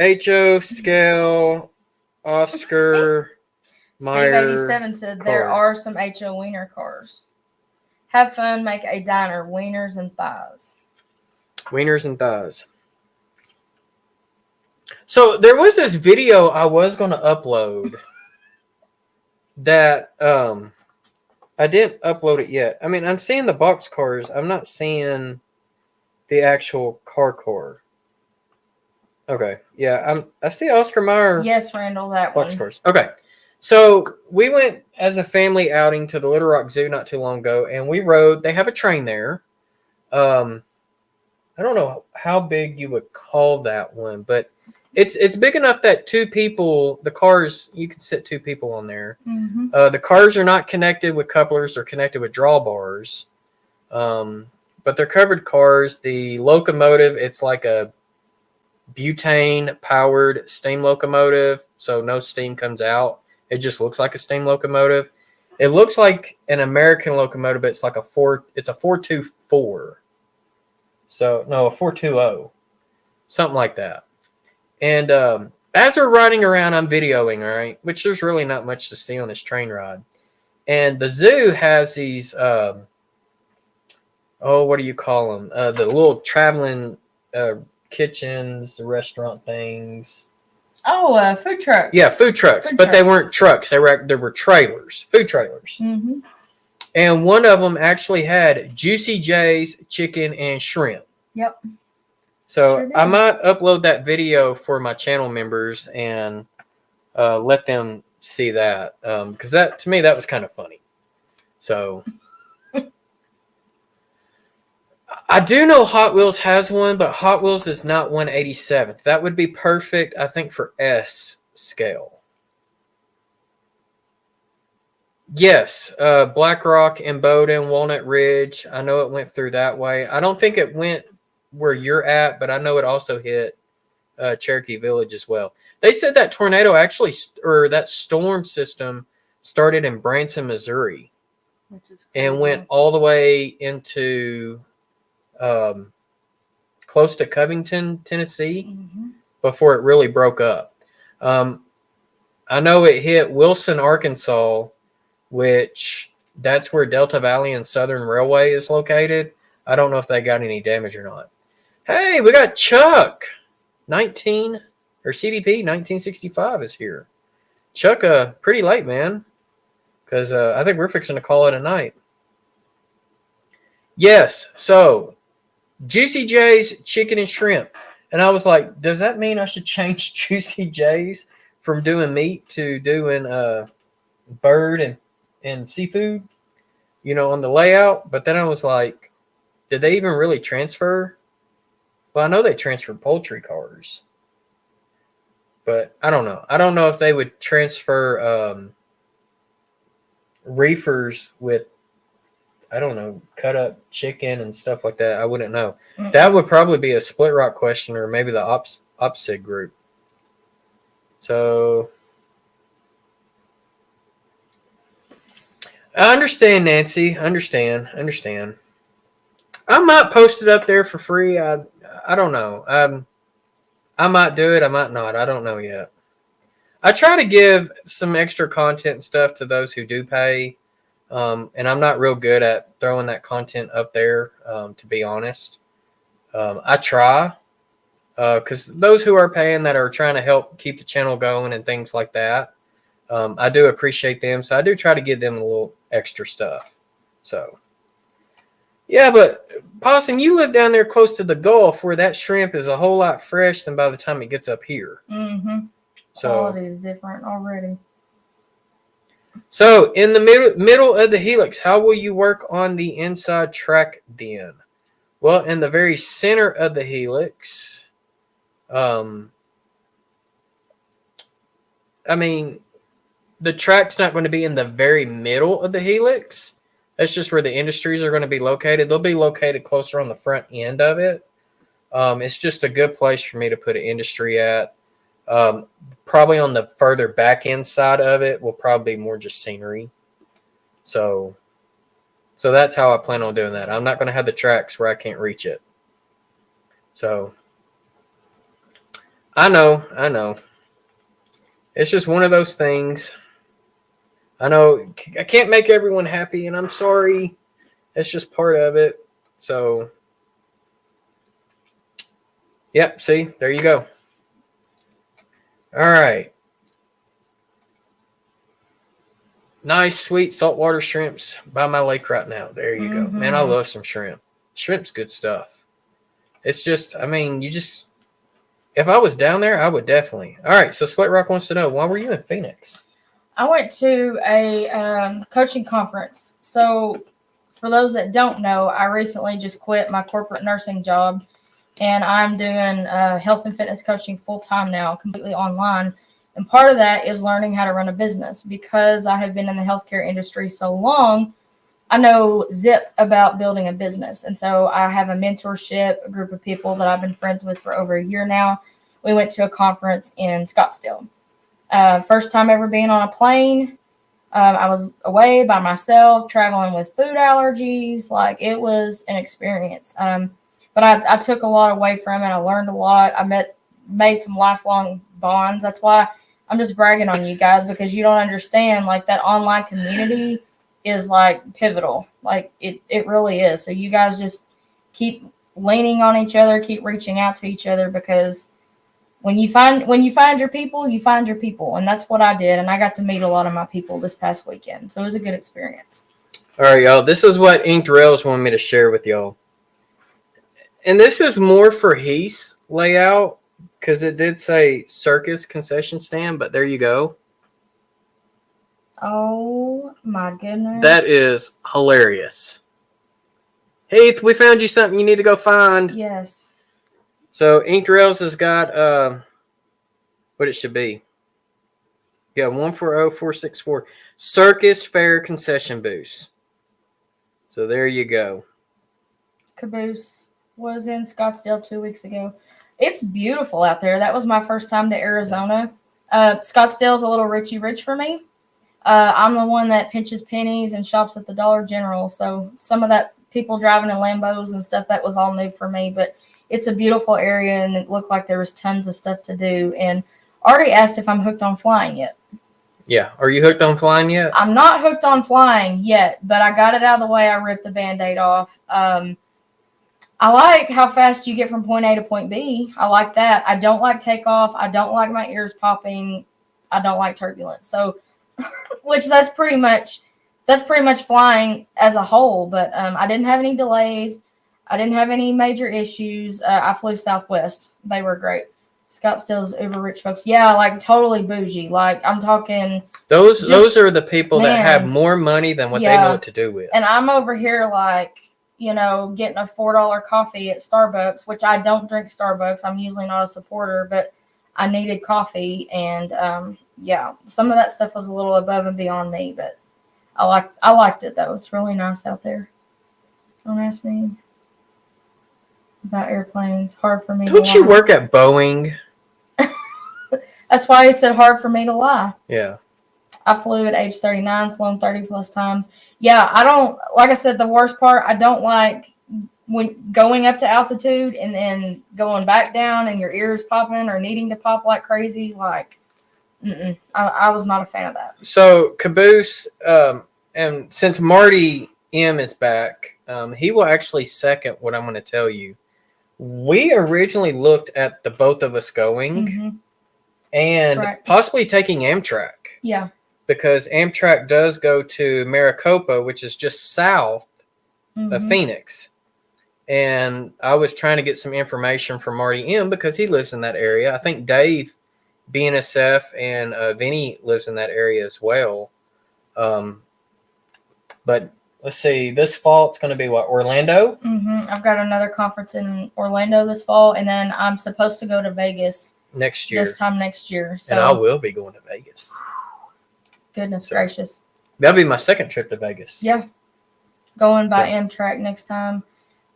HO scale Oscar Mayer. Steve 87 said there are some HO Wiener cars. Have fun, make a diner, wieners and thighs. Wieners and thighs. So there was this video I was going to upload that I didn't upload it yet. I mean, I'm seeing the box cars. I'm not seeing the actual car. Okay. Yeah, I see Oscar Mayer. Yes, Randall, that box one. Cars. Okay. So we went as a family outing to the Little Rock Zoo not too long ago, and we rode. They have a train there. I don't know how big you would call that one, but it's big enough that two people, the cars, you could sit two people on there. Mm-hmm. The cars are not connected with couplers; they're connected with drawbars. But they're covered cars. The locomotive, it's like a butane-powered steam locomotive, so no steam comes out. It just looks like a steam locomotive. It looks like an American locomotive, but it's like it's a 424. So, no, a 420. Something like that. And as we're riding around, I'm videoing, all right? Which there's really not much to see on this train ride. And the zoo has these, what do you call them? The little traveling kitchens, the restaurant things. Oh, food trucks. Yeah, food trucks. They weren't trucks. They were trailers, food trailers. Mm-hmm. And one of them actually had Juicy J's chicken and shrimp. Yep. So Sure I might upload that video for my channel members and let them see that. Because that, to me, that was kind of funny. So I do know Hot Wheels has one, but Hot Wheels is not 1/87th. That would be perfect, I think, for S scale. Yes, Black Rock and Bowdoin, Walnut Ridge. I know it went through that way. I don't think it went where you're at, but I know it also hit Cherokee Village as well. They said that tornado actually, or that storm system started in Branson, Missouri, Which is and went all the way into close to Covington, Tennessee, mm-hmm. before it really broke up. I know it hit Wilson, Arkansas, which that's where Delta Valley and Southern Railway is located. I don't know if they got any damage or not. Hey, we got Chuck, CDP 1965 is here. Chuck, pretty late, man, because I think we're fixing to call it a night. Yes, so Juicy J's chicken and shrimp. And I was like, does that mean I should change Juicy J's from doing meat to doing bird and seafood, on the layout? But then I was like, did they even really transfer? Well, I know they transfer poultry cars. But I don't know. I don't know if they would transfer reefers with, I don't know, cut up chicken and stuff like that. I wouldn't know. Mm-hmm. That would probably be a Split Rock question, or maybe the OPSIG group. So I understand, Nancy. Understand. I might post it up there for free. I don't know. I might do it. I might not. I don't know yet. I try to give some extra content and stuff to those who do pay. And I'm not real good at throwing that content up there, to be honest. I try. Because those who are paying that are trying to help keep the channel going and things like that, I do appreciate them. So I do try to give them a little extra stuff. So, yeah, but Possum, you live down there close to the Gulf where that shrimp is a whole lot fresh than by the time it gets up here. Mm-hmm. So, quality is different already. So, in the middle of the helix, how will you work on the inside track den? Well, in the very center of the helix, I mean, the track's not going to be in the very middle of the helix. That's just where the industries are going to be located. They'll be located closer on the front end of it. It's just a good place for me to put an industry at. Probably on the further back end side of it will probably be more just scenery. So that's how I plan on doing that. I'm not going to have the tracks where I can't reach it. So I know. It's just one of those things. I know I can't make everyone happy, and I'm sorry. It's just part of it. So, yep, see, there you go. All right. Nice, sweet saltwater shrimps by my lake right now. There you go. Man, I love some shrimp. Shrimp's good stuff. It's just, I mean, if I was down there, I would definitely. All right, so Split Rock wants to know, why were you in Phoenix? I went to a coaching conference. So for those that don't know, I recently just quit my corporate nursing job, and I'm doing health and fitness coaching full-time now, completely online. And part of that is learning how to run a business. Because I have been in the healthcare industry so long, I know zip about building a business. And so I have a mentorship, a group of people that I've been friends with for over a year now. We went to a conference in Scottsdale. First time ever being on a plane. I was away by myself, traveling with food allergies. Like, it was an experience. But I took a lot away from it. I learned a lot. I made some lifelong bonds. That's why I'm just bragging on you guys, because you don't understand, like, that online community is like pivotal. Like, it really is. So you guys just keep leaning on each other, keep reaching out to each other, because when you find your people, you find your people. And that's what I did. And I got to meet a lot of my people this past weekend. So it was a good experience. All right, y'all. This is what Inked Rails wanted me to share with y'all. And this is more for Heath's layout, because it did say circus concession stand, but there you go. Oh, my goodness. That is hilarious. Heath, we found you something you need to go find. Yes. So Inked Rails has got what it should be. Yeah, 140464. Circus Fair Concession Booth. So there you go. Caboose was in Scottsdale 2 weeks ago. It's beautiful out there. That was my first time to Arizona. Scottsdale's a little rich for me. I'm the one that pinches pennies and shops at the Dollar General. So some of that people driving in Lambos and stuff, that was all new for me. But it's a beautiful area, and it looked like there was tons of stuff to do. And Arty asked if I'm hooked on flying yet. Yeah. Are you hooked on flying yet? I'm not hooked on flying yet, but I got it out of the way. I ripped the Band-Aid off. I like how fast you get from point A to point B. I like that. I don't like takeoff. I don't like my ears popping. I don't like turbulence. So, which that's pretty much flying as a whole. But I didn't have any delays. I didn't have any major issues. I flew Southwest. They were great. Scottsdale's uber rich folks. Yeah, like totally bougie. Like I'm talking. Those are the people that have man, more money than what they know what to do with. And I'm over here like, getting a $4 coffee at Starbucks, which I don't drink Starbucks. I'm usually not a supporter, but I needed coffee, and some of that stuff was a little above and beyond me, but I liked it though. It's really nice out there. Don't ask me about airplanes. Hard for me. Don't you work at Boeing? That's why I said hard for me to lie. Yeah. I flew at age 39, flown 30 plus times. Yeah, I don't, like I said, the worst part, I don't like when going up to altitude and then going back down and your ears popping or needing to pop like crazy. Like, I was not a fan of that. So, Caboose, and since Marty M is back, he will actually second what I'm going to tell you. We originally looked at the both of us going and possibly taking Amtrak. Yeah. Because Amtrak does go to Maricopa, which is just south of Phoenix. And I was trying to get some information from Marty M because he lives in that area. I think Dave, BNSF, and Vinny lives in that area as well. But let's see, this fall it's going to be what, Orlando? I've got another conference in Orlando this fall, and then I'm supposed to go to Vegas next year. This time next year. So. And I will be going to Vegas. Goodness gracious. That'll be my second trip to Vegas. Yeah. Going by Amtrak next time.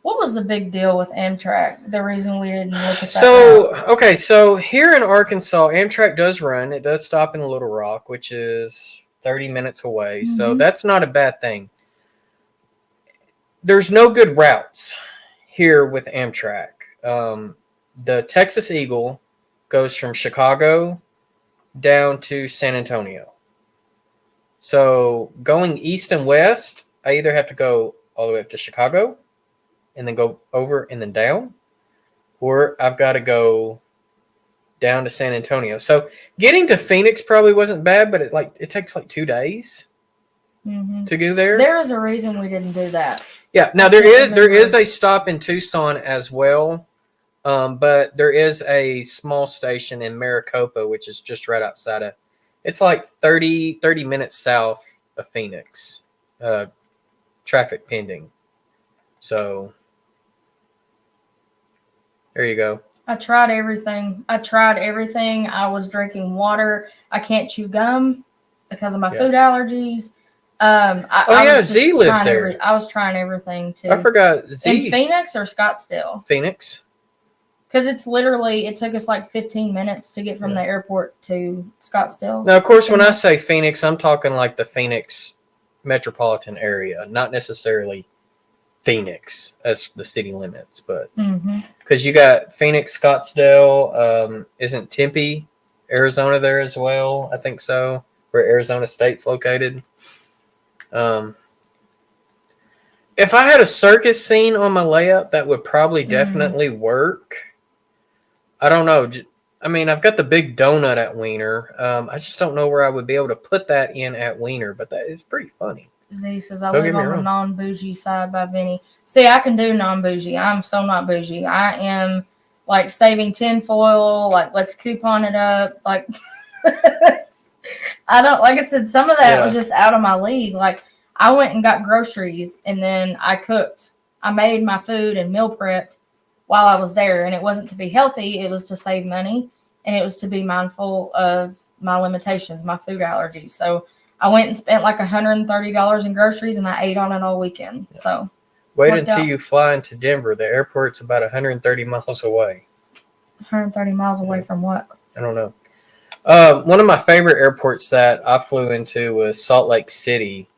What was the big deal with Amtrak? The reason we didn't look at that? So here in Arkansas, Amtrak does run. It does stop in Little Rock, which is 30 minutes away. So that's not a bad thing. There's no good routes here with Amtrak. The Texas Eagle goes from Chicago down to San Antonio. So going east and west, I either have to go all the way up to Chicago and then go over and then down, or I've got to go down to San Antonio. So getting to Phoenix probably wasn't bad, but it takes like 2 days to go there. There is a reason we didn't do that. Yeah. Now there is a stop in Tucson as well, but there is a small station in Maricopa, which is just right outside of. It's like 30 minutes south of Phoenix. Traffic pending. So there you go. I tried everything. I was drinking water. I can't chew gum because of my food allergies. Z lives there. I was trying everything too. I forgot Z. In Phoenix or Scottsdale? Phoenix. Because it took us like 15 minutes to get from the airport to Scottsdale. Now, of course, when I say Phoenix, I'm talking like the Phoenix metropolitan area, not necessarily Phoenix as the city limits, but because you got Phoenix, Scottsdale, isn't Tempe, Arizona there as well? I think so, where Arizona State's located. If I had a circus scene on my layout, that would probably definitely work. I don't know. I mean, I've got the big donut at Wiener. I just don't know where I would be able to put that in at Wiener, but that is pretty funny. Z says, I live on the non-bougie side by Vinny. See, I can do non-bougie. I'm so not bougie. I am like saving tinfoil, like let's coupon it up. Like, I don't, like I said, some of that was just out of my league. Like, I went and got groceries and then I cooked. I made my food and meal prepped while I was there. And it wasn't to be healthy. It was to save money. And it was to be mindful of my limitations, my food allergies. So I went and spent like $130 in groceries and I ate on it all weekend. So wait until you fly into Denver. The airport's about 130 miles away. 130 miles away from what? I don't know. One of my favorite airports that I flew into was Salt Lake City.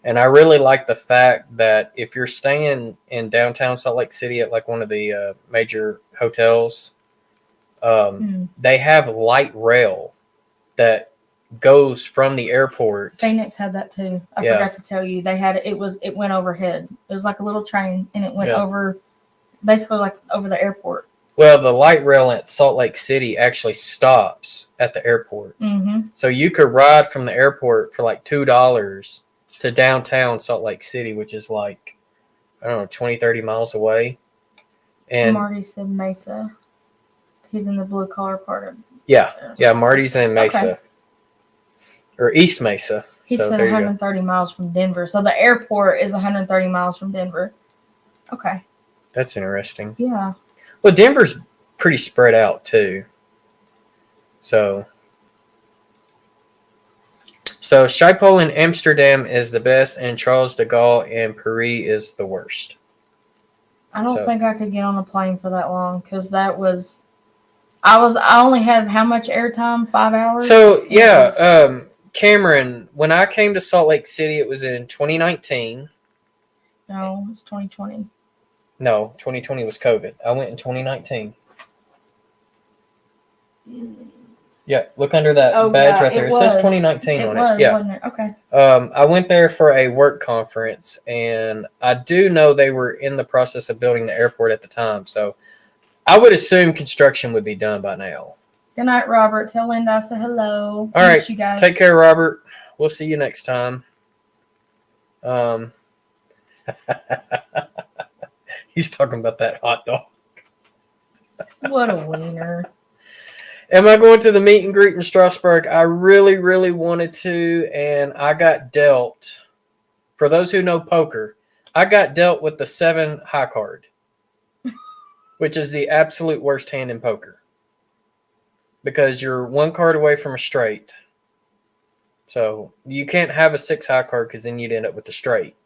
And I really like the fact that if you're staying in downtown Salt Lake City at like one of the major hotels, they have light rail that goes from the airport. Phoenix had that too. I forgot to tell you. They had it went overhead. It was like a little train and it went over, basically like over the airport. Well, the light rail at Salt Lake City actually stops at the airport. So you could ride from the airport for like $2 to downtown Salt Lake City, which is like, I don't know, 20, 30 miles away. And Marty said Mesa. He's in the blue collar part of. yeah, Marty's in Mesa. Okay. Or East Mesa. He So said there you go. 130 miles from Denver. So the airport is 130 miles from Denver. Okay. That's interesting. Yeah. Well, Denver's pretty spread out too. So Schiphol in Amsterdam is the best, and Charles de Gaulle in Paris is the worst. I don't think I could get on a plane for that long because that was. I only had how much airtime? 5 hours. So yeah, Cameron, when I came to Salt Lake City, it was in 2019. No, it was 2020. No, 2020 was COVID. I went in 2019. Yeah, look under that badge right there. It says 2019 on it. Yeah. Wasn't it? Okay. I went there for a work conference, and I do know they were in the process of building the airport at the time. So I would assume construction would be done by now. Good night, Robert. Tell Linda I said hello. All right. Miss you guys. Take care, Robert. We'll see you next time. He's talking about that hot dog. What a wiener. Am I going to the meet and greet in Strasbourg? I really, really wanted to, and I got dealt. For those who know poker, I got dealt with the 7 high card, which is the absolute worst hand in poker because you're 1 card away from a straight. So you can't have a 6 high card because then you'd end up with the straight.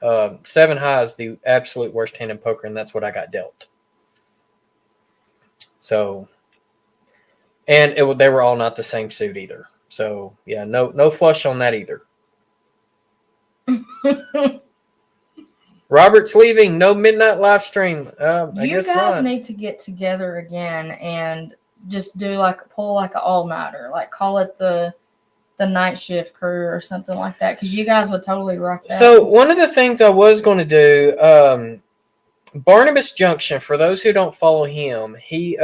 7 high is the absolute worst hand in poker, and that's what I got dealt. So, and they were all not the same suit either. So yeah, no flush on that either. Robert's leaving. No midnight live stream. I You guess guys not. need to get together again and just pull like an all-nighter. Like call it the night shift crew or something like that, because you guys would totally rock that. So one of the things I was going to do, Barnabas Junction, for those who don't follow him, he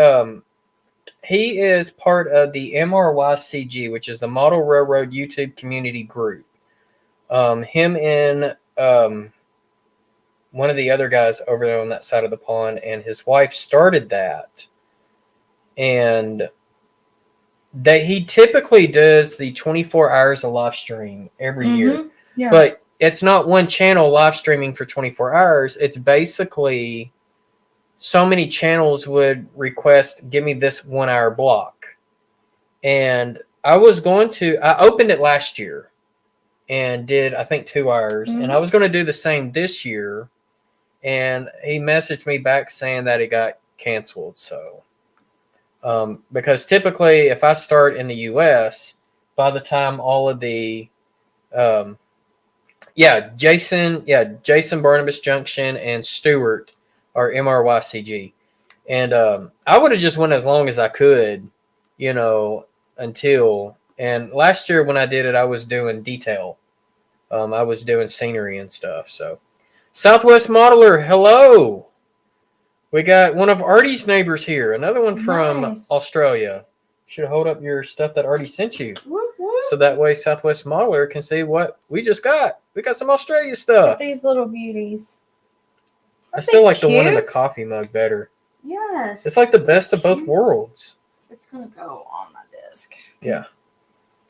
is part of the MRYCG, which is the Model Railroad YouTube community group. Him and one of the other guys over there on that side of the pond and his wife started that. And he typically does the 24 hours of live stream every year. Yeah. But it's not one channel live streaming for 24 hours. It's basically so many channels would request, give me this 1 hour block. And I opened it last year and did, I think, 2 hours. And I was going to do the same this year. And he messaged me back saying that it got canceled. So, because typically if I start in the US, by the time all of the, Jason Barnabas Junction and Stewart are MRYCG. And I would have just went as long as I could, until, and last year when I did it, I was doing detail. I was doing scenery and stuff. So Southwest Modeler, hello. We got one of Arty's neighbors here, another one from Australia. Should hold up your stuff that Arty sent you. Whoop, whoop. So that way Southwest Modeler can see what we just got. We got some Australia stuff. These little beauties. I still like the one in the coffee mug better. Yes. It's like the best of both worlds. It's going to go on my desk. Yeah.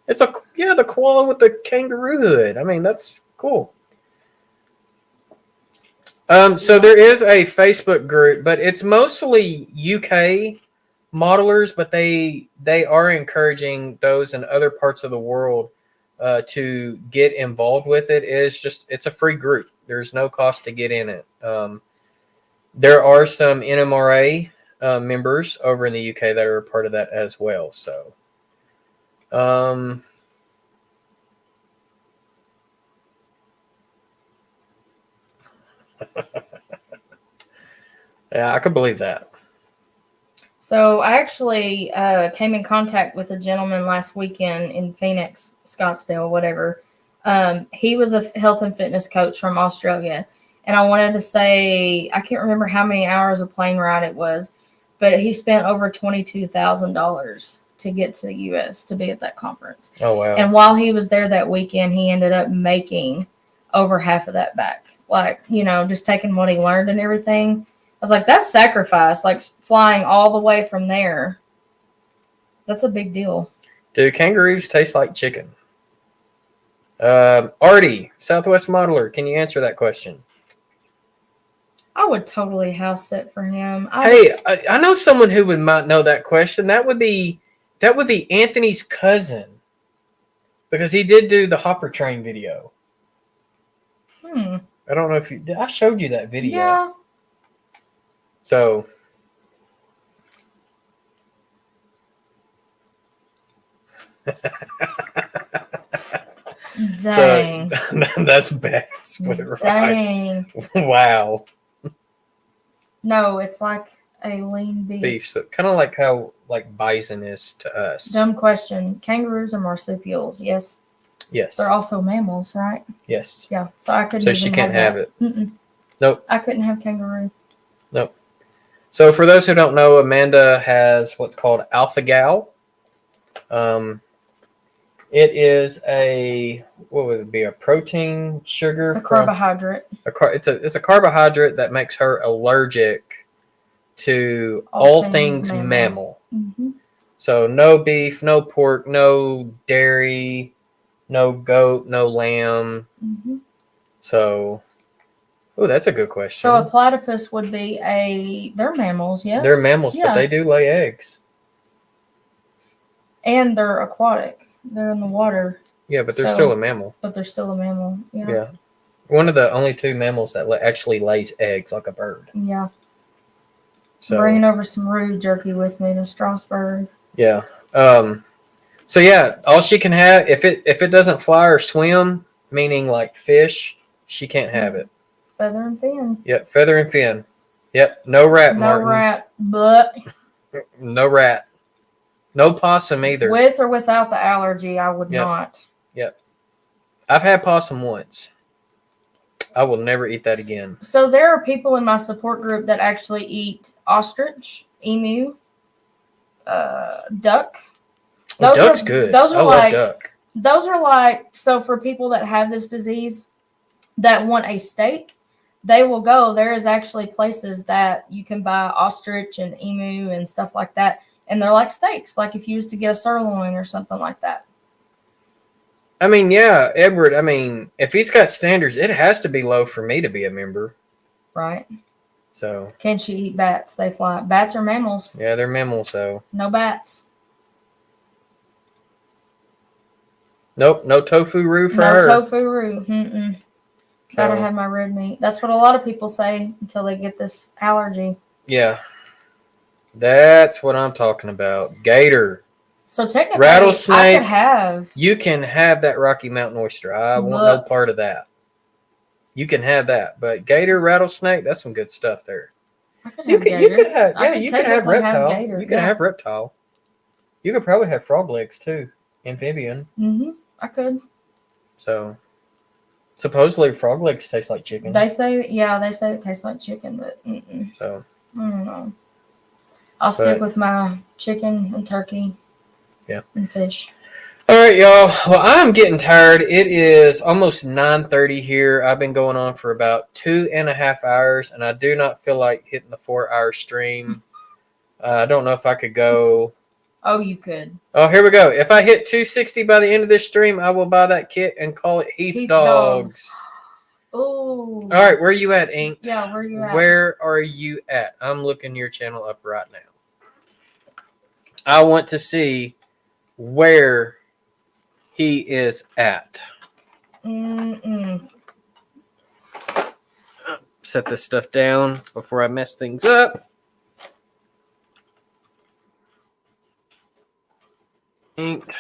It's the koala with the kangaroo hood. I mean, that's cool. So there is a Facebook group, but it's mostly UK modelers, but they are encouraging those in other parts of the world to get involved with it. It's a free group. There's no cost to get in it. There are some NMRA members over in the UK that are a part of that as well. So, yeah, I could believe that. So I actually came in contact with a gentleman last weekend in Phoenix, Scottsdale, whatever. He was a health and fitness coach from Australia. And I wanted to say, I can't remember how many hours of plane ride it was, but he spent over $22,000 to get to the U.S. to be at that conference. Oh, wow. And while he was there that weekend, he ended up making over half of that back. Like, just taking what he learned and everything. was like, that's sacrifice, like flying all the way from there. That's a big deal. Do kangaroos taste like chicken? Arty, Southwest Modeler, can you answer that question? I would totally house sit for him. I know someone who might know that question. That would be Anthony's cousin, because he did do the Hopper Train video. I don't know if I showed you that video. Yeah. So. Dang. So, that's bad. Split it right. Dang. Wow. No, it's like a lean beef. Beef. So kind of like how bison is to us. Dumb question. Kangaroos are marsupials, yes? Yes. They're also mammals, right? Yes. Yeah. So I couldn't. So she can't have it. Nope. I couldn't have kangaroo. Nope. So for those who don't know, Amanda has what's called alpha gal. It is what would it be? A protein sugar. It's a carbohydrate. It's a carbohydrate that makes her allergic to all things mammal. Mm-hmm. So no beef, no pork, no dairy, no goat, no lamb. Mm-hmm. So, that's a good question. So a platypus would be they're mammals, yes? They're mammals, but they do lay eggs. And they're aquatic. They're in the water. Yeah, but they're still a mammal. But they're still a mammal, Yeah. One of the only two mammals that actually lays eggs like a bird. Yeah. So, bringing over some rude jerky with me to Strasbourg. Yeah. So yeah, all she can have, if it doesn't fly or swim, meaning like fish, she can't have it. Feather and fin. Yep, feather and fin. Yep, no rat, Martin. No rat, but no rat. No possum either. With or without the allergy, I would not. Yep. I've had possum once. I will never eat that again. So there are people in my support group that actually eat ostrich, emu, duck. Duck's good. Those are I love duck. Those are like, so for people that have this disease that want a steak, they will go. There is actually places that you can buy ostrich and emu and stuff like that. And they're like steaks, like if you used to get a sirloin or something like that. I mean, yeah, Edward, I mean, if he's got standards, it has to be low for me to be a member. Right. So. Can she eat bats? They fly. Bats are mammals. Yeah, they're mammals, though. No bats. Nope, no tofu-roo for her. No tofu-roo. Mm-mm. So. Gotta have my red meat. That's what a lot of people say until they get this allergy. Yeah. That's what I'm talking about. Gator. So technically, rattlesnake, I could have. You can have that Rocky Mountain oyster. I want no part of that. You can have that. But gator, rattlesnake, that's some good stuff there. I could have gator. You can have reptile. You can have reptile. You could probably have frog legs too. Amphibian. Mm-hmm. I could. So, supposedly frog legs taste like chicken. They say it tastes like chicken, but So. I don't know. I'll stick with my chicken and turkey. Yeah. And fish. All right, y'all. Well, I'm getting tired. It is almost 9:30 here. I've been going on for about 2.5 hours, and I do not feel like hitting the 4-hour stream. I don't know if I could go. Oh, you could. Oh, here we go. If I hit 260 by the end of this stream, I will buy that kit and call it Heath Dogs. Oh. All right, where are you at, Ink? Yeah, where are you at? Where are you at? I'm looking your channel up right now. I want to see where he is at. Set this stuff down before I mess things up. Inked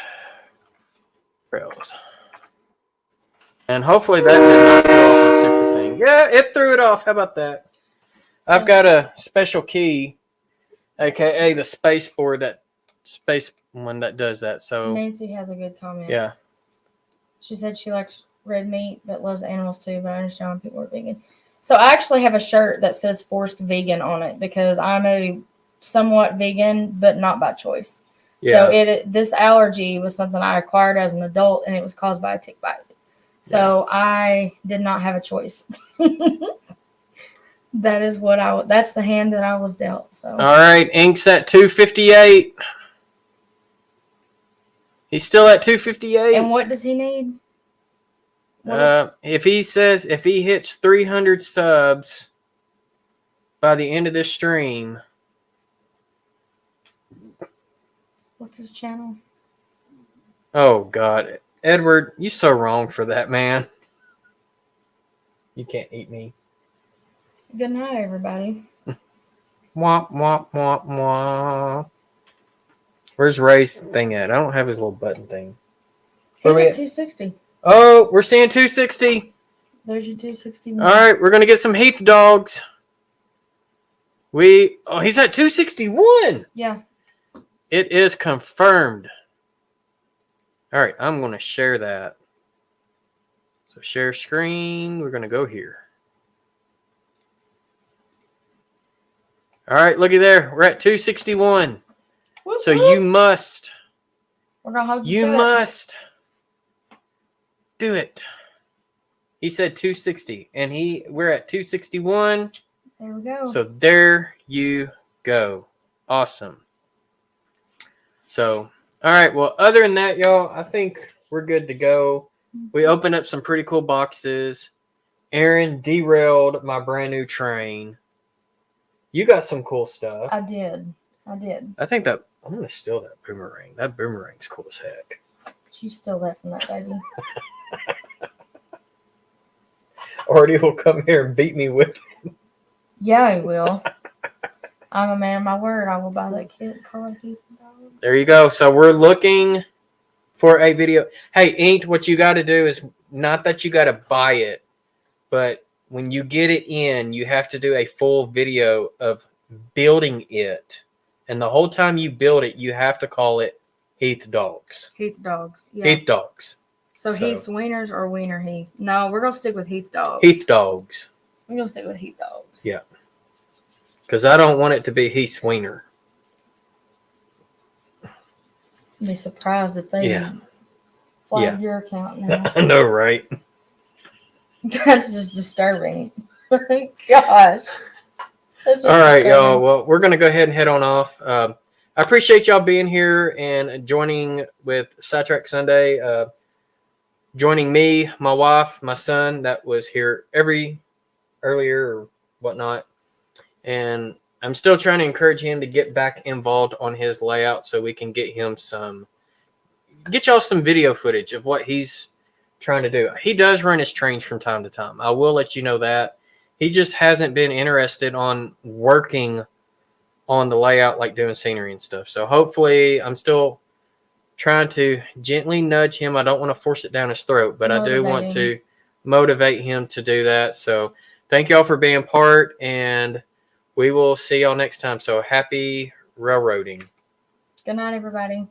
trails. And hopefully that did not throw off my super thing. Yeah, it threw it off. How about that? I've got a special key, aka the space board, that space one that does that. So Nancy has a good comment. Yeah. She said she likes red meat but loves animals too, but I understand when people are vegan. So I actually have a shirt that says forced vegan on it because I'm a somewhat vegan, but not by choice. Yeah. So this allergy was something I acquired as an adult, and it was caused by a tick bite. So I did not have a choice. That is what that's the hand that I was dealt. So. All right, Ink's at 258. He's still at 258. And what does he need? If he hits 300 subs by the end of this stream. What's his channel? Oh, God. Edward, you're so wrong for that, man. You can't eat me. Good night, everybody. Womp, womp, womp, womp. Where's Ray's thing at? I don't have his little button thing. He's Where we at at? 260. Oh, we're seeing 260. There's your 260. All right, we're going to get some Heath dogs. He's at 261. Yeah. It is confirmed. All right, I'm going to share that. So share screen. We're going to go here. All right, looky there. We're at 261. Whoop, So whoop. you must. We're gonna hold You to it. must do it. He said 260, and we're at 261. There we go. So there you go. Awesome. So, all right. Well, other than that, y'all, I think we're good to go. We opened up some pretty cool boxes. Aaron derailed my brand new train. You got some cool stuff. I did. I think that I'm going to steal that boomerang. That boomerang's cool as heck. Did you steal that from that baby? Arty will come here and beat me with it. Yeah, he will. I'm a man of my word. I will buy that kid car. There you go. So we're looking for a video. Hey, Inked, what you got to do is not that you got to buy it, but when you get it in, you have to do a full video of building it. And the whole time you build it, you have to call it Heath Dogs. Heath dogs. Yeah. Heath Dogs. So Heath's wieners or wiener Heath? No, we're gonna stick with Heath dogs. Heath Dogs. We're gonna stick with Heath dogs. Yeah. Because I don't want it to be Heath Wiener. I'd be surprised if they flag your account now. I know, right? That's just disturbing. Gosh. All right, y'all. Well, we're going to go ahead and head on off. I appreciate y'all being here and joining with Sidetrack Sunday. Joining me, my wife, my son that was here earlier or whatnot. And I'm still trying to encourage him to get back involved on his layout so we can get y'all some video footage of what he's trying to do. He does run his trains from time to time. I will let you know that. He just hasn't been interested on working on the layout, like doing scenery and stuff. So hopefully I'm still trying to gently nudge him. I don't want to force it down his throat, but I do want to motivate him to do that. So thank y'all for being part, and we will see y'all next time. So happy railroading. Good night, everybody.